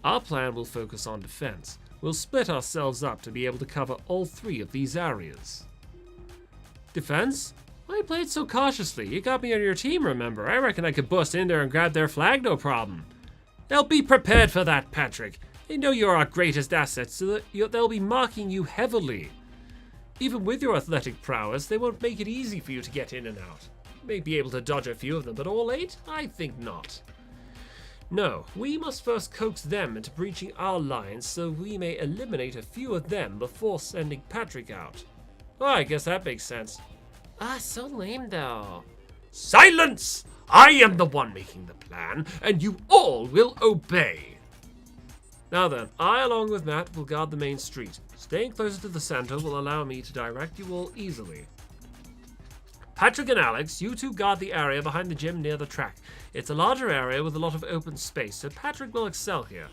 Our plan will focus on defense. We'll split ourselves up to be able to cover all 3 of these areas. Defense? Why played so cautiously? You got me on your team, remember? I reckon I could bust in there and grab their flag, no problem. They'll be prepared for that, Patrick. They know you're our greatest asset, so that they'll be marking you heavily. Even with your athletic prowess, they won't make it easy for you to get in and out. You may be able to dodge a few of them, but all 8? I think not. No, we must first coax them into breaching our lines so we may eliminate a few of them before sending Patrick out. Oh, I guess that makes sense. So lame though. Silence! I am the one making the plan, and you all will obey. Now then, I along with Matt will guard the main street. Staying closer to the center will allow me to direct you all easily. Patrick and Alex, you two guard the area behind the gym near the track. It's a larger area with a lot of open space, so Patrick will excel here.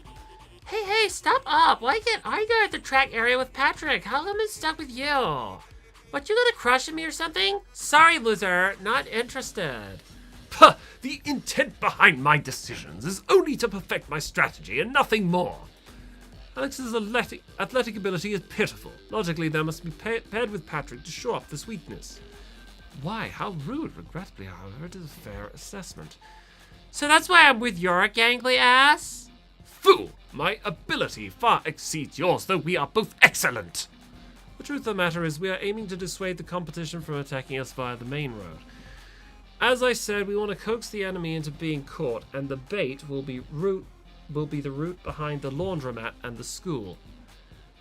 Hey, stop up! Why can't I go at the track area with Patrick? How come it's stuck with you? What, you got a crush on me or something? Sorry, loser, not interested. Puh, the intent behind my decisions is only to perfect my strategy and nothing more. Alex's athletic ability is pitiful. Logically, there must be paired with Patrick to show off this weakness. Why? How rude. Regrettably, however, it is a fair assessment. So that's why I'm with your gangly ass? Fool! My ability far exceeds yours, though we are both excellent. The truth of the matter is we are aiming to dissuade the competition from attacking us via the main road. As I said, we want to coax the enemy into being caught, and the bait will be the route behind the laundromat and the school.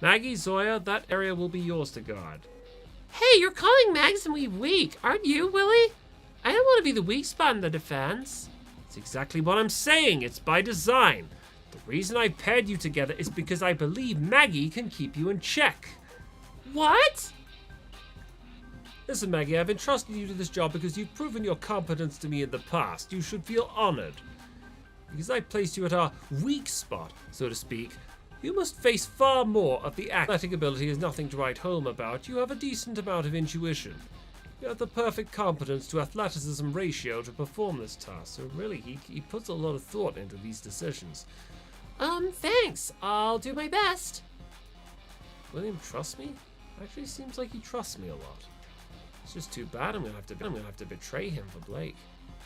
Maggie, Zoya, that area will be yours to guard. Hey, you're calling Mags and we weak, aren't you, Willie? I don't want to be the weak spot in the defense. It's exactly what I'm saying. It's by design. The reason I paired you together is because I believe Maggie can keep you in check. What? Listen, Maggie, I've entrusted you to this job because you've proven your competence to me in the past. You should feel honored. Because I placed you at our weak spot, so to speak, you must face far more of the athletic ability is nothing to write home about. You have a decent amount of intuition. You have the perfect competence to athleticism ratio to perform this task. So really, he puts a lot of thought into these decisions. Thanks. I'll do my best. William trusts me? Actually seems like he trusts me a lot. It's just too bad I'm gonna have to betray him for Blake.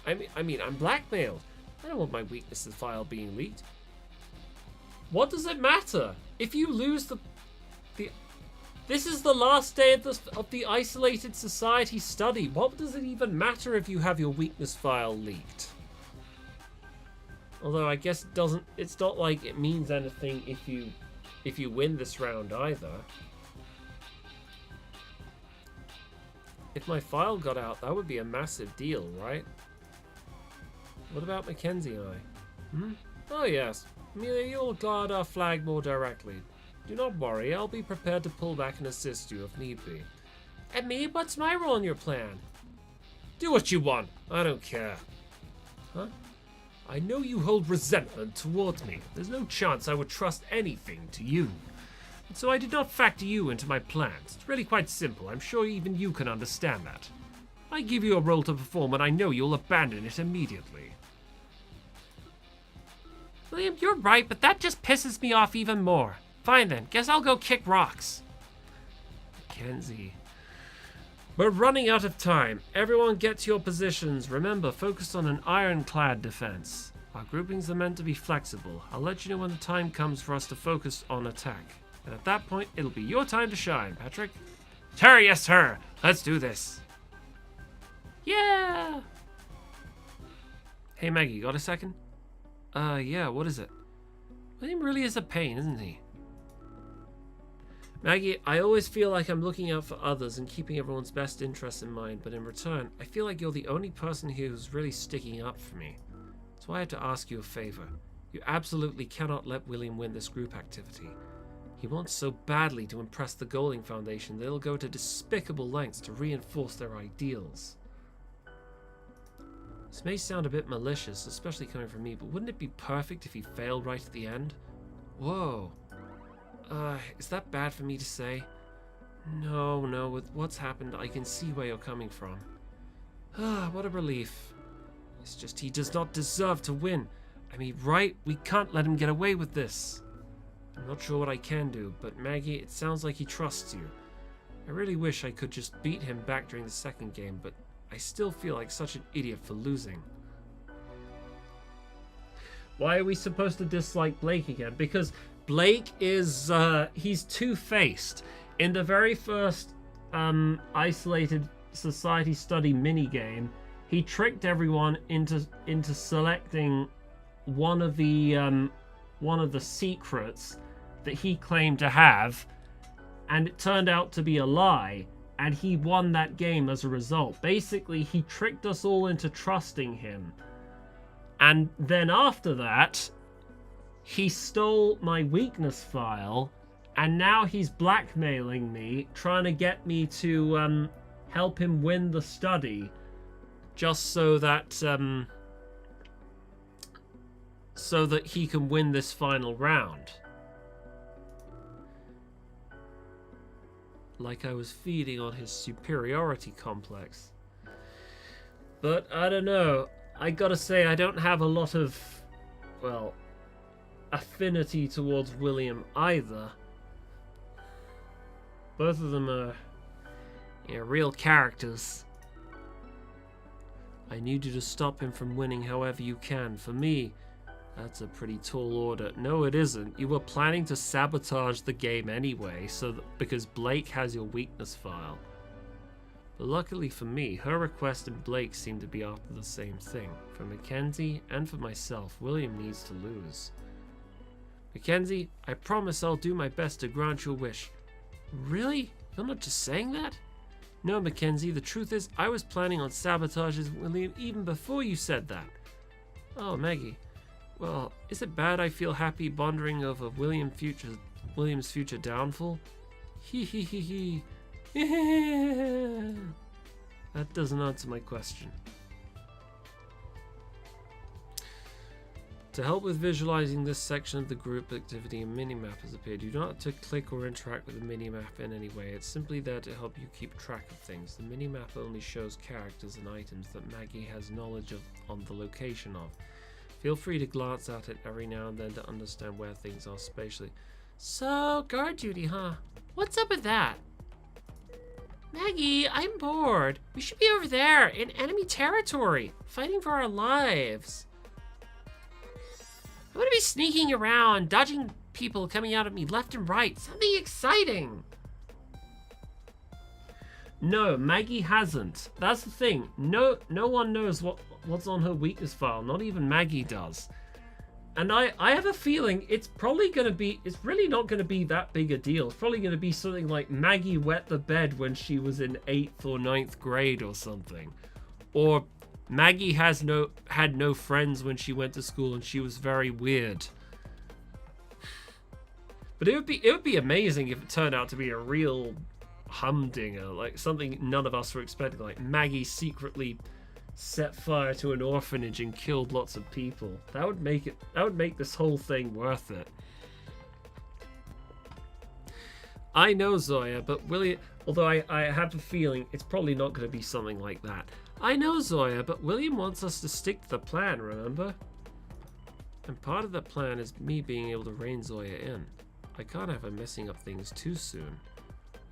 I mean, I'm blackmailed. I don't want my weaknesses file being leaked. What does it matter? If you lose the this is the last day of the isolated society study. What does it even matter if you have your weakness file leaked? Although I guess it's not like it means anything if you win this round either. If my file got out, that would be a massive deal, right? What about Mackenzie and I? Oh yes, Amelia, you'll guard our flag more directly. Do not worry, I'll be prepared to pull back and assist you if need be. And me? What's my role in your plan? Do what you want, I don't care. Huh? I know you hold resentment towards me. There's no chance I would trust anything to you. And so I did not factor you into my plans. It's really quite simple. I'm sure even you can understand that. I give you a role to perform and I know you'll abandon it immediately. William, you're right, but that just pisses me off even more. Fine then, guess I'll go kick rocks. Mackenzie. We're running out of time. Everyone get to your positions. Remember, focus on an ironclad defense. Our groupings are meant to be flexible. I'll let you know when the time comes for us to focus on attack. And at that point, it'll be your time to shine, Patrick. Sir, yes, sir. Let's do this. Yeah. Hey, Maggie, got a second? Yeah, what is it? William really is a pain, isn't he? Maggie, I always feel like I'm looking out for others and keeping everyone's best interests in mind, but in return, I feel like you're the only person here who's really sticking up for me. That's why I had to ask you a favor. You absolutely cannot let William win this group activity. He wants so badly to impress the Golding Foundation that he'll go to despicable lengths to reinforce their ideals. This may sound a bit malicious, especially coming from me, but wouldn't it be perfect if he failed right at the end? Whoa. Is that bad for me to say? No, with what's happened, I can see where you're coming from. What a relief. It's just he does not deserve to win. I mean, right? We can't let him get away with this. I'm not sure what I can do, but Maggie, it sounds like he trusts you. I really wish I could just beat him back during the second game, but I still feel like such an idiot for losing. Why are we supposed to dislike Blake again? Because Blake is, he's two-faced. In the very first isolated society study minigame, he tricked everyone into selecting one of the secrets that he claimed to have, and it turned out to be a lie, and he won that game as a result. Basically, he tricked us all into trusting him. And then after that, he stole my weakness file, and now he's blackmailing me, trying to get me to help him win the study, just so that he can win this final round. Like I was feeding on his superiority complex. But I don't know. I gotta say, I don't have a lot of, well, affinity towards William either. Both of them are, real characters. I need you to stop him from winning however you can. For me, that's a pretty tall order. No, it isn't. You were planning to sabotage the game anyway, because Blake has your weakness file. But luckily for me, her request and Blake seem to be after the same thing. For Mackenzie and for myself, William needs to lose. Mackenzie, I promise I'll do my best to grant your wish. Really? You're not just saying that? No, Mackenzie, the truth is, I was planning on sabotaging William even before you said that. Oh, Maggie. Well, is it bad I feel happy pondering over William's future downfall? Hee hee hee hee. That doesn't answer my question. To help with visualizing this section of the group activity, a minimap has appeared. You don't have to click or interact with the minimap in any way. It's simply there to help you keep track of things. The minimap only shows characters and items that Maggie has knowledge of on the location of. Feel free to glance at it every now and then to understand where things are spatially. So, guard duty, huh? What's up with that? Maggie, I'm bored. We should be over there, in enemy territory, fighting for our lives. I want to be sneaking around, dodging people coming out at me left and right. Something exciting. No, Maggie hasn't. That's the thing. No one knows what's on her weakness file. Not even Maggie does. And I have a feeling it's really not going to be that big a deal. It's probably going to be something like Maggie wet the bed when she was in 8th or 9th grade or something. Or Maggie had no friends when she went to school and she was very weird. But it would be amazing if it turned out to be a real humdinger, like something none of us were expecting, like Maggie secretly set fire to an orphanage and killed lots of people. That would make this whole thing worth it. I know, Zoya, but although I have a feeling it's probably not going to be something like that. I know, Zoya, but William wants us to stick to the plan, remember? And part of the plan is me being able to rein Zoya in. I can't have her messing up things too soon.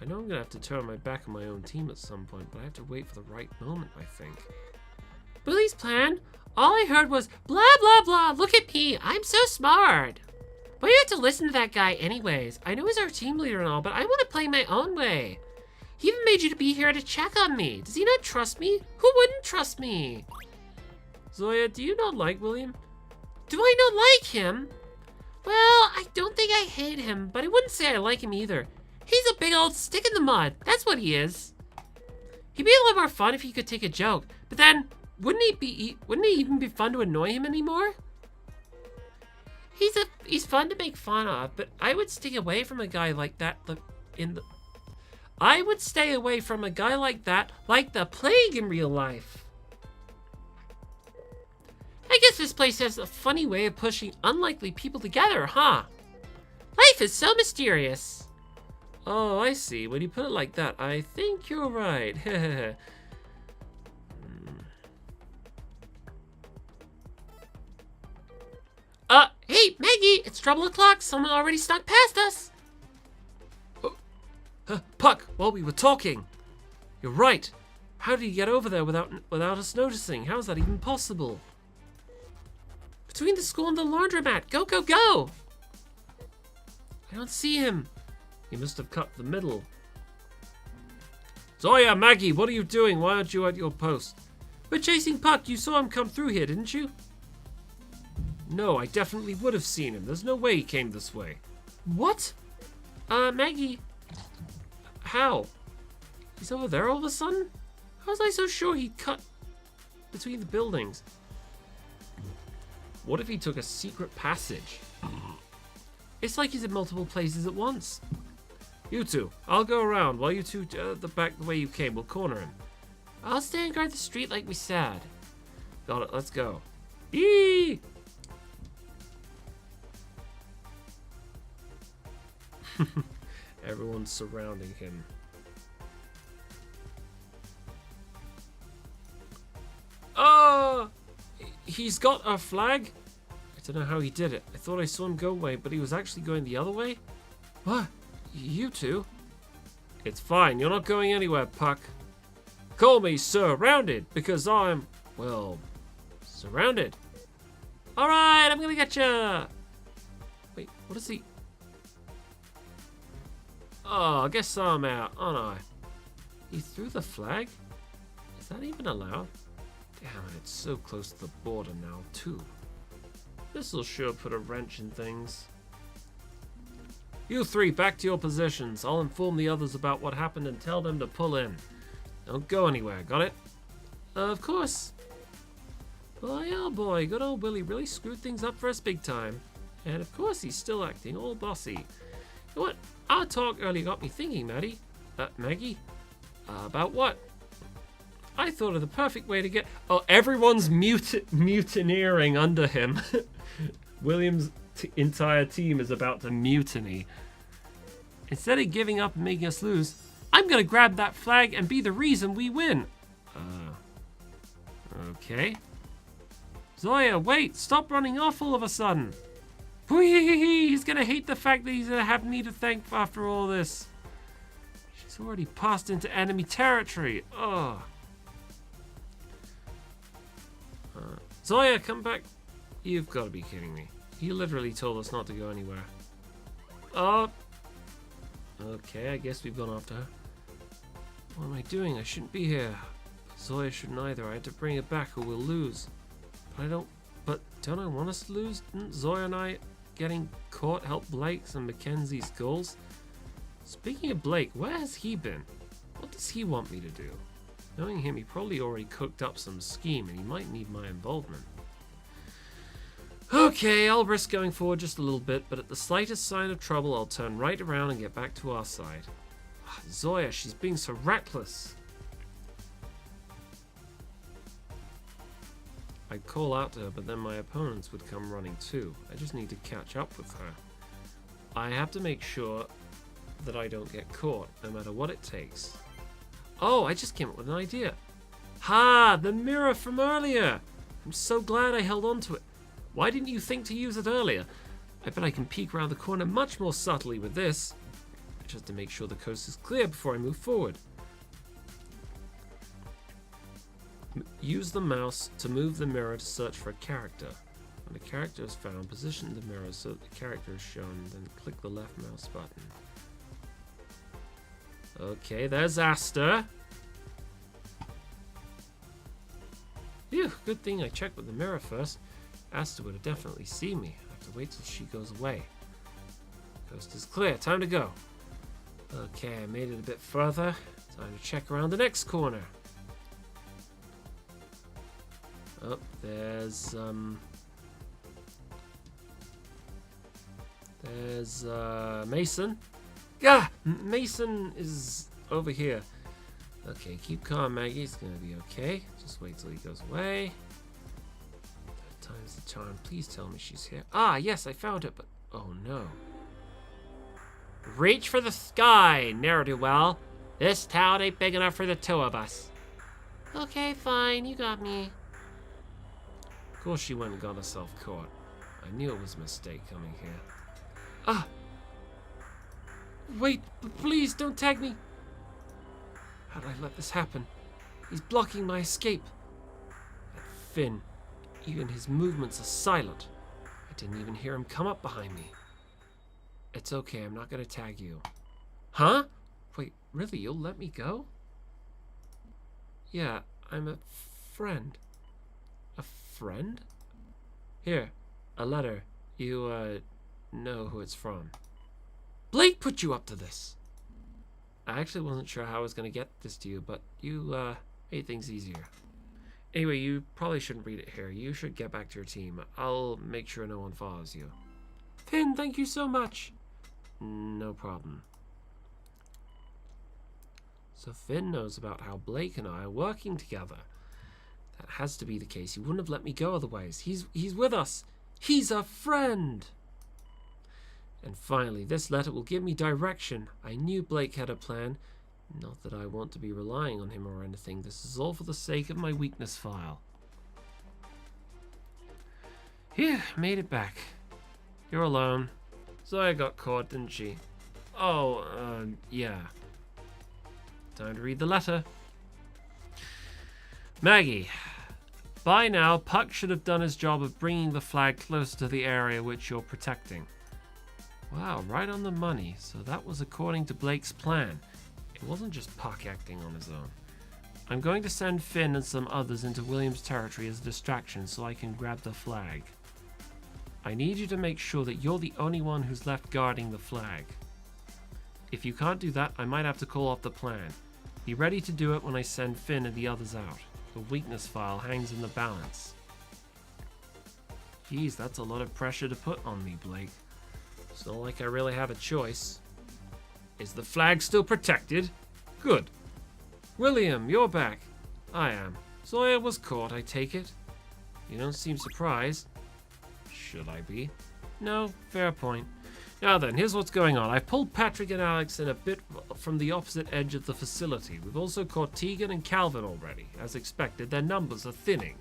I know I'm going to have to turn my back on my own team at some point, but I have to wait for the right moment, I think. Willie's plan? All I heard was blah blah blah, look at me, I'm so smart. But you have to listen to that guy anyways. I know he's our team leader and all, but I want to play my own way. He even made you to be here to check on me. Does he not trust me? Who wouldn't trust me? Zoya, do you not like William? Do I not like him? Well, I don't think I hate him, but I wouldn't say I like him either. He's a big old stick in the mud. That's what he is. He'd be a lot more fun if he could take a joke, but then wouldn't he even be fun to annoy him anymore? He's fun to make fun of, but I would stay away from a guy like that I would stay away from a guy like that like the plague in real life. I guess this place has a funny way of pushing unlikely people together, huh? Life is so mysterious. Oh, I see. When you put it like that, I think you're right. Hey, Maggie, it's trouble o'clock. Someone already snuck past us. Puck, while we were talking. You're right. How did he get over there without us noticing? How is that even possible? Between the school and the laundromat. Go, go, go. I don't see him. He must have cut the middle. Zoya, Maggie, what are you doing? Why aren't you at your post? We're chasing Puck. You saw him come through here, didn't you? No, I definitely would have seen him. There's no way he came this way. What? Maggie. How? He's over there all of a sudden? How was I so sure he cut between the buildings? What if he took a secret passage? It's like he's in multiple places at once. You two, I'll go around while you two the back the way you came. We'll corner him. I'll stay and guard the street like we said. Got it, let's go. Eee! Everyone's surrounding him. Oh! He's got a flag? I don't know how he did it. I thought I saw him go away, but he was actually going the other way? What? You two? It's fine. You're not going anywhere, Puck. Call me surrounded, because I'm, well, surrounded. Alright, I'm gonna get you. Wait, what is he? Oh, I guess I'm out, aren't I? He threw the flag? Is that even allowed? Damn it, it's so close to the border now, too. This'll sure put a wrench in things. You three, back to your positions. I'll inform the others about what happened and tell them to pull in. Don't go anywhere, got it? Of course. Boy, oh boy, good old Willie really screwed things up for us big time. And of course he's still acting all bossy. You know what? Our talk earlier got me thinking, Maggie. About what? I thought of the perfect way to get... Oh, everyone's mutineering under him. William's entire team is about to mutiny. Instead of giving up and making us lose, I'm gonna grab that flag and be the reason we win. Okay. Zoya, wait! Stop running off all of a sudden! Whee! He's gonna hate the fact that he's gonna have me to thank after all this. She's already passed into enemy territory. Ugh. Zoya, come back. You've got to be kidding me. He literally told us not to go anywhere. Oh. Okay, I guess we've gone after her. What am I doing? I shouldn't be here. Zoya shouldn't either. I had to bring her back or we'll lose. But don't I want us to lose? Didn't Zoya and I getting caught help Blake's and Mackenzie's goals? Speaking of Blake, where has he been? What does he want me to do? Knowing him, he probably already cooked up some scheme and he might need my involvement. Okay, I'll risk going forward just a little bit, but at the slightest sign of trouble, I'll turn right around and get back to our side. Zoya, she's being so reckless. I'd call out to her, but then my opponents would come running too. I just need to catch up with her. I have to make sure that I don't get caught, no matter what it takes. Oh, I just came up with an idea. Ha! The mirror from earlier! I'm so glad I held on to it. Why didn't you think to use it earlier? I bet I can peek around the corner much more subtly with this. Just to make sure the coast is clear before I move forward. Use the mouse to move the mirror to search for a character. When a character is found, position the mirror so that the character is shown, then click the left mouse button. Okay, there's Asta. Phew, good thing I checked with the mirror first. Asta would have definitely seen me. I have to wait till she goes away. Coast is clear, time to go. Okay, I made it a bit further. Time to check around the next corner. Oh, there's Mason. Yeah, Mason is over here. Okay, keep calm, Maggie. It's gonna be okay. Just wait till he goes away. Third time's the charm. Please tell me she's here. Ah, yes, I found it, but oh no. Reach for the sky, ne'er-do-well. This town ain't big enough for the two of us. Okay, fine, you got me. Of course she went and got herself caught. I knew it was a mistake coming here. Ah! Wait, please don't tag me! How did I let this happen? He's blocking my escape. That Finn, even his movements are silent. I didn't even hear him come up behind me. It's okay, I'm not gonna tag you. Huh? Wait, really? You'll let me go? Yeah, I'm a friend. A friend? Here, a letter. You, know who it's from. Blake put you up to this! I actually wasn't sure how I was gonna get this to you, but you, made things easier. Anyway, you probably shouldn't read it here. You should get back to your team. I'll make sure no one follows you. Finn, thank you so much! No problem. So Finn knows about how Blake and I are working together. That has to be the case. He wouldn't have let me go otherwise. He's with us. He's a friend. And finally, this letter will give me direction. I knew Blake had a plan. Not that I want to be relying on him or anything. This is all for the sake of my weakness file. Here, made it back. You're alone. Zoya got caught, didn't she? Oh, yeah. Time to read the letter. Maggie. By now, Puck should have done his job of bringing the flag closer to the area which you're protecting. Wow, right on the money. So that was according to Blake's plan. It wasn't just Puck acting on his own. I'm going to send Finn and some others into William's territory as a distraction so I can grab the flag. I need you to make sure that you're the only one who's left guarding the flag. If you can't do that, I might have to call off the plan. Be ready to do it when I send Finn and the others out. The weakness file hangs in the balance. Geez, that's a lot of pressure to put on me, Blake. It's not like I really have a choice. Is the flag still protected? Good. William, you're back. I am. Zoya was caught, I take it. You don't seem surprised. Should I be? No, fair point. Now then, here's what's going on. I've pulled Patrick and Alex in a bit from the opposite edge of the facility. We've also caught Tegan and Calvin already. As expected, their numbers are thinning.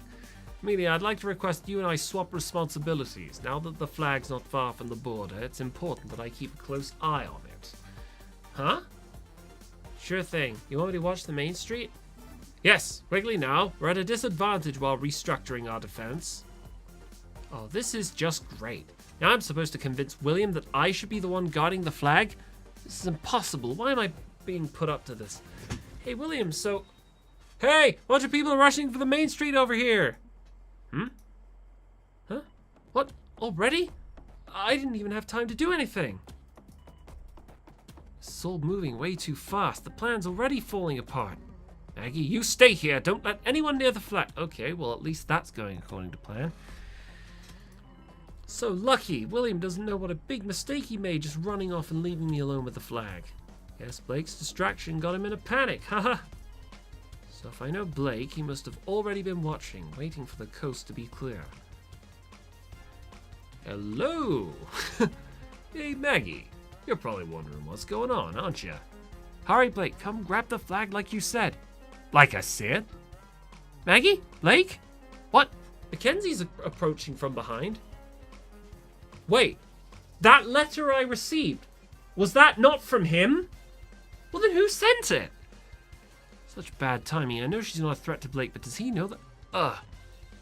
Amelia, I'd like to request you and I swap responsibilities. Now that the flag's not far from the border, it's important that I keep a close eye on it. Huh? Sure thing. You want me to watch the main street? Yes, quickly now. We're at a disadvantage while restructuring our defense. Oh, this is just great. Now I'm supposed to convince William that I should be the one guarding the flag? This is impossible. Why am I being put up to this? Hey, William, so... Hey! A bunch of people are rushing for the main street over here! Huh? What? Already? I didn't even have time to do anything. This is all moving way too fast. The plan's already falling apart. Maggie, you stay here. Don't let anyone near the flag. Okay, well, at least that's going according to plan. So lucky. William doesn't know what a big mistake he made just running off and leaving me alone with the flag. Guess Blake's distraction got him in a panic. Haha. So if I know Blake, he must have already been watching, waiting for the coast to be clear. Hello! Hey, Maggie. You're probably wondering what's going on, aren't you? Hurry, Blake, come grab the flag like you said. Like I said? Maggie? Blake? What? Mackenzie's approaching from behind. Wait, that letter I received, was that not from him? Well, then who sent it? Such bad timing. I know she's not a threat to Blake, but does he know that?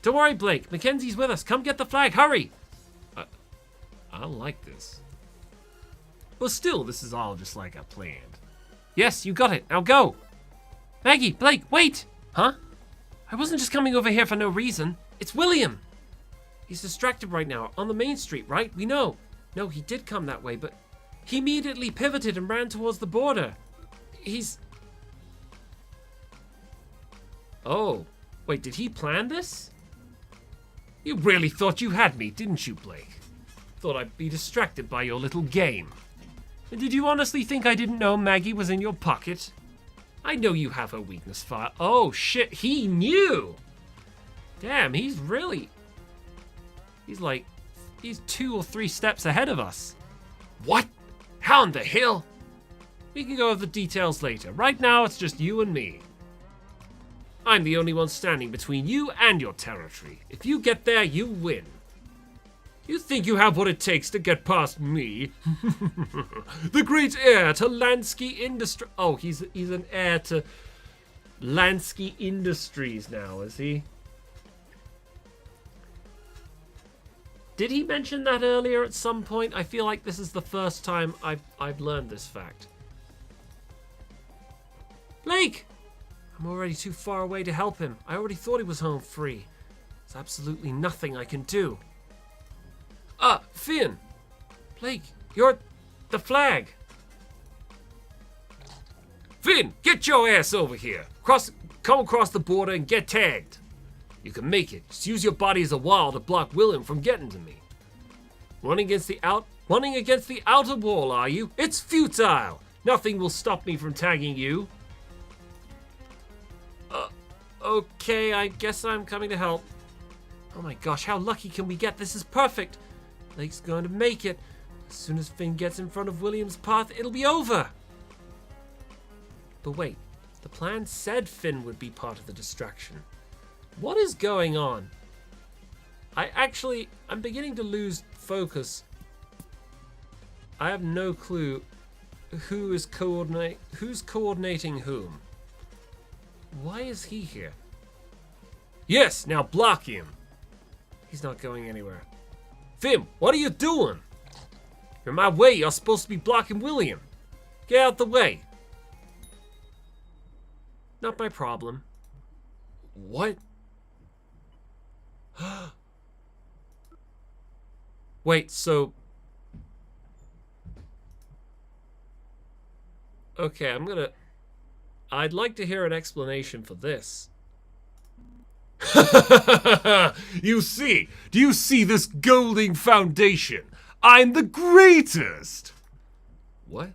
Don't worry, Blake. Mackenzie's with us. Come get the flag. Hurry! I don't like this. Well, still, this is all just like I planned. Yes, you got it. Now go! Maggie, Blake, wait! Huh? I wasn't just coming over here for no reason. It's William! He's distracted right now, on the main street, right? We know. No, he did come that way, but he immediately pivoted and ran towards the border. He's... Oh, wait, did he plan this? You really thought you had me, didn't you, Blake? Thought I'd be distracted by your little game. And did you honestly think I didn't know Maggie was in your pocket? I know you have her weakness file. Oh, shit, he knew! Damn, he's really... He's 2 or 3 steps ahead of us. What? How in the hell? We can go over the details later. Right now, it's just you and me. I'm the only one standing between you and your territory. If you get there, you win. You think you have what it takes to get past me? The great heir to Lansky Industries. Oh, he's an heir to Lansky Industries now, is he? Did he mention that earlier at some point? I feel like this is the first time I've learned this fact. Blake! I'm already too far away to help him. I already thought he was home free. There's absolutely nothing I can do. Finn! Blake, you're... the flag! Finn, get your ass over here! Come across the border and get tagged! You can make it. Just use your body as a wall to block William from getting to me. Running against the outer wall, are you? It's futile! Nothing will stop me from tagging you. Okay, I guess I'm coming to help. Oh my gosh, how lucky can we get? This is perfect. Blake's going to make it. As soon as Finn gets in front of William's path, it'll be over. But wait, the plan said Finn would be part of the distraction. What is going on? I'm beginning to lose focus. I have no clue who's coordinating whom. Why is he here? Yes, now block him. He's not going anywhere. Finn, what are you doing? You're in my way. You're supposed to be blocking William. Get out the way. Not my problem. What? Wait, so... Okay, I'd like to hear an explanation for this. You see? Do you see this golden foundation? I'm the greatest! What?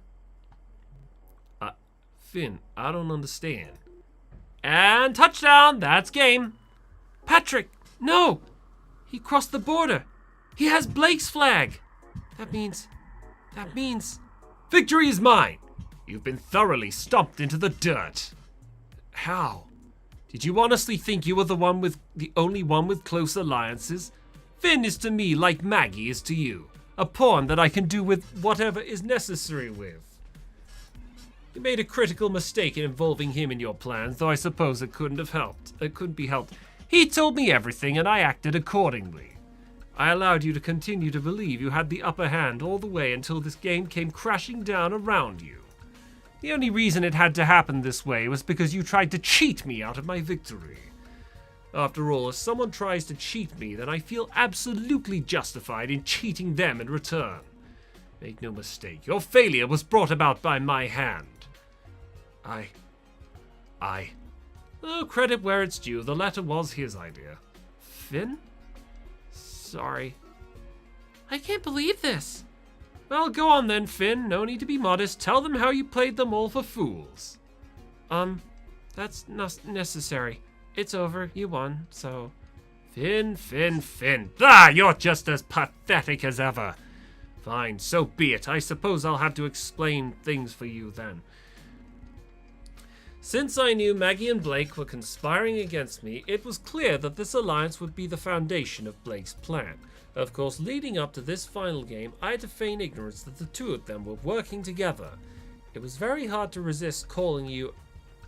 Finn, I don't understand. And touchdown! That's game. Patrick, no! He crossed the border. He has Blake's flag. That means... Victory is mine! You've been thoroughly stomped into the dirt. How? Did you honestly think you were the only one with close alliances? Finn is to me like Maggie is to you. A pawn that I can do with whatever is necessary with. You made a critical mistake in involving him in your plans, though I suppose it couldn't be helped. He told me everything and I acted accordingly. I allowed you to continue to believe you had the upper hand all the way until this game came crashing down around you. The only reason it had to happen this way was because you tried to cheat me out of my victory. After all, if someone tries to cheat me, then I feel absolutely justified in cheating them in return. Make no mistake, your failure was brought about by my hand. Oh, credit where it's due, the letter was his idea. Finn? Sorry. I can't believe this. Well, go on then, Finn. No need to be modest. Tell them how you played them all for fools. That's not necessary. It's over. You won, so... Finn, Finn, Finn. Ah, you're just as pathetic as ever. Fine, so be it. I suppose I'll have to explain things for you then. Since I knew Maggie and Blake were conspiring against me, it was clear that this alliance would be the foundation of Blake's plan. Of course, leading up to this final game, I had to feign ignorance that the two of them were working together. It was very hard to resist calling you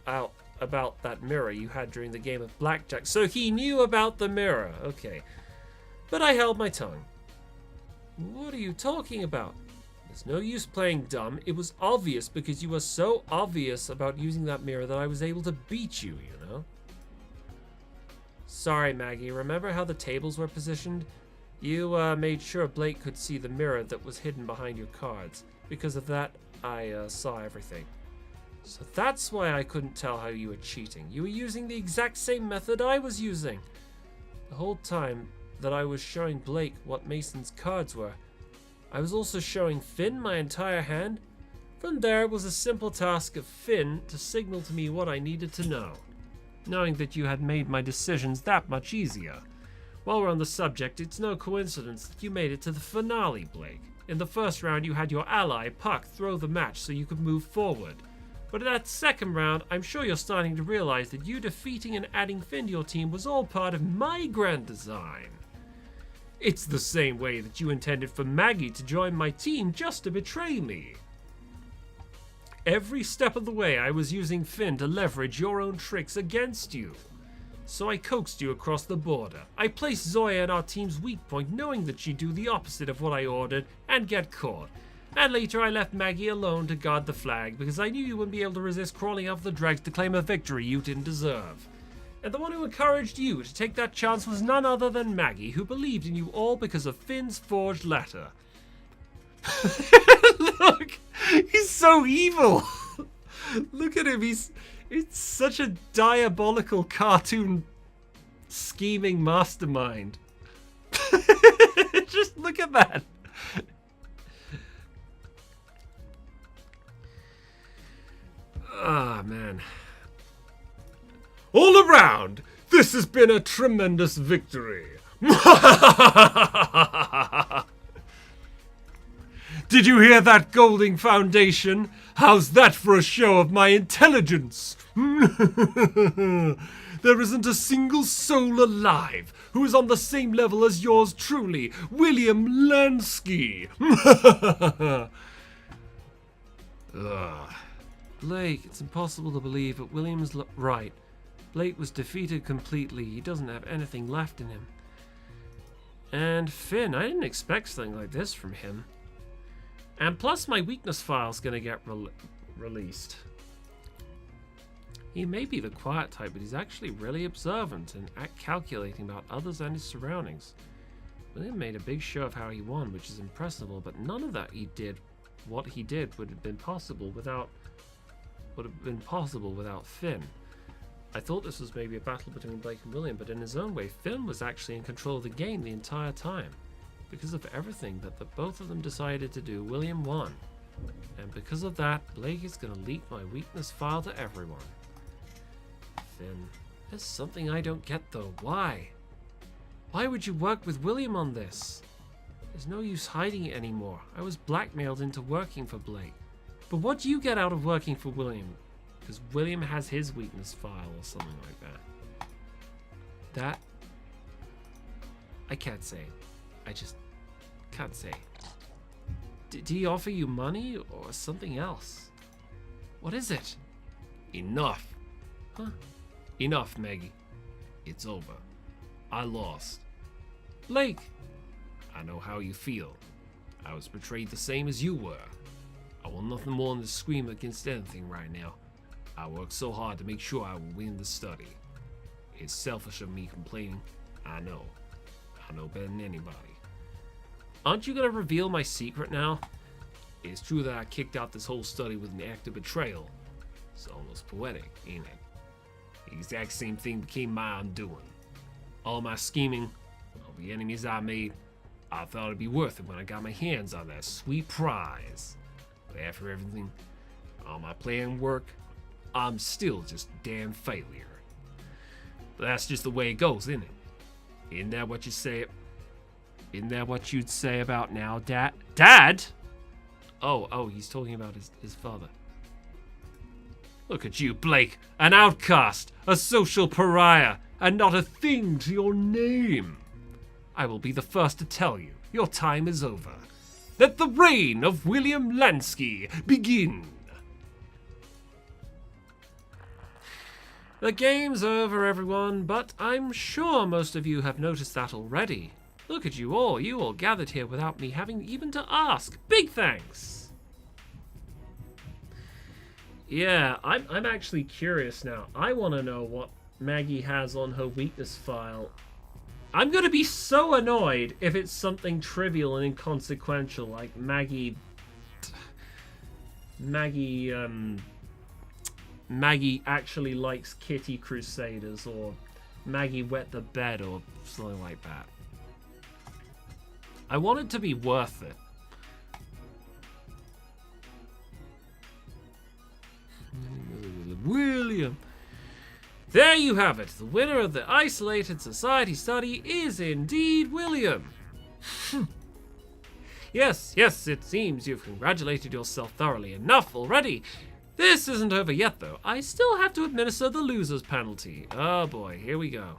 out about that mirror you had during the game of blackjack. So he knew about the mirror. Okay. But I held my tongue. What are you talking about? There's no use playing dumb. It was obvious because you were so obvious about using that mirror that I was able to beat you, you know? Sorry, Maggie. Remember how the tables were positioned? You made sure Blake could see the mirror that was hidden behind your cards. Because of that, I saw everything. So that's why I couldn't tell how you were cheating. You were using the exact same method I was using. The whole time that I was showing Blake what Mason's cards were, I was also showing Finn my entire hand. From there, it was a simple task of Finn to signal to me what I needed to know. Knowing that you had made my decisions that much easier. While we're on the subject, it's no coincidence that you made it to the finale, Blake. In the first round, you had your ally, Puck, throw the match so you could move forward. But in that second round, I'm sure you're starting to realize that you defeating and adding Finn to your team was all part of my grand design. It's the same way that you intended for Maggie to join my team just to betray me. Every step of the way, I was using Finn to leverage your own tricks against you. So I coaxed you across the border. I placed Zoya at our team's weak point, knowing that she'd do the opposite of what I ordered and get caught. And later I left Maggie alone to guard the flag because I knew you wouldn't be able to resist crawling up the dregs to claim a victory you didn't deserve. And the one who encouraged you to take that chance was none other than Maggie, who believed in you all because of Finn's forged letter. Look, he's so evil. Look at him, it's such a diabolical cartoon scheming mastermind. Just look at that. Ah, man. All around, this has been a tremendous victory. Did you hear that, Golding Foundation? How's that for a show of my intelligence? There isn't a single soul alive who is on the same level as yours truly, William Lansky. Blake, it's impossible to believe, but William's right. Blake was defeated completely. He doesn't have anything left in him. And Finn, I didn't expect something like this from him. And plus my weakness file's gonna get released. He may be the quiet type, but he's actually really observant and calculating about others and his surroundings. William made a big show of how he won, which is impressive, but none of that what he did would have been possible without Finn. I thought this was maybe a battle between Blake and William, but in his own way, Finn was actually in control of the game the entire time. Because of everything that the both of them decided to do, William won. And because of that, Blake is going to leak my weakness file to everyone. Finn, there's something I don't get though. Why? Why would you work with William on this? There's no use hiding it anymore. I was blackmailed into working for Blake. But what do you get out of working for William? Because William has his weakness file or something like that. That, I can't say. I just can't say. Did he offer you money or something else? What is it? Enough. Huh? Enough, Maggie. It's over. I lost. Blake! I know how you feel. I was betrayed the same as you were. I want nothing more than to scream against anything right now. I worked so hard to make sure I would win the study. It's selfish of me complaining. I know. I know better than anybody. Aren't you going to reveal my secret now? It's true that I kicked out this whole study with an act of betrayal. It's almost poetic, ain't it? The exact same thing became my undoing. All my scheming, all the enemies I made, I thought it'd be worth it when I got my hands on that sweet prize. But after everything, all my plan work, I'm still just a damn failure. But that's just the way it goes, isn't it? Isn't that what you say? Isn't that what you'd say about now, Dad? Dad? Oh, he's talking about his father. Look at you, Blake. An outcast, a social pariah, and not a thing to your name. I will be the first to tell you, your time is over. Let the reign of William Lansky begin. The game's over, everyone, but I'm sure most of you have noticed that already. Look at you all gathered here without me having even to ask. Big thanks! Yeah, I'm actually curious now. I want to know what Maggie has on her weakness file. I'm going to be so annoyed if it's something trivial and inconsequential, like Maggie actually likes Kitty Crusaders, or Maggie wet the bed, or something like that. I want it to be worth it. William. There you have it. The winner of the Isolated Society study is indeed William. Yes, it seems you've congratulated yourself thoroughly enough already. This isn't over yet, though. I still have to administer the loser's penalty. Oh boy, here we go.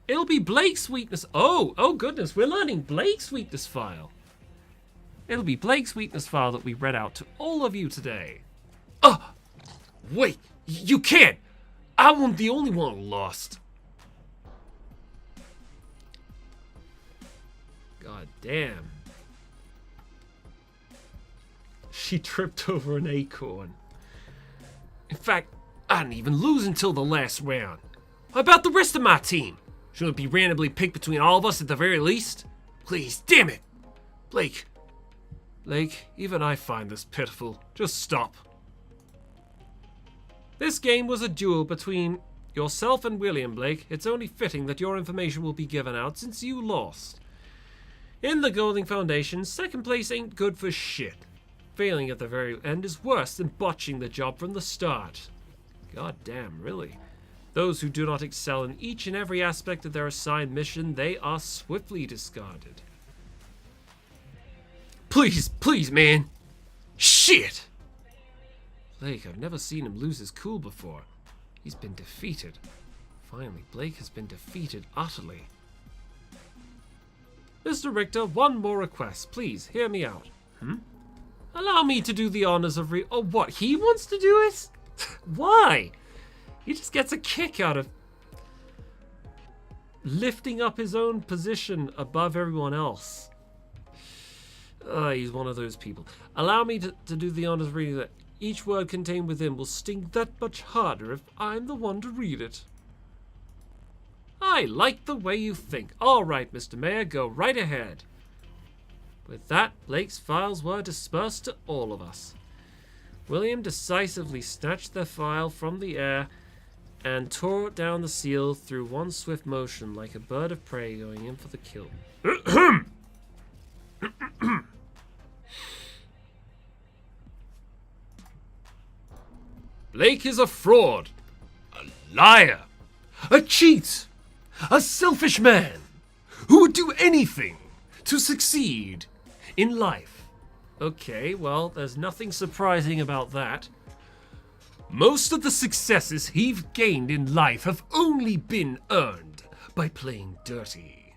It'll be Blake's weakness. Oh goodness, we're learning Blake's weakness file. It'll be Blake's weakness file that we read out to all of you today. Oh, wait, you can't. I wasn't the only one who lost. God damn. She tripped over an acorn. In fact, I didn't even lose until the last round. How about the rest of my team? Shouldn't it be randomly picked between all of us at the very least? Please, damn it. Blake, even I find this pitiful. Just stop. This game was a duel between yourself and William, Blake. It's only fitting that your information will be given out since you lost. In the Golding Foundation, second place ain't good for shit. Failing at the very end is worse than botching the job from the start. God damn, really. Those who do not excel in each and every aspect of their assigned mission, they are swiftly discarded. Please, man. Shit! Blake, I've never seen him lose his cool before. He's been defeated. Finally, Blake has been defeated utterly. Mr. Richter, one more request. Please, hear me out. Allow me to do the honors of Oh, what? He wants to do it? Why? He just gets a kick out of lifting up his own position above everyone else. He's one of those people. Allow me to do the honors of reading that. Each word contained within will sting that much harder if I'm the one to read it. I like the way you think. All right, Mr. Mayor, go right ahead. With that, Blake's files were dispersed to all of us. William decisively snatched the file from the air and tore down the seal through one swift motion like a bird of prey going in for the kill. Blake is a fraud, a liar, a cheat, a selfish man who would do anything to succeed in life. Okay, well, there's nothing surprising about that. Most of the successes he's gained in life have only been earned by playing dirty.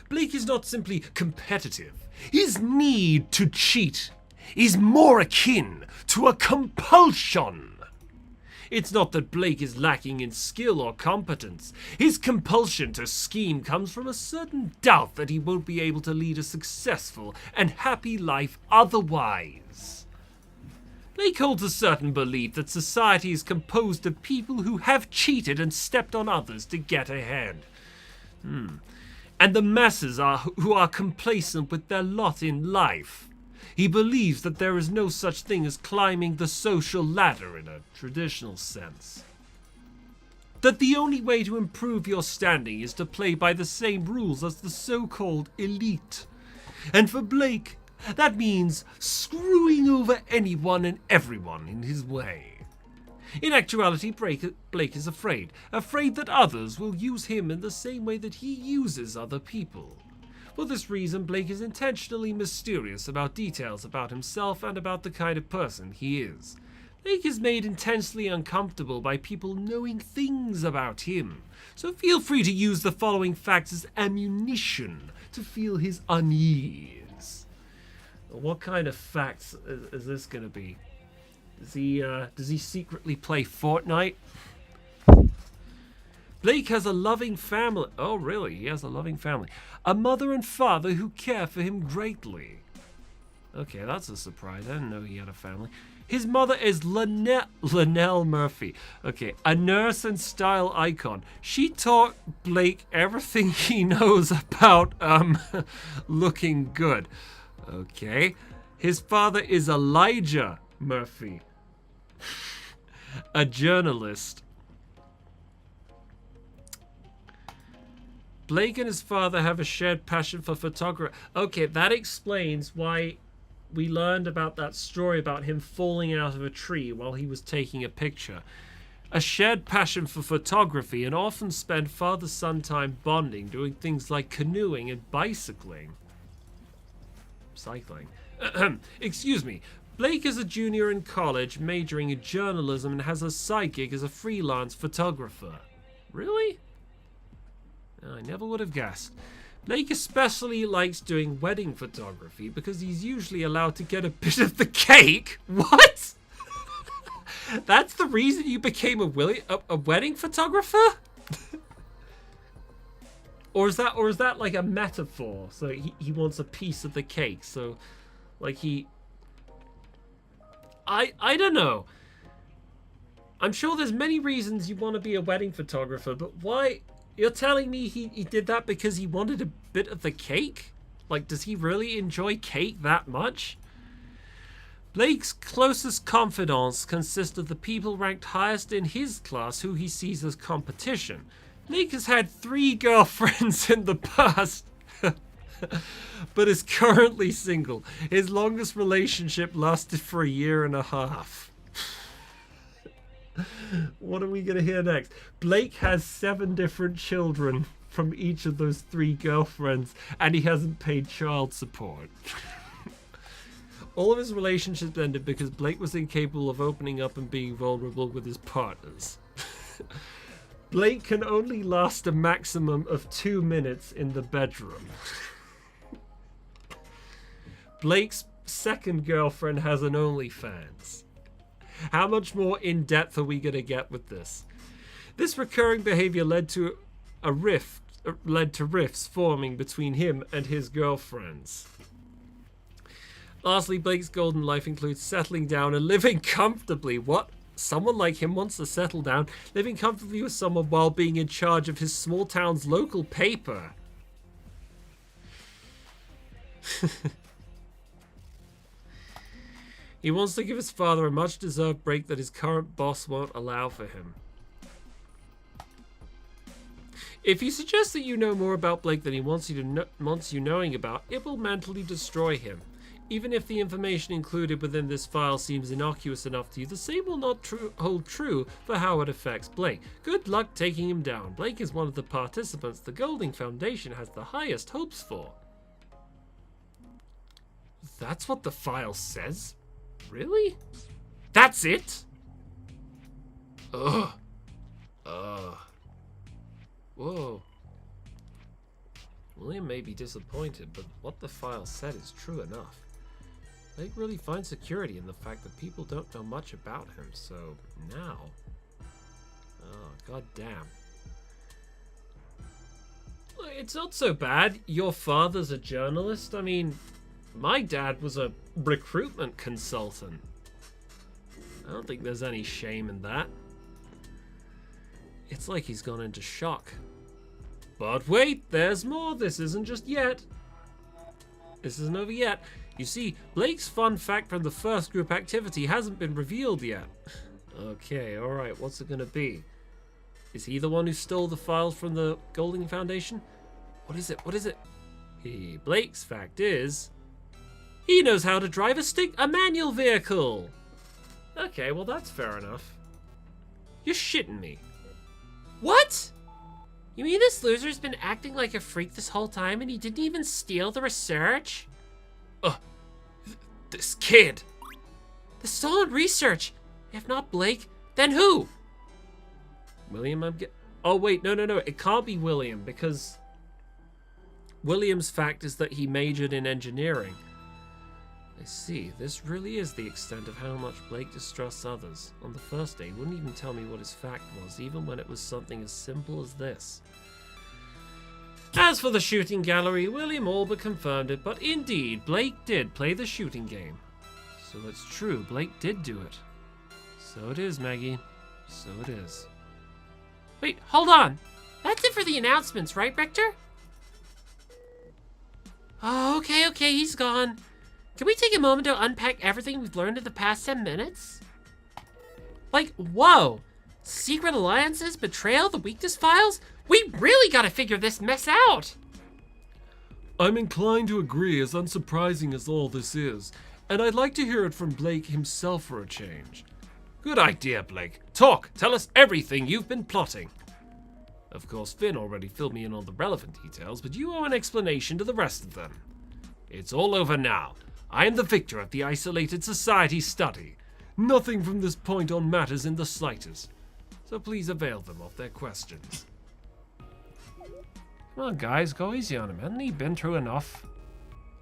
Blake is not simply competitive. His need to cheat is more akin to a compulsion. It's not that Blake is lacking in skill or competence. His compulsion to scheme comes from a certain doubt that he won't be able to lead a successful and happy life otherwise. Blake holds a certain belief that society is composed of people who have cheated and stepped on others to get ahead. And the masses who are complacent with their lot in life. He believes that there is no such thing as climbing the social ladder in a traditional sense. That the only way to improve your standing is to play by the same rules as the so-called elite. And for Blake, that means screwing over anyone and everyone in his way. In actuality, Blake is afraid. Afraid that others will use him in the same way that he uses other people. For this reason, Blake is intentionally mysterious about details about himself and about the kind of person he is. Blake is made intensely uncomfortable by people knowing things about him. So feel free to use the following facts as ammunition to feel his unease. What kind of facts is this going to be? Does he secretly play Fortnite? Blake has a loving family. Oh, really? He has a loving family. A mother and father who care for him greatly. Okay, that's a surprise. I didn't know he had a family. His mother is Linnell Murphy. Okay, a nurse and style icon. She taught Blake everything he knows about looking good. Okay. His father is Elijah Murphy, a journalist. Blake and his father have a shared passion for photography. Okay, that explains why we learned about that story about him falling out of a tree while he was taking a picture. A shared passion for photography, and often spend father-son time bonding, doing things like canoeing and bicycling. Cycling. Excuse me. Blake is a junior in college, majoring in journalism, and has a side gig as a freelance photographer. Really? I never would have guessed. Blake especially likes doing wedding photography because he's usually allowed to get a bit of the cake. What? That's the reason you became a wedding photographer? Or is that like a metaphor? So he wants a piece of the cake. So like I don't know. I'm sure there's many reasons you want to be a wedding photographer, but why? You're telling me he did that because he wanted a bit of the cake? Like, does he really enjoy cake that much? Blake's closest confidants consist of the people ranked highest in his class who he sees as competition. Blake has had 3 girlfriends in the past, but is currently single. His longest relationship lasted for 1.5 years. What are we going to hear next? Blake has 7 different children from each of those 3 girlfriends, and he hasn't paid child support. All of his relationships ended because Blake was incapable of opening up and being vulnerable with his partners. Blake can only last a maximum of 2 minutes in the bedroom. Blake's second girlfriend has an OnlyFans. How much more in-depth are we going to get with this? This recurring behavior led to rifts forming between him and his girlfriends. Lastly, Blake's golden life includes settling down and living comfortably. What? Someone like him wants to settle down, living comfortably with someone while being in charge of his small town's local paper. He wants to give his father a much-deserved break that his current boss won't allow for him. If you suggest that you know more about Blake than he wants you knowing about, it will mentally destroy him. Even if the information included within this file seems innocuous enough to you, the same will not hold true for how it affects Blake. Good luck taking him down. Blake is one of the participants the Golding Foundation has the highest hopes for. That's what the file says? Really? That's it? Ugh. Whoa. William may be disappointed, but what the file said is true enough. Blake really finds security in the fact that people don't know much about him, so now... Oh, goddamn. It's not so bad. Your father's a journalist. I mean, my dad was a recruitment consultant. I don't think there's any shame in that. It's like he's gone into shock. But wait, there's more. This isn't just yet. This isn't over yet. You see, Blake's fun fact from the first group activity hasn't been revealed yet. Okay, alright, what's it gonna be? Is he the one who stole the files from the Golding Foundation? What is it? What is it? Blake's fact is... he knows how to drive a manual vehicle! Okay, well that's fair enough. You're shitting me. What? You mean this loser's been acting like a freak this whole time and he didn't even steal the research? This kid. The stolen research? If not Blake, then who? William, oh, wait, no. It can't be William, because William's fact is that he majored in engineering. I see. This really is the extent of how much Blake distrusts others. On the first day, he wouldn't even tell me what his fact was, even when it was something as simple as this. As for the shooting gallery, William all but confirmed it, but indeed, Blake did play the shooting game. So it's true, Blake did do it. So it is, Maggie. So it is. Wait, hold on. That's it for the announcements, right, Richter? Oh, okay, he's gone. Can we take a moment to unpack everything we've learned in the past 10 minutes? Like, whoa! Secret alliances, betrayal, the weakness files? We really gotta figure this mess out! I'm inclined to agree, as unsurprising as all this is, and I'd like to hear it from Blake himself for a change. Good idea, Blake. Talk. Tell us everything you've been plotting. Of course, Finn already filled me in on the relevant details, but you owe an explanation to the rest of them. It's all over now. I am the victor of the isolated society study. Nothing from this point on matters in the slightest. So please avail them of their questions. Come on, guys, go easy on him. Hasn't he been through enough?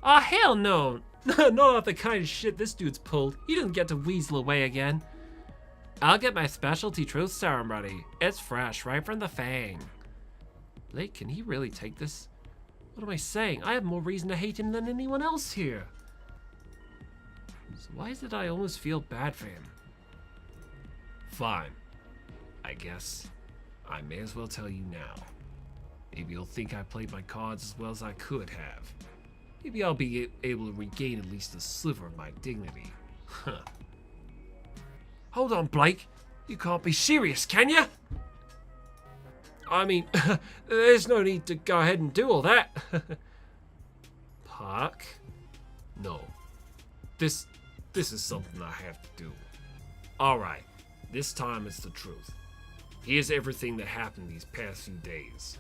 Aw, hell no! Not the kind of shit this dude's pulled. He doesn't get to weasel away again. I'll get my specialty truth serum ready. It's fresh, right from the fang. Blake, can he really take this? What am I saying? I have more reason to hate him than anyone else here. So why is it I almost feel bad for him? Fine. I guess I may as well tell you now. Maybe you'll think I played my cards as well as I could have. Maybe I'll be able to regain at least a sliver of my dignity. Huh. Hold on, Blake. You can't be serious, can you? I mean, there's no need to go ahead and do all that. Puck? No. This is something I have to do. Alright, this time it's the truth. Here's everything that happened these past few days.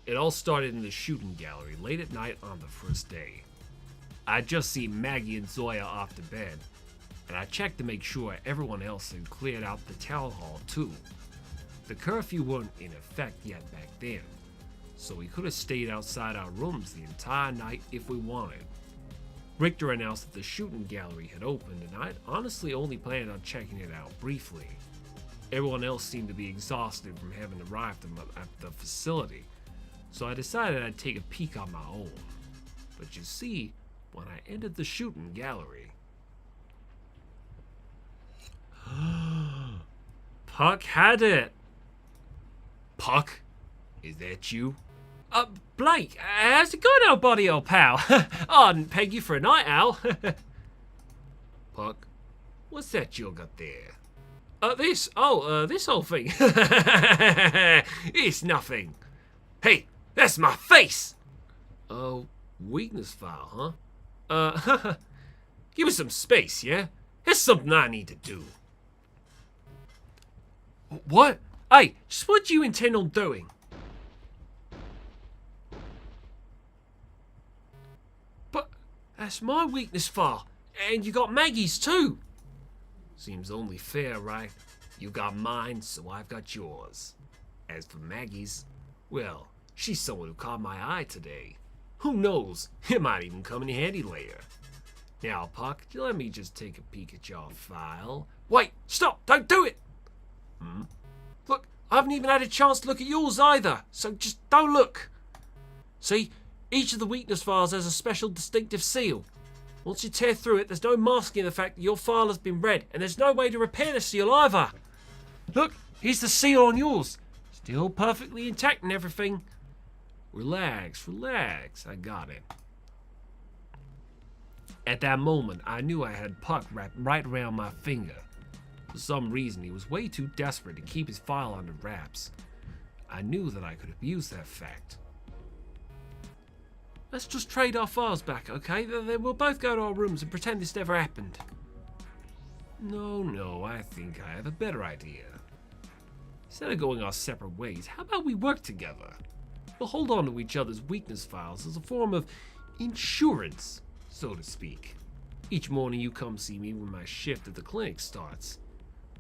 It all started in the shooting gallery late at night on the first day. I'd just seen Maggie and Zoya off to bed, and I checked to make sure everyone else had cleared out the town hall too. The curfew wasn't in effect yet back then, so we could have stayed outside our rooms the entire night if we wanted. Richter announced that the shooting gallery had opened, and I'd honestly only planned on checking it out briefly. Everyone else seemed to be exhausted from having arrived at the facility, so I decided I'd take a peek on my own. But you see, when I entered the shooting gallery... Puck had it. Puck? Is that you? Blake, how's it going, old buddy, old pal? I didn't peg you for a night owl. Puck, what's that you got there? This whole thing. It's nothing. Hey, that's my face! Oh, weakness file, huh? Give me some space, yeah? There's something I need to do. What? Hey, just what do you intend on doing? But that's my weakness file, and you got Maggie's too. Seems only fair, right? You got mine, so I've got yours. As for Maggie's, well, she's someone who caught my eye today. Who knows? It might even come in handy later. Now, Puck, let me just take a peek at your file. Wait, stop! Don't do it! Look, I haven't even had a chance to look at yours either, so just don't look. See, each of the weakness files has a special distinctive seal. Once you tear through it, there's no masking the fact that your file has been read, and there's no way to repair the seal either. Look, here's the seal on yours. Still perfectly intact and everything. Relax, I got it. At that moment, I knew I had Puck wrapped right around my finger. For some reason, he was way too desperate to keep his file under wraps. I knew that I could abuse that fact. Let's just trade our files back, okay? Then we'll both go to our rooms and pretend this never happened. No, I think I have a better idea. Instead of going our separate ways, how about we work together? We'll hold on to each other's weakness files as a form of insurance, so to speak. Each morning you come see me when my shift at the clinic starts.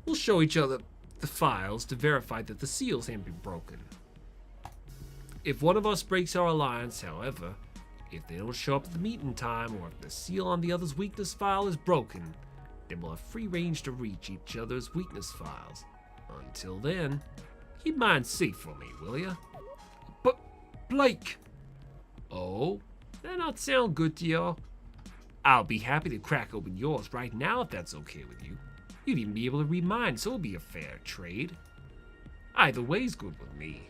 We'll show each other the files to verify that the seals haven't been broken. If one of us breaks our alliance, however, if they don't show up at the meeting time, or if the seal on the other's weakness file is broken, then we'll have free range to reach each other's weakness files. Until then, keep mine safe for me, will ya? But, Blake! Oh, that not sound good to y'all? I'll be happy to crack open yours right now if that's okay with you. You'd even be able to read mine, so it'll be a fair trade. Either way's good with me.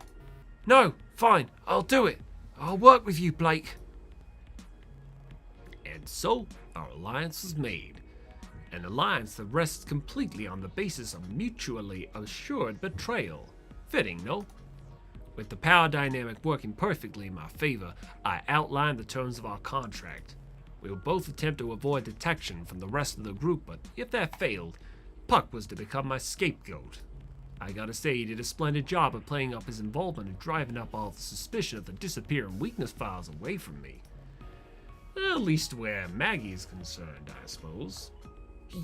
No, fine, I'll do it. I'll work with you, Blake. And so, our alliance was made. An alliance that rests completely on the basis of mutually assured betrayal. Fitting, no? With the power dynamic working perfectly in my favor, I outlined the terms of our contract. We will both attempt to avoid detection from the rest of the group, but if that failed, Puck was to become my scapegoat. I gotta say, he did a splendid job of playing up his involvement and driving up all the suspicion of the disappearing weakness files away from me. At least where Maggie is concerned, I suppose.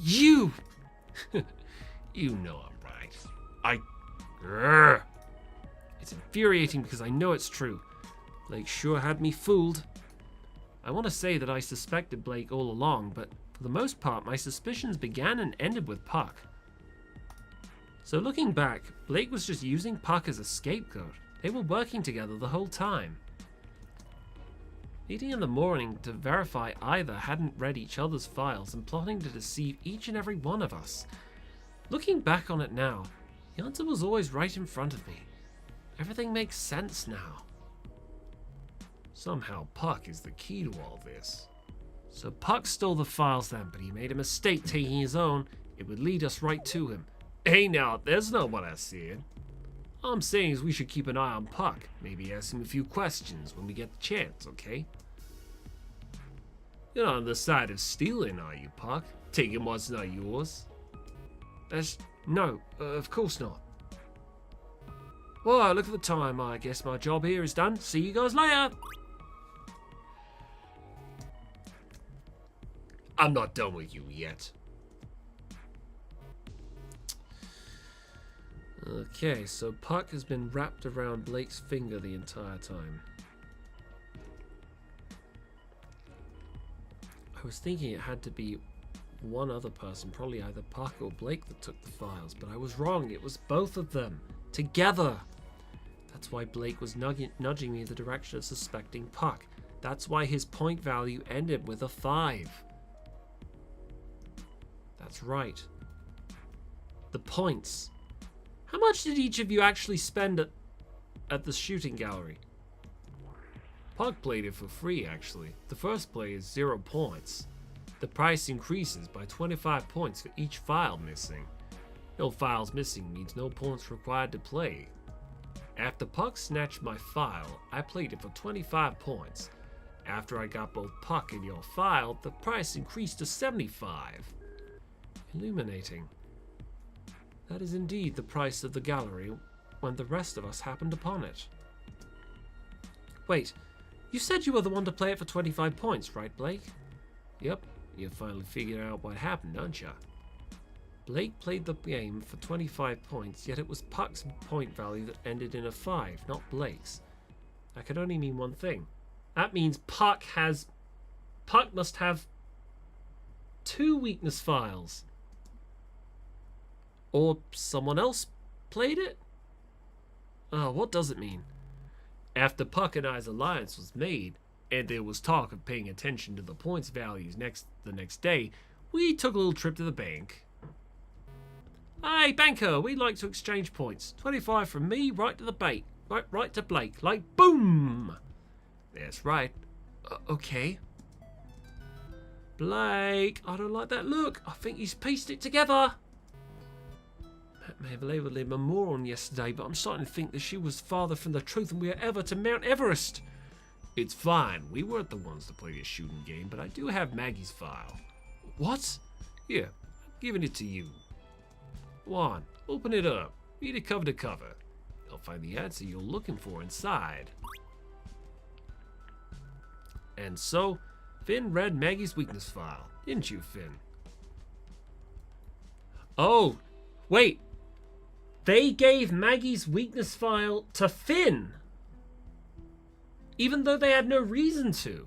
You! You know I'm right. Grr. It's infuriating because I know it's true. Blake sure had me fooled. I want to say that I suspected Blake all along, but for the most part, my suspicions began and ended with Puck. So looking back, Blake was just using Puck as a scapegoat. They were working together the whole time. Meeting in the morning to verify either hadn't read each other's files and plotting to deceive each and every one of us. Looking back on it now, the answer was always right in front of me. Everything makes sense now. Somehow Puck is the key to all this. So Puck stole the files then, but he made a mistake taking his own. It would lead us right to him. Hey now, that's not what I said. All I'm saying is we should keep an eye on Puck. Maybe ask him a few questions when we get the chance, okay? You're not on the side of stealing, are you, Puck? Taking what's not yours? No, of course not. Well, look at the time. I guess my job here is done. See you guys later. I'm not done with you yet. Okay, so Puck has been wrapped around Blake's finger the entire time. I was thinking it had to be one other person, probably either Puck or Blake, that took the files, but I was wrong. It was both of them, together. That's why Blake was nudging me in the direction of suspecting Puck. That's why his point value ended with a 5. That's right. The points. How much did each of you actually spend at the shooting gallery? Puck played it for free, actually. The first play is 0 points. The price increases by 25 points for each file missing. No files missing means no points required to play. After Puck snatched my file, I played it for 25 points. After I got both Puck and your file, the price increased to 75. Illuminating. That is indeed the price of the gallery when the rest of us happened upon it. Wait, you said you were the one to play it for 25 points, right, Blake? Yep, you finally figured out what happened, don't ya? Blake played the game for 25 points, yet it was Puck's point value that ended in a 5, not Blake's. That could only mean one thing. That means Puck must have 2 weakness files. Or someone else played it? Oh, what does it mean? After Puck and I's alliance was made, and there was talk of paying attention to the points values the next day, we took a little trip to the bank. Hey, banker, we'd like to exchange points. 25 from me, right to the bait. Right to Blake. Like, boom! That's right. Okay. Blake, I don't like that look. I think he's pieced it together. Matt may have labelled him a moron yesterday, but I'm starting to think that she was farther from the truth than we are ever to Mount Everest. It's fine. We weren't the ones to play this shooting game, but I do have Maggie's file. What? Yeah, Giving it to you. Go on, open it up. Read it cover to cover. You'll find the answer you're looking for inside. And so, Finn read Maggie's weakness file, didn't you, Finn? Oh, wait. They gave Maggie's weakness file to Finn, even though they had no reason to.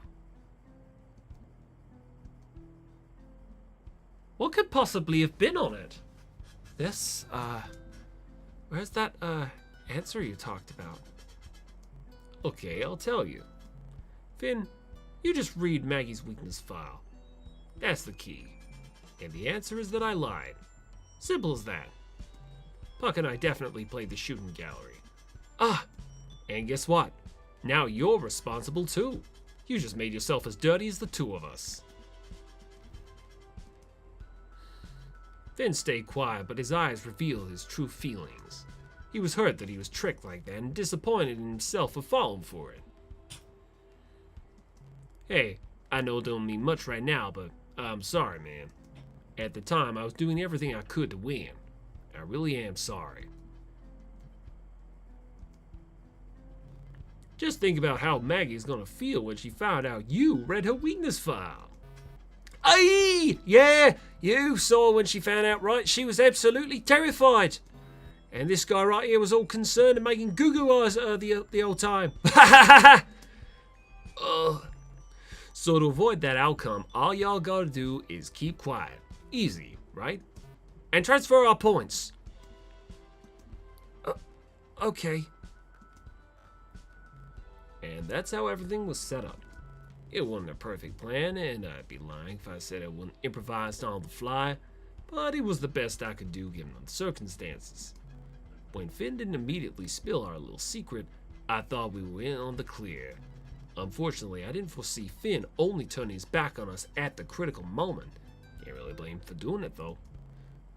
What could possibly have been on it? This, where's that, answer you talked about? Okay, I'll tell you. Finn, you just read Maggie's weakness file. That's the key. And the answer is that I lied. Simple as that. Puck and I definitely played the shooting gallery. Ah, and guess what? Now you're responsible too. You just made yourself as dirty as the two of us. Finn stayed quiet, but his eyes revealed his true feelings. He was hurt that he was tricked like that and disappointed in himself for falling for it. Hey, I know it don't mean much right now, but I'm sorry, man. At the time, I was doing everything I could to win. I really am sorry. Just think about how Maggie's gonna feel when she found out you read her weakness file. Aye! Yeah, you saw when she found out, right? She was absolutely terrified. And this guy right here was all concerned and making goo-goo eyes at her the whole time. So to avoid that outcome, all y'all gotta do is keep quiet. Easy, right? And transfer our points. Okay. And that's how everything was set up. It wasn't a perfect plan, and I'd be lying if I said I wouldn't improvise on the fly, but it was the best I could do given the circumstances. When Finn didn't immediately spill our little secret, I thought we were in on the clear. Unfortunately, I didn't foresee Finn only turning his back on us at the critical moment. Can't really blame him for doing it, though.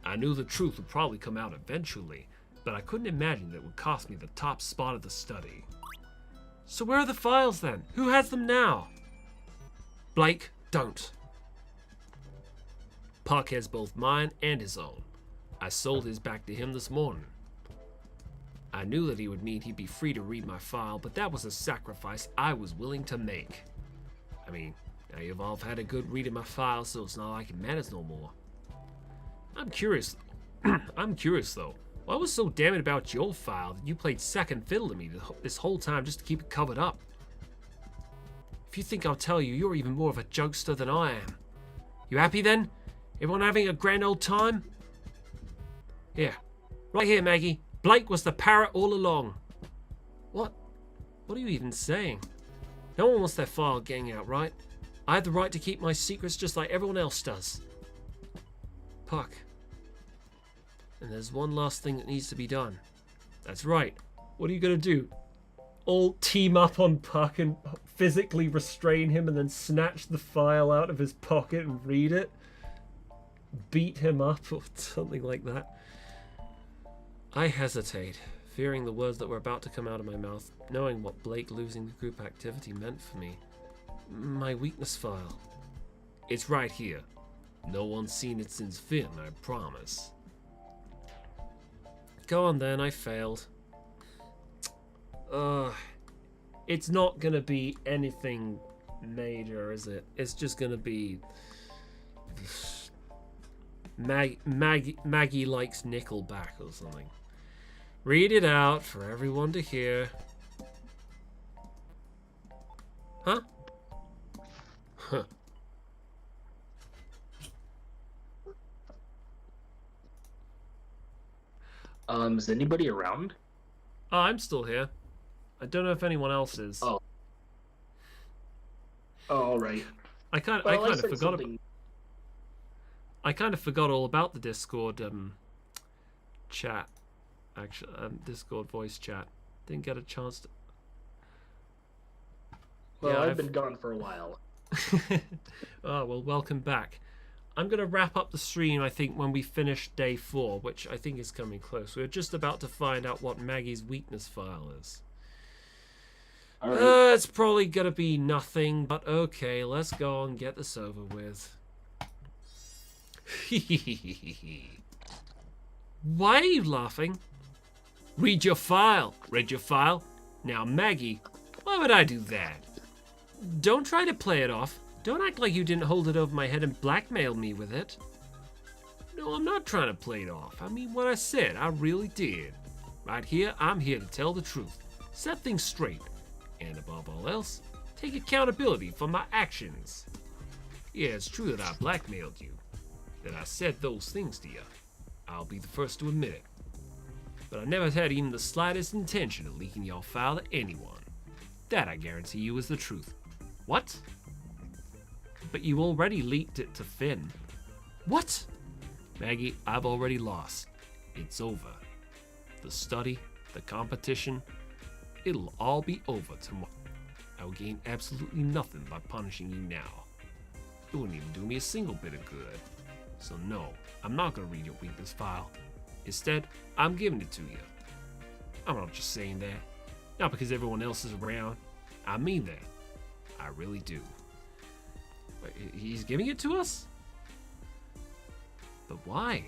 I knew the truth would probably come out eventually, but I couldn't imagine that it would cost me the top spot of the study. So where are the files then? Who has them now? Blake, don't. Puck has both mine and his own. I sold his back to him this morning. I knew that he would mean he'd be free to read my file, but that was a sacrifice I was willing to make. I mean, now you've all had a good read of my file, so it's not like it matters no more. I'm curious though. What was so damning about your file that you played second fiddle to me this whole time just to keep it covered up? If you think I'll tell you, you're even more of a jokester than I am. You happy then? Everyone having a grand old time? Here. Right here, Maggie. Blake was the parrot all along. What? What are you even saying? No one wants their file getting out, right? I have the right to keep my secrets just like everyone else does. Puck. And there's one last thing that needs to be done. That's right. What are you gonna do? All team up on Puck and physically restrain him and then snatch the file out of his pocket and read it? Beat him up or something like that? I hesitate, fearing the words that were about to come out of my mouth, knowing what Blake losing the group activity meant for me. My weakness file. It's right here. No one's seen it since Finn, I promise. Go on then, I failed. It's not gonna be anything major, is it? It's just gonna be... Maggie likes Nickelback or something. Read it out for everyone to hear. Huh? Huh. Is anybody around? Oh, I'm still here. I don't know if anyone else is. Oh. Oh, all right. I kind of forgot all about the Discord chat. Actually, Discord voice chat. Didn't get a chance to. Well, Yeah, I've been gone for a while. Oh well, welcome back. I'm gonna wrap up the stream, I think, when we finish day 4, which I think is coming close. We're just about to find out what Maggie's weakness file is. All right. It's probably gonna be nothing, but okay, let's go and get this over with. Why are you laughing? Read your file. Read your file? Now, Maggie, why would I do that? Don't try to play it off. Don't act like you didn't hold it over my head and blackmail me with it. No, I'm not trying to play it off. I mean what I said. I really did. Right here, I'm here to tell the truth. Set things straight. And above all else, take accountability for my actions. Yeah, it's true that I blackmailed you. That I said those things to you. I'll be the first to admit it. But I never had even the slightest intention of leaking your file to anyone. That I guarantee you is the truth. What? But you already leaked it to Finn. What? Maggie, I've already lost. It's over. The study, the competition, it'll all be over tomorrow. I'll gain absolutely nothing by punishing you now. It wouldn't even do me a single bit of good. So no, I'm not gonna read your weakness file. Instead, I'm giving it to you. I'm not just saying that. Not because everyone else is around. I mean that. I really do. Wait, he's giving it to us? But why?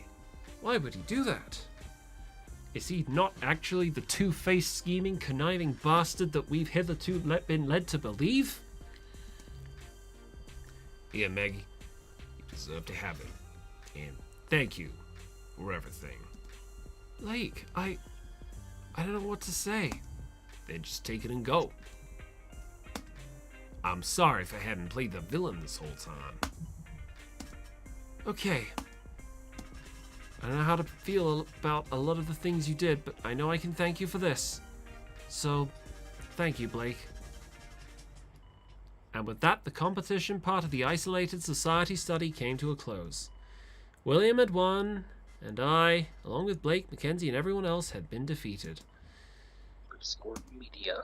Why would he do that? Is he not actually the two-faced, scheming, conniving bastard that we've hitherto been led to believe? Here, Maggie. You deserve to have it. And thank you for everything. Blake, I don't know what to say. Then just take it and go. I'm sorry if I hadn't played the villain this whole time. Okay. I don't know how to feel about a lot of the things you did, but I know I can thank you for this. So, thank you, Blake. And with that, the competition part of the Isolated Society study came to a close. William had won, and I, along with Blake, Mackenzie, and everyone else, had been defeated. Scored media.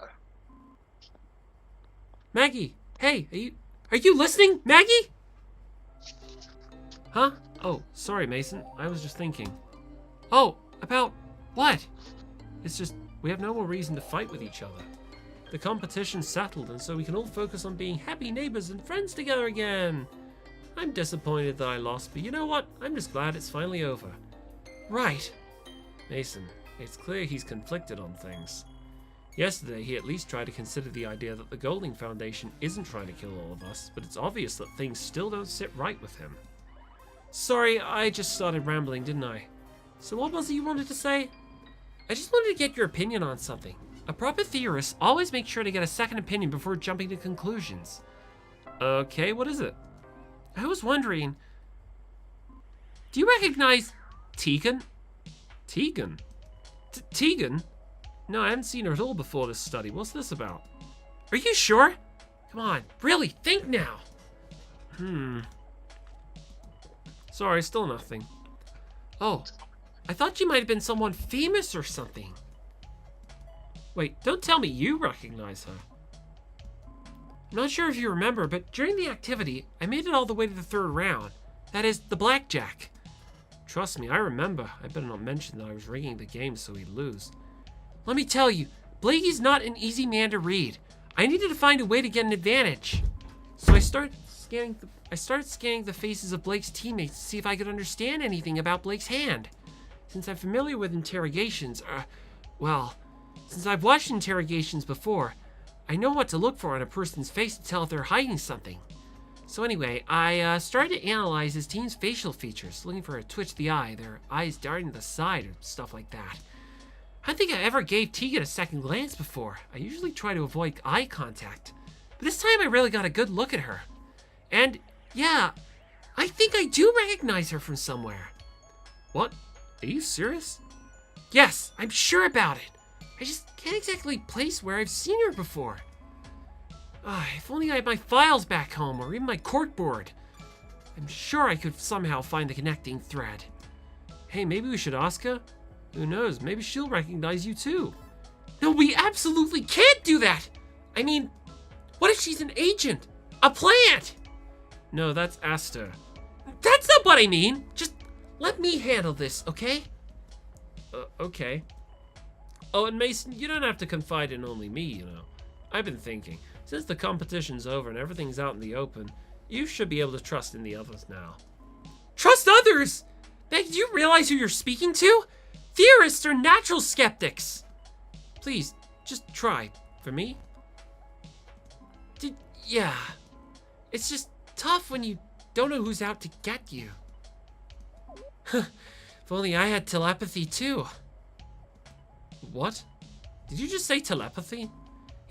Maggie! Hey, are you listening, Maggie? Huh? Oh, sorry, Mason. I was just thinking. Oh, about what? It's just, we have no more reason to fight with each other. The competition's settled, and so we can all focus on being happy neighbors and friends together again. I'm disappointed that I lost, but you know what? I'm just glad it's finally over. Right. Mason, it's clear he's conflicted on things. Yesterday, he at least tried to consider the idea that the Golding Foundation isn't trying to kill all of us, but it's obvious that things still don't sit right with him. Sorry, I just started rambling, didn't I? So what was it you wanted to say? I just wanted to get your opinion on something. A proper theorist always makes sure to get a second opinion before jumping to conclusions. Okay, what is it? I was wondering... Do you recognize Tegan? Tegan? Tegan? No, I haven't seen her at all before this study. What's this about? Are you sure? Come on, really, think now. Sorry, still nothing. Oh, I thought you might have been someone famous or something. Wait, don't tell me you recognize her. I'm not sure if you remember, but during the activity, I made it all the way to the third round. That is, the blackjack. Trust me, I remember. I better not mention that I was rigging the game so he'd lose. Let me tell you, Blakey's not an easy man to read. I needed to find a way to get an advantage. So I started scanning the faces of Blake's teammates to see if I could understand anything about Blake's hand. Since I'm familiar with interrogations, since I've watched interrogations before, I know what to look for on a person's face to tell if they're hiding something. So anyway, I started to analyze his team's facial features, looking for a twitch of the eye, their eyes darting to the side, or stuff like that. I don't think I ever gave Tegan a second glance before. I usually try to avoid eye contact. But this time I really got a good look at her. And, yeah, I think I do recognize her from somewhere. What? Are you serious? Yes, I'm sure about it. I just can't exactly place where I've seen her before. If only I had my files back home, or even my corkboard. I'm sure I could somehow find the connecting thread. Hey, maybe we should ask her? Who knows, maybe she'll recognize you too. No, we absolutely can't do that! I mean, what if she's an agent? A plant? No, that's Asta. That's not what I mean! Just let me handle this, okay? Okay. Oh, and Mason, you don't have to confide in only me, you know. I've been thinking, since the competition's over and everything's out in the open, you should be able to trust in the others now. Trust amongst others. Meg, do you realize who you're speaking to? Theorists are natural skeptics. Please, just try. For me? Yeah. It's just tough when you don't know who's out to get you. If only I had telepathy too. What? Did you just say telepathy?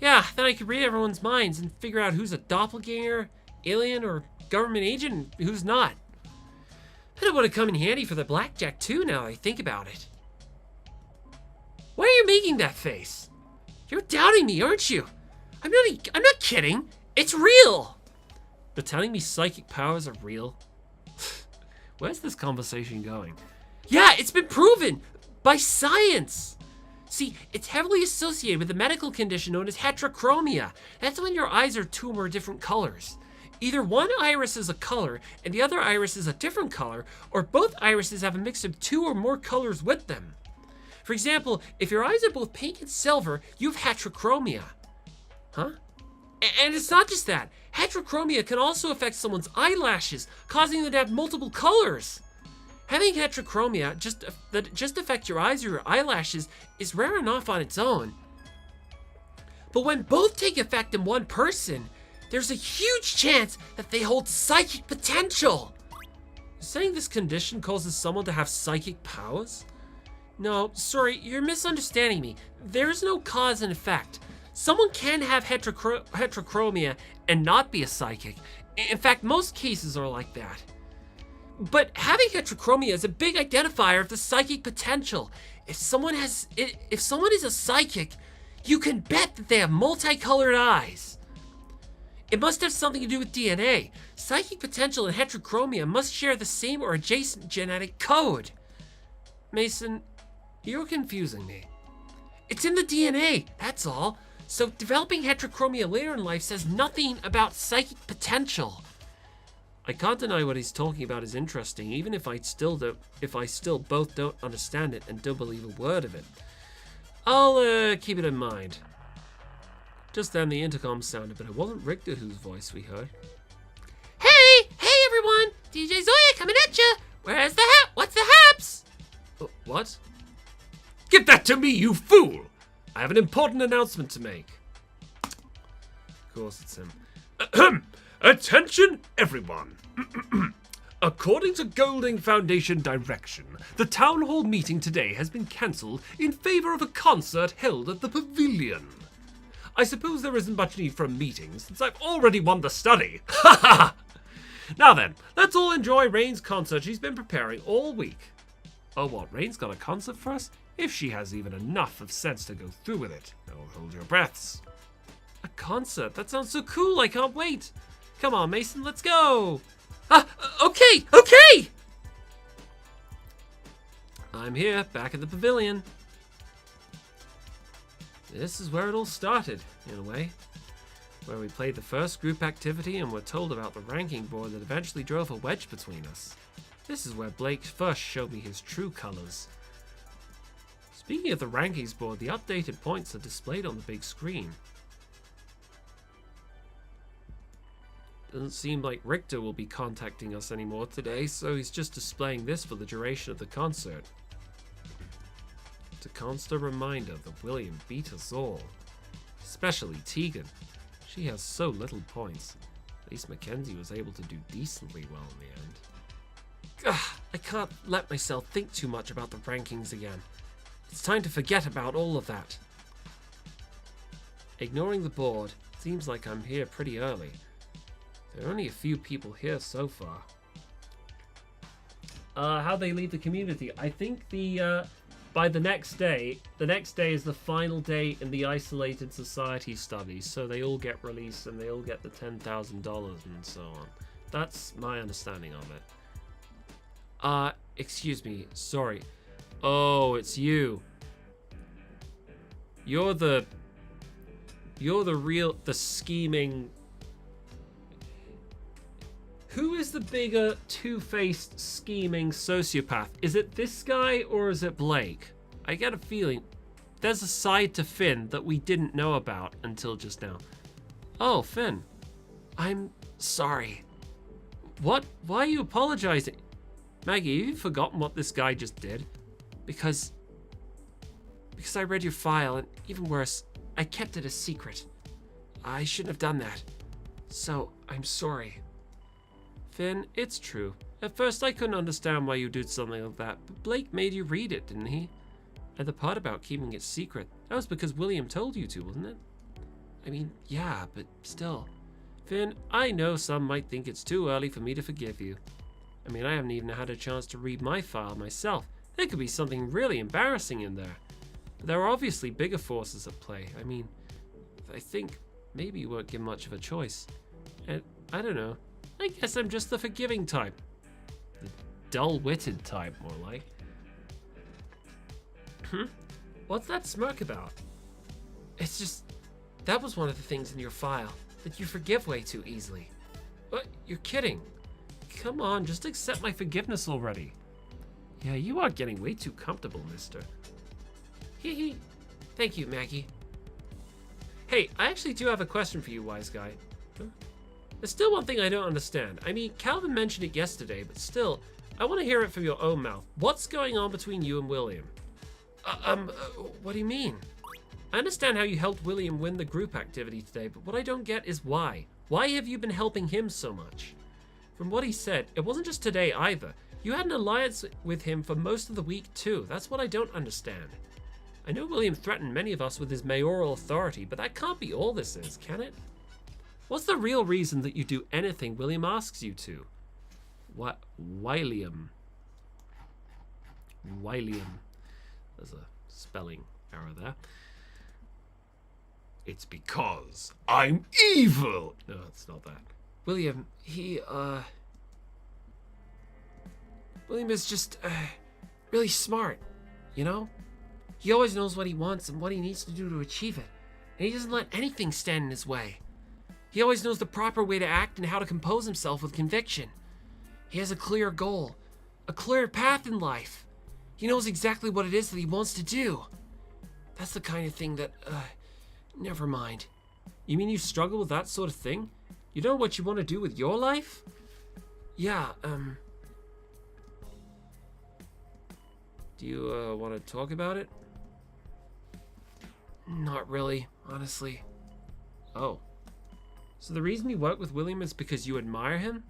Yeah, then I could read everyone's minds and figure out who's a doppelganger, alien, or government agent and who's not. But it would have come in handy for the blackjack too now I think about it. Why are you making that face? You're doubting me, aren't you? I'm not kidding. It's real. You're telling me psychic powers are real? Where's this conversation going? Yeah, it's been proven by science. See, it's heavily associated with a medical condition known as heterochromia. That's when your eyes are two or more different colors. Either one iris is a color and the other iris is a different color, or both irises have a mix of two or more colors with them. For example, if your eyes are both pink and silver, you have heterochromia. Huh? And it's not just that. Heterochromia can also affect someone's eyelashes, causing them to have multiple colors. Having heterochromia that just affects your eyes or your eyelashes is rare enough on its own. But when both take effect in one person, there's a huge chance that they hold psychic potential. You're saying this condition causes someone to have psychic powers? No, sorry, you're misunderstanding me. There's no cause and effect. Someone can have heterochromia and not be a psychic. In fact, most cases are like that. But having heterochromia is a big identifier of the psychic potential. If someone is a psychic, you can bet that they have multicolored eyes. It must have something to do with DNA. Psychic potential and heterochromia must share the same or adjacent genetic code. Mason, you're confusing me. It's in the DNA, that's all. So developing heterochromia later in life says nothing about psychic potential. I can't deny what he's talking about is interesting, even if I still both don't understand it and don't believe a word of it. I'll keep it in mind. Just then the intercom sounded, but it wasn't Richter whose voice we heard. Hey everyone! DJ Zoya coming at ya! Where's the hap? What's the haps? What? Give that to me, you fool! I have an important announcement to make. Of course it's him. Attention, everyone! According to Golding Foundation direction, the town hall meeting today has been cancelled in favor of a concert held at the pavilion. I suppose there isn't much need for a meeting since I've already won the study. Ha ha! Now then, let's all enjoy Rain's concert she's been preparing all week. Oh, what? Rain's got a concert for us? If she has even enough of sense to go through with it. Now hold your breaths. A concert? That sounds so cool, I can't wait. Come on, Mason, let's go. Okay! I'm here, back at the pavilion. This is where it all started, in a way. Where we played the first group activity and were told about the ranking board that eventually drove a wedge between us. This is where Blake first showed me his true colors. Speaking of the rankings board, the updated points are displayed on the big screen. Doesn't seem like Richter will be contacting us anymore today, so he's just displaying this for the duration of the concert. It's a constant reminder that William beat us all. Especially Tegan. She has so little points. At least Mackenzie was able to do decently well in the end. I can't let myself think too much about the rankings again. It's time to forget about all of that. Ignoring the board, it seems like I'm here pretty early. There are only a few people here so far. How they leave the community? I think by the next day is the final day in the isolated society studies, so they all get released and they all get the $10,000 and so on. That's my understanding of it. Excuse me, sorry. Oh, it's you. You're the scheming. Who is the bigger two-faced scheming sociopath? Is it this guy or is it Blake? I get a feeling there's a side to Finn that we didn't know about until just now. Oh, Finn. I'm sorry. What? Why are you apologizing? Maggie, have you forgotten what this guy just did? Because I read your file, and even worse, I kept it a secret. I shouldn't have done that. So, I'm sorry. Finn, it's true. At first I couldn't understand why you did something like that, but Blake made you read it, didn't he? And the part about keeping it secret, that was because William told you to, wasn't it? I mean, yeah, but still. Finn, I know some might think it's too early for me to forgive you. I mean, I haven't even had a chance to read my file myself. There could be something really embarrassing in there. But there are obviously bigger forces at play. I mean, I think maybe you won't give much of a choice. And I don't know. I guess I'm just the forgiving type. The dull-witted type, more like. What's that smirk about? It's just... That was one of the things in your file. That you forgive way too easily. What? You're kidding. Come on, just accept my forgiveness already. Yeah, you are getting way too comfortable, mister. Hee hee. Thank you, Maggie. Hey, I actually do have a question for you, wise guy. Huh? There's still one thing I don't understand. I mean, Calvin mentioned it yesterday, but still, I want to hear it from your own mouth. What's going on between you and William? What do you mean? I understand how you helped William win the group activity today, but what I don't get is why. Why have you been helping him so much? From what he said, it wasn't just today either. You had an alliance with him for most of the week too. That's what I don't understand. I know William threatened many of us with his mayoral authority, but that can't be all this is, can it? What's the real reason that you do anything William asks you to? What? William. William. There's a spelling error there. It's because I'm evil. No, it's not that. William, William is just, really smart, you know? He always knows what he wants and what he needs to do to achieve it. And he doesn't let anything stand in his way. He always knows the proper way to act and how to compose himself with conviction. He has a clear goal, a clear path in life. He knows exactly what it is that he wants to do. That's the kind of thing that, never mind. You mean you struggle with that sort of thing? You know what you want to do with your life? Yeah, do you, want to talk about it? Not really, honestly. Oh. So the reason you work with William is because you admire him?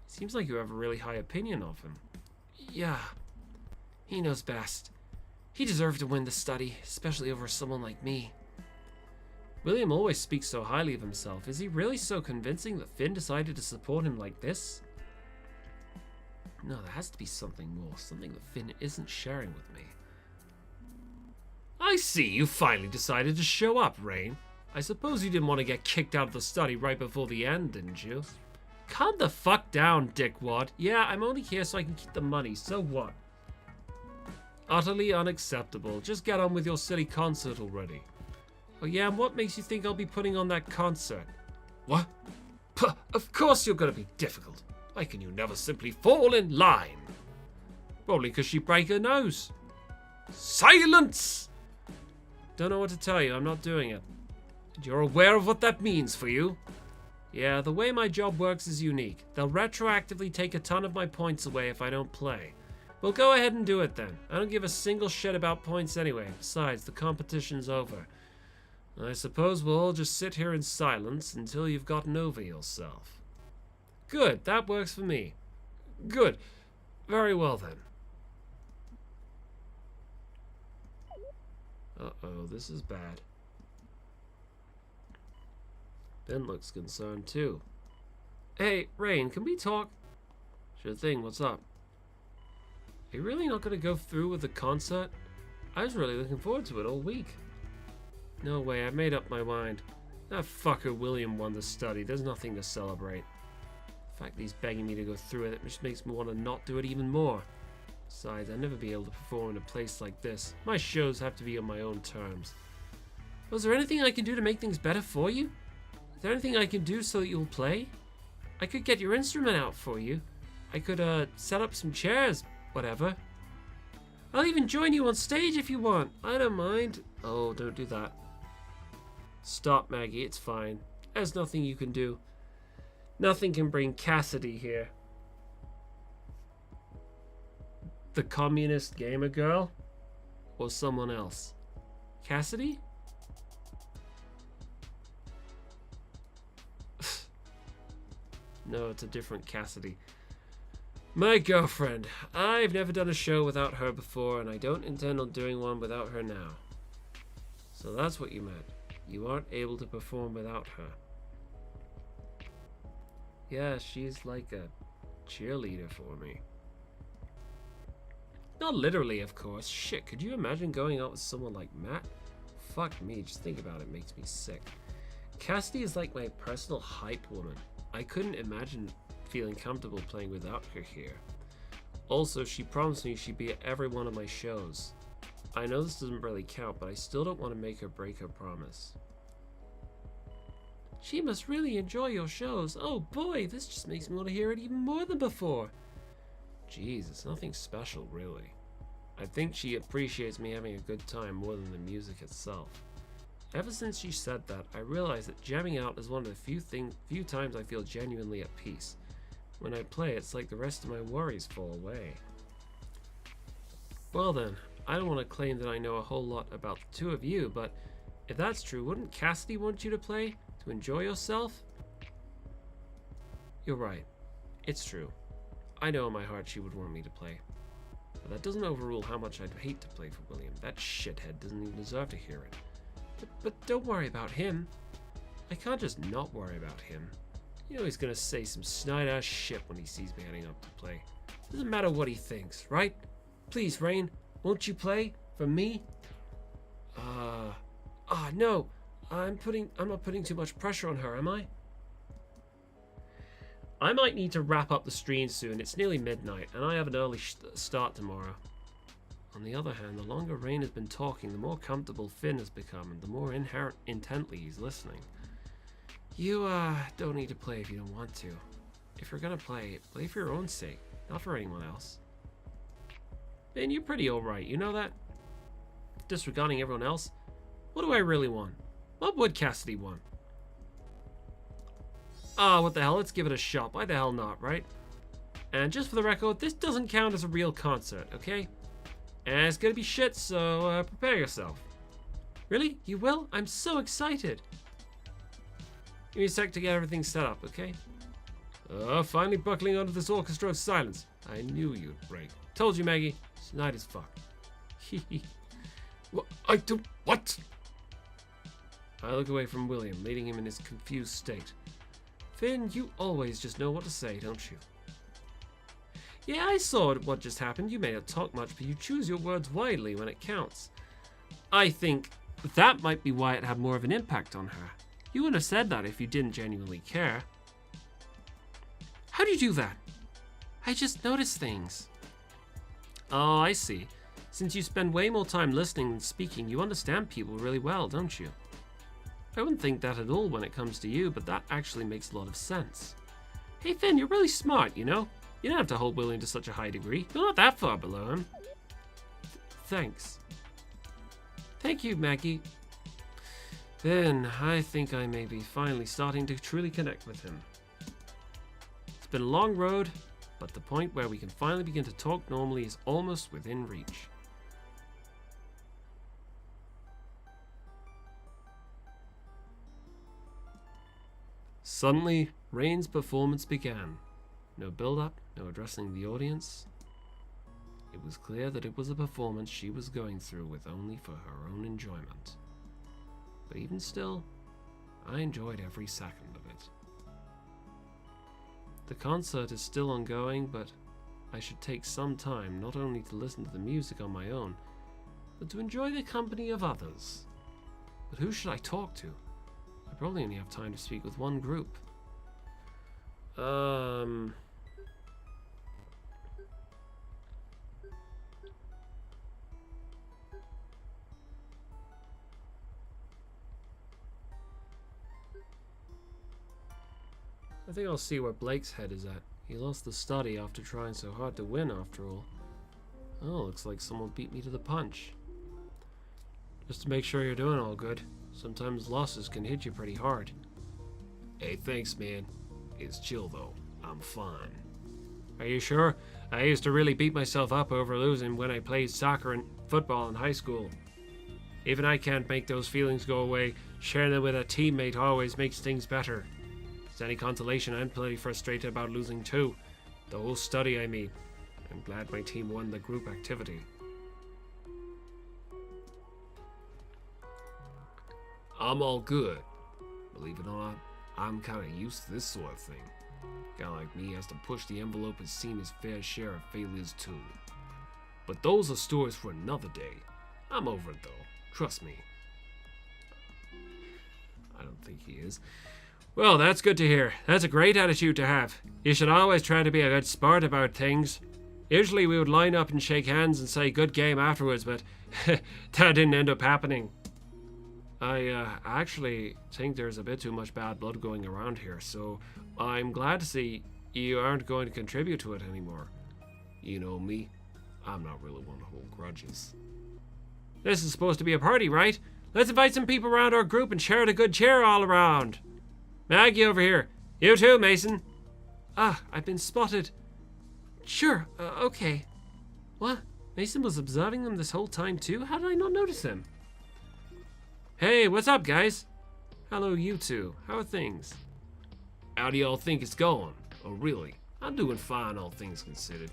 Seems like you have a really high opinion of him. Yeah. He knows best. He deserved to win the study, especially over someone like me. William always speaks so highly of himself. Is he really so convincing that Finn decided to support him like this? No, there has to be something more, something that Finn isn't sharing with me. I see you finally decided to show up, Rain. I suppose you didn't want to get kicked out of the study right before the end, didn't you? Calm the fuck down, dickwad. Yeah, I'm only here so I can keep the money, so what? Utterly unacceptable. Just get on with your silly concert already. Oh yeah, and what makes you think I'll be putting on that concert? What? Puh, of course you're gonna be difficult. Why can you never simply fall in line? Probably because she break her nose. Silence! Don't know what to tell you, I'm not doing it. And you're aware of what that means for you? Yeah, the way my job works is unique. They'll retroactively take a ton of my points away if I don't play. Well, go ahead and do it then. I don't give a single shit about points anyway. Besides, the competition's over. I suppose we'll all just sit here in silence until you've gotten over yourself. Good, that works for me. Good. Very well then. Uh-oh, this is bad. Ben looks concerned too. Hey, Rain, can we talk? Sure thing, what's up? Are you really not going to go through with the concert? I was really looking forward to it all week. No way, I made up my mind. That fucker William won the study. There's nothing to celebrate. The fact that he's begging me to go through it just makes me want to not do it even more. Besides, I'd never be able to perform in a place like this. My shows have to be on my own terms. Was there anything I can do to make things better for you? Is there anything I can do so that you'll play? I could get your instrument out for you. I could, set up some chairs, whatever. I'll even join you on stage if you want. I don't mind. Oh, don't do that. Stop, Maggie, it's fine. There's nothing you can do. Nothing can bring Cassidy here. The communist gamer girl? Or someone else? Cassidy? No, it's a different Cassidy. My girlfriend. I've never done a show without her before, and I don't intend on doing one without her now. So that's what you meant. You aren't able to perform without her. Yeah, she's like a cheerleader for me. Not literally, of course. Shit, could you imagine going out with someone like Matt? Fuck me, just think about it makes me sick. Cassidy is like my personal hype woman. I couldn't imagine feeling comfortable playing without her here. Also, she promised me she'd be at every one of my shows. I know this doesn't really count, but I still don't want to make her break her promise. She must really enjoy your shows. Oh boy, this just makes me want to hear it even more than before. Jeez, it's nothing special, really. I think she appreciates me having a good time more than the music itself. Ever since she said that, I realized that jamming out is one of the few times I feel genuinely at peace. When I play, it's like the rest of my worries fall away. Well then, I don't want to claim that I know a whole lot about the two of you, but if that's true, wouldn't Cassidy want you to play? To enjoy yourself? You're right. It's true. I know in my heart she would want me to play. But that doesn't overrule how much I'd hate to play for William. That shithead doesn't even deserve to hear it. But don't worry about him. I can't just not worry about him. You know he's gonna say some snide-ass shit when he sees me heading up to play. Doesn't matter what he thinks, right? Please, Rain, won't you play? For me? No. I'm not putting too much pressure on her, am I? I might need to wrap up the stream soon. It's nearly midnight, and I have an early start tomorrow. On the other hand, the longer Rain has been talking, the more comfortable Finn has become, and the more intently he's listening. You, don't need to play if you don't want to. If you're gonna play for your own sake, not for anyone else. Finn, you're pretty alright, you know that? Disregarding everyone else, what do I really want? What would Cassidy want? What the hell, let's give it a shot. Why the hell not, right? And just for the record, this doesn't count as a real concert, okay? And it's gonna be shit, so prepare yourself. Really? You will? I'm so excited. Give me a sec to get everything set up, okay? Finally buckling onto this orchestra of silence. I knew you'd break. Told you, Maggie. Tonight is fuck. What? I look away from William, leading him in his confused state. Finn, you always just know what to say, don't you? Yeah, I saw what just happened. You may not talk much, but you choose your words widely when it counts. I think that might be why it had more of an impact on her. You wouldn't have said that if you didn't genuinely care. How do you do that? I just notice things. Oh, I see. Since you spend way more time listening than speaking, you understand people really well, don't you? I wouldn't think that at all when it comes to you, but that actually makes a lot of sense. Hey Finn, you're really smart, you know? You don't have to hold William to such a high degree. You're not that far below him. Thanks. Thank you, Maggie. Then, I think I may be finally starting to truly connect with him. It's been a long road, but the point where we can finally begin to talk normally is almost within reach. Suddenly, Rain's performance began. No build-up, no addressing the audience. It was clear that it was a performance she was going through with only for her own enjoyment. But even still, I enjoyed every second of it. The concert is still ongoing, but I should take some time not only to listen to the music on my own, but to enjoy the company of others. But who should I talk to? I probably only have time to speak with one group. I think I'll see where Blake's head is at. He lost the study after trying so hard to win, after all. Oh, looks like someone beat me to the punch. Just to make sure you're doing all good. Sometimes losses can hit you pretty hard. Hey, thanks, man. It's chill, though. I'm fine. Are you sure? I used to really beat myself up over losing when I played soccer and football in high school. Even I can't make those feelings go away. Sharing them with a teammate always makes things better. If it's any consolation, I'm pretty frustrated about losing too. The whole study, I mean. I'm glad my team won the group activity. I'm all good. Believe it or not, I'm kinda used to this sort of thing. A guy like me has to push the envelope and seen his fair share of failures too. But those are stories for another day. I'm over it though. Trust me. I don't think he is. Well, that's good to hear. That's a great attitude to have. You should always try to be a good sport about things. Usually we would line up and shake hands and say good game afterwards, but that didn't end up happening. I actually think there's a bit too much bad blood going around here, so I'm glad to see you aren't going to contribute to it anymore. You know me, I'm not really one to hold grudges. This is supposed to be a party, right? Let's invite some people around our group and share the good cheer all around. Maggie over here. You too, Mason. Ah, I've been spotted. Sure, okay. What? Mason was observing them this whole time too? How did I not notice him? Hey, what's up, guys? Hello, you two. How are things? How do y'all think it's going? Oh, really? I'm doing fine, all things considered.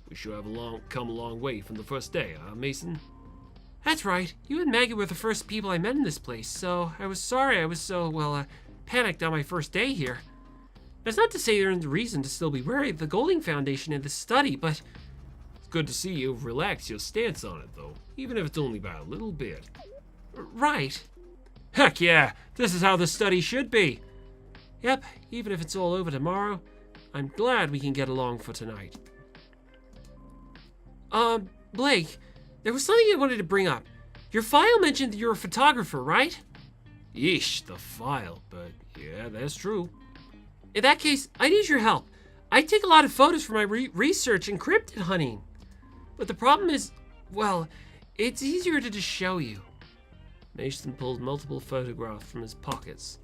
We sure have come a long way from the first day, huh, Mason? That's right. You and Maggie were the first people I met in this place, so I was sorry I was so, panicked on my first day here. That's not to say there's reason to still be wary of the Golding Foundation in this study, but... It's good to see you've relaxed your stance on it, though, even if it's only by a little bit. Right. Heck yeah! This is how the study should be! Yep, even if it's all over tomorrow, I'm glad we can get along for tonight. Blake, there was something I wanted to bring up. Your file mentioned that you're a photographer, right? Yeesh, the file, but yeah, that's true. In that case, I need your help. I take a lot of photos for my research in cryptid hunting. But the problem is, well, it's easier to just show you. Mason pulled multiple photographs from his pockets.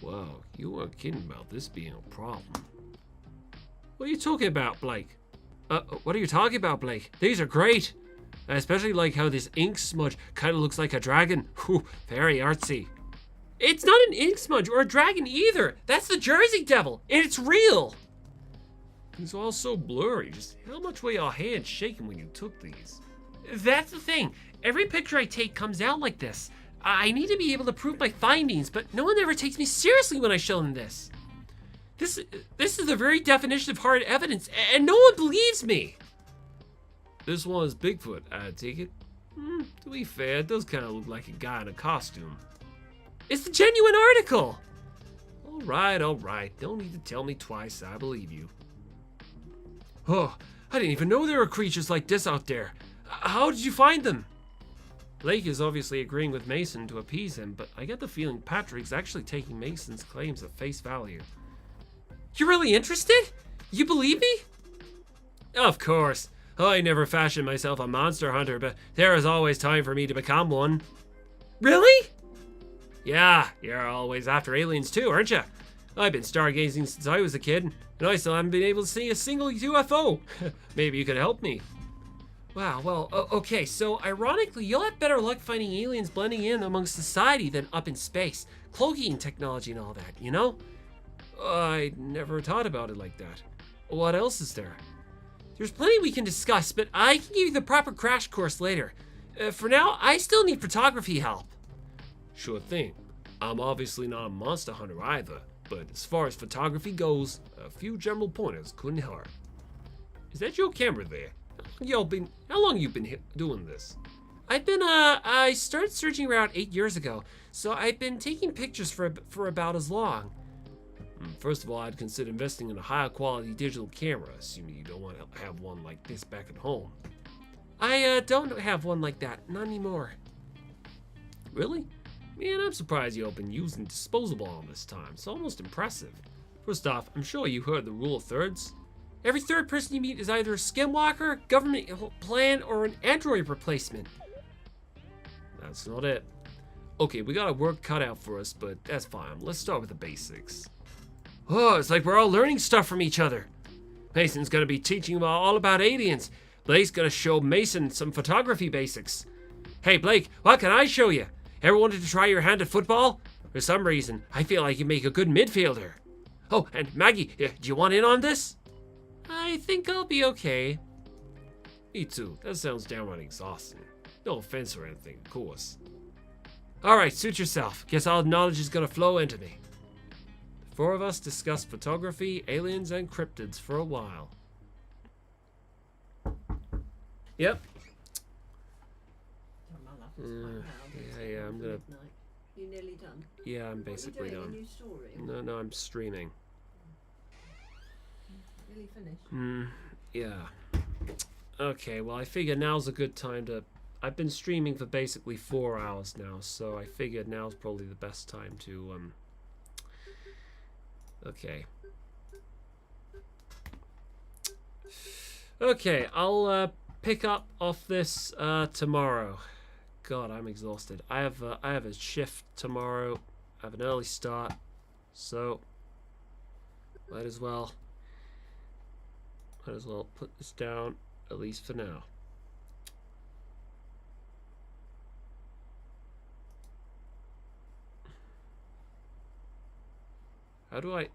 Wow, you weren't kidding about this being a problem. What are you talking about, Blake? What are you talking about, Blake? These are great. I especially like how this ink smudge kind of looks like a dragon. Whew, very artsy. It's not an ink smudge or a dragon either. That's the Jersey Devil, and it's real. It's all so blurry. Just how much were your hands shaking when you took these? That's the thing. Every picture I take comes out like this. I need to be able to prove my findings, but no one ever takes me seriously when I show them this. This is the very definition of hard evidence, and no one believes me. This one is Bigfoot, I take it. To be fair, it does kind of look like a guy in a costume. It's the genuine article. All right. Don't need to tell me twice. I believe you. Oh, I didn't even know there were creatures like this out there. How did you find them? Blake is obviously agreeing with Mason to appease him, but I get the feeling Patrick's actually taking Mason's claims at face value. You're really interested? You believe me? Of course. I never fashioned myself a monster hunter, but there is always time for me to become one. Really? Yeah, you're always after aliens too, aren't you? I've been stargazing since I was a kid, and I still haven't been able to see a single UFO. Maybe you could help me. Wow, well, okay, so ironically, you'll have better luck finding aliens blending in amongst society than up in space. Cloaking technology and all that, you know? I never thought about it like that. What else is there? There's plenty we can discuss, but I can give you the proper crash course later. For now, I still need photography help. Sure thing. I'm obviously not a monster hunter either, but as far as photography goes, a few general pointers couldn't hurt. Is that your camera there? How long you been doing this? I started searching around 8 years ago, so I've been taking pictures for about as long. First of all, I'd consider investing in a higher quality digital camera, assuming you don't want to have one like this back at home. I don't have one like that, not anymore. Really? Man, I'm surprised you've been using disposable all this time. It's almost impressive. First off, I'm sure you heard the rule of thirds. Every third person you meet is either a skinwalker, government plan, or an android replacement. That's not it. Okay, we got our work cut out for us, but that's fine. Let's start with the basics. Oh, it's like we're all learning stuff from each other. Mason's gonna be teaching all about aliens. Blake's gonna show Mason some photography basics. Hey, Blake, what can I show you? Ever wanted to try your hand at football? For some reason, I feel like you make a good midfielder. Oh, and Maggie, do you want in on this? I think I'll be okay. Me too. That sounds downright exhausting. No offense or anything, of course. Alright, suit yourself. Guess all the knowledge is gonna flow into me. The four of us discussed photography, aliens, and cryptids for a while. Yep. Yeah, I'm gonna... You nearly done? Yeah, I'm basically What are you done. doing, a new story? No, I'm streaming. Really finished? Yeah. Okay, well, I figure now's a good time to... I've been streaming for basically 4 hours now, so I figured now's probably the best time to, Okay. Okay, I'll, pick up off this, tomorrow. God, I'm exhausted. I have a shift tomorrow. I have an early start, so... Might as well put this down, at least for now. How do I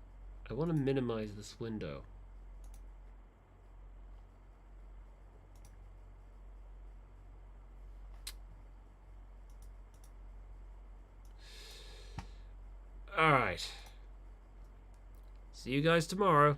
want to minimize this window. All right. See you guys tomorrow.